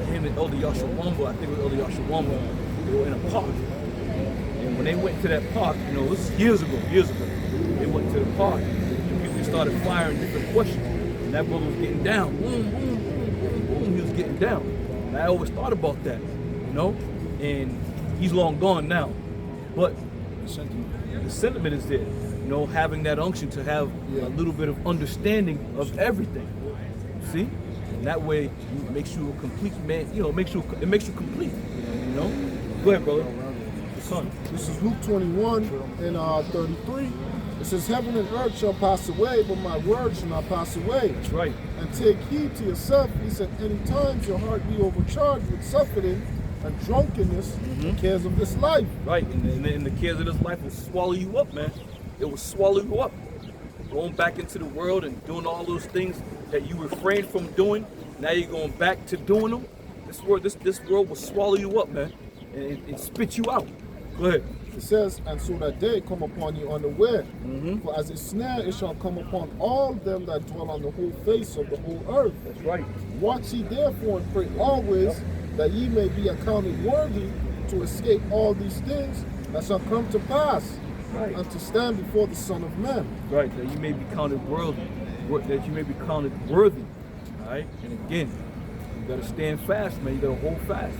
him and Elder Yashawamba, I think it was Elder Yashawamba, they were in a park. And when they went to that park, you know, this is years ago, they went to the park, and people started firing different questions. And that brother was getting down, boom, boom, boom, boom, boom, he was getting down. And I always thought about that, you know, and he's long gone now. But the sentiment is there, you know, having that unction to have a little bit of understanding of everything. See? And that way it makes you a complete man, you know, it makes you complete. You know? Go ahead, brother. Son. This is Luke 21 and 33. It says, heaven and earth shall pass away, but my word shall not pass away. That's right. And take heed to yourself, he said, any times your heart be overcharged with suffering and drunkenness, the cares of this life. Right, and the cares of this life will swallow you up, man. It will swallow you up. Going back into the world and doing all those things that you refrained from doing, now you're going back to doing them. This world will swallow you up, man, and spit you out. Go ahead. It says, and so that day come upon you unaware. For as a snare it shall come upon all them that dwell on the whole face of the whole earth. That's right. Watch ye therefore and pray always, that ye may be accounted worthy to escape all these things that shall come to pass, and to stand before the Son of Man. Right, that you may be counted worthy. That you may be counted worthy. All right, and again, you gotta stand fast, man. You gotta hold fast.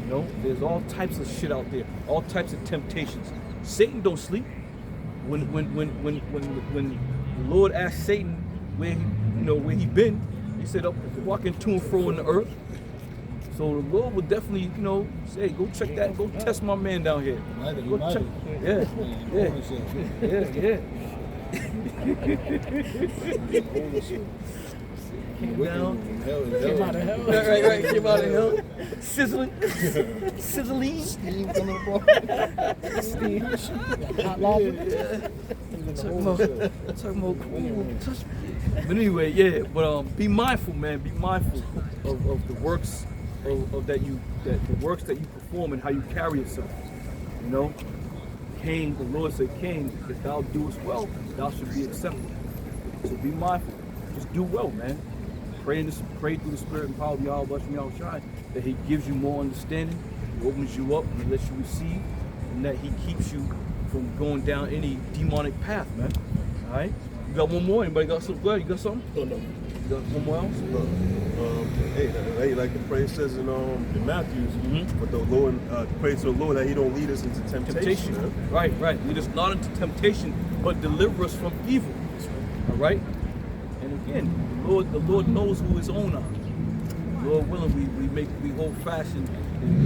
You know, there's all types of shit out there, all types of temptations. Satan don't sleep. When the Lord asked Satan where he been, he said, "Up walking to and fro in the earth." So the Lord would definitely, you know, say, go check that, go test my man down here. Go check. Yeah. Came down. Came out of hell. Right. Came out of hell. Sizzling. Steam coming apart. Steam. Hot lava. Talking about cool. But anyway, yeah. But be mindful, man. Be mindful of the works of the works that you perform and how you carry yourself. You know, Cain, the Lord said, Cain, if thou doest well, thou should be accepted. So be mindful. Just do well, man. Pray through the Spirit and power of Yahweh Shai that He gives you more understanding, He opens you up and lets you receive, and that He keeps you from going down any demonic path, man. All right. You got one more? Anybody got something? Go ahead. You got something? No. You got one more else? Hey, like the praise says in Matthews, but the Lord, praise to the Lord that He don't lead us into temptation. Right. Lead us not into temptation, but deliver us from evil. All right. And again, the Lord knows who His own are. Lord willing, we hold fast and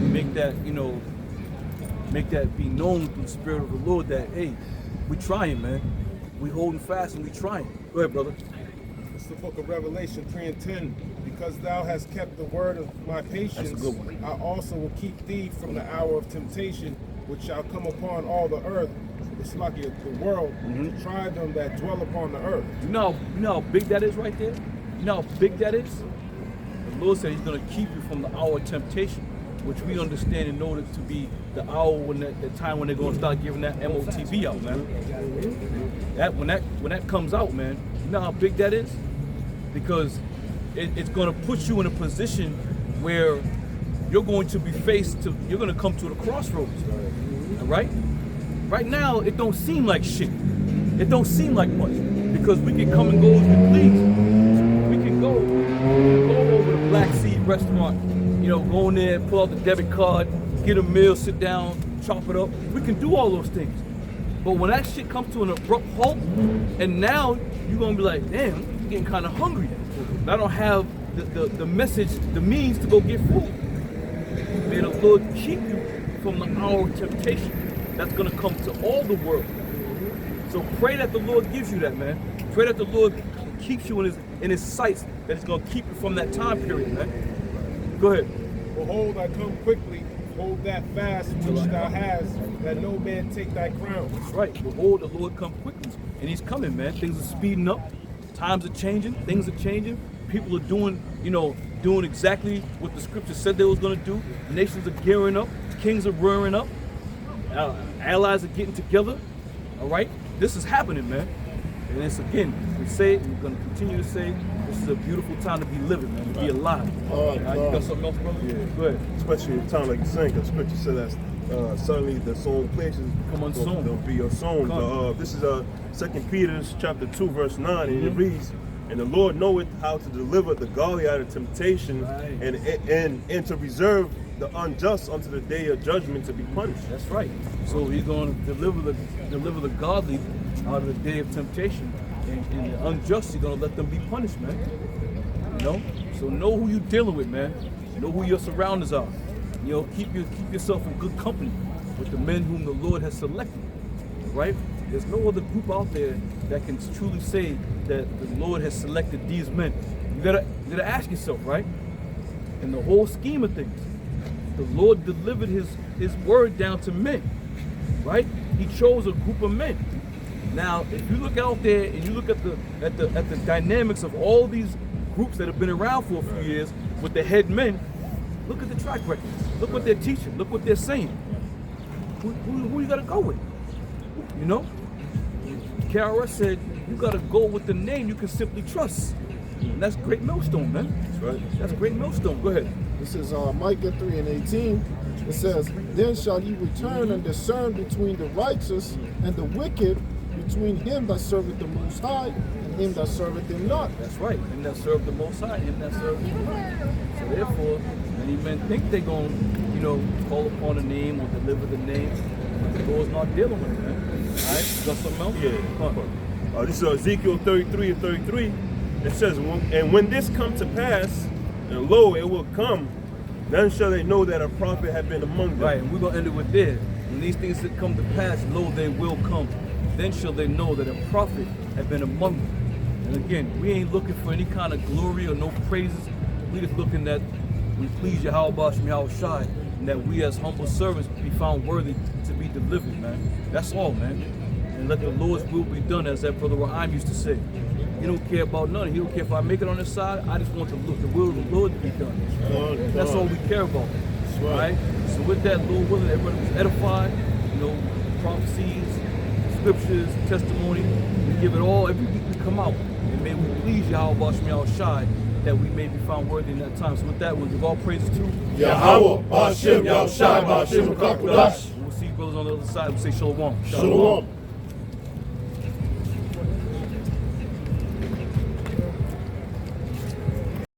we make that, you know, make that be known through the Spirit of the Lord that, hey, we trying, man. We holding fast and we trying. Go ahead, brother. It's the book of Revelation 3:10. Because thou hast kept the word of my patience, That's a good one. I also will keep thee from the hour of temptation, which shall come upon all the earth. It's like the world to try them that dwell upon the earth. You know how big that is right there? You know how big that is? The Lord said He's going to keep you from the hour of temptation, which we understand in order to be the hour when the time when they're going to start giving that MOTB out, man. That when that comes out, man, you know how big that is? Because it's going to put you in a position where you're going to be you're going to come to the crossroads, all right? Right now, it don't seem like shit. It don't seem like much because we can come and go as we please. We can go over to Black Seed Restaurant, you know, go in there, pull out the debit card, get a meal, sit down, chop it up. We can do all those things. But when that shit comes to an abrupt halt, and now you're gonna be like, damn, I'm getting kind of hungry. I don't have the message, the means to go get food. May the Lord keep you from the hour of temptation that's gonna come to all the world. So pray that the Lord gives you that, man. Pray that the Lord keeps you in His sights, that He's gonna keep you from that time period, man. Go ahead. Behold, I come quickly. Hold that fast which thou hast, that no man take thy crown. That's right. Behold, the Lord come quickly, and He's coming, man. Things are speeding up. Times are changing. Things are changing. People are doing exactly what the Scripture said they was gonna do. Nations are gearing up. Kings are rearing up. Allies are getting together. All right, this is happening, man. And it's again, we say it, and we're gonna continue to say, this is a beautiful time to be living, man, to be alive. You got something else, brother? Yeah. Go ahead. Especially in a time like you're saying, because Scripture said that suddenly the sown places will be sown. This is 2 Peter chapter 2, verse 9, and it reads, and the Lord knoweth how to deliver the godly out of temptation, and to reserve the unjust unto the day of judgment to be punished. That's right. So He's going to deliver the godly out of the day of temptation, and the unjust He's going to let them be punished, man. You know. So know who you're dealing with, man. Know who your surroundings are. You know, keep yourself in good company with the men whom the Lord has selected. Right? There's no other group out there that can truly say that the Lord has selected these men. You gotta ask yourself, right? In the whole scheme of things, the Lord delivered his word down to men, right? He chose a group of men. Now, if you look out there and you look at the dynamics of all these groups that have been around for a few years with the head men, look at the track record. Look what they're teaching. Look what they're saying. Who you gotta go with? You know? KRS said, you gotta go with the name you can simply trust. And that's Great Millstone, man. That's right. That's Great Millstone. Go ahead. This is Micah 3:18. It says, then shall ye return and discern between the righteous and the wicked, between him that serveth the Most High and him that serveth him not. That's right. Him that served the Most High, him that served him not. So therefore, many men think they're going to, call upon a name or deliver the name, but the Lord's not dealing with it, man. All right? Got something else? Yeah. Come on. This is Ezekiel 33 and 33. It says, and when this come to pass, and lo, it will come Then shall they know that a prophet had been among them. Right, and we're gonna end it with this. When these things that come to pass, lo, they will come. Then shall they know that a prophet had been among them. And again, we ain't looking for any kind of glory or no praises. We just looking that we please Yahweh Bashim Yahweh Shai, and that we as humble servants be found worthy to be delivered, man. That's all, man. And let the Lord's will be done, as that brother Rahim used to say. He don't care about none. He don't care if I make it on this side. I just want the will of the Lord to be done. That's all we care about. Right? So with that, Lord willing, everybody was edified. You know, prophecies, scriptures, testimony. We give it all every week we come out. And may we please Yahweh Bashim Yahweh Shai, that we may be found worthy in that time. So with that, we'll give all praises to Yahweh Bashim Yahweh Shai Bashim Kakudash. We'll see you brothers on the other side. We'll say Shalom. Shalom.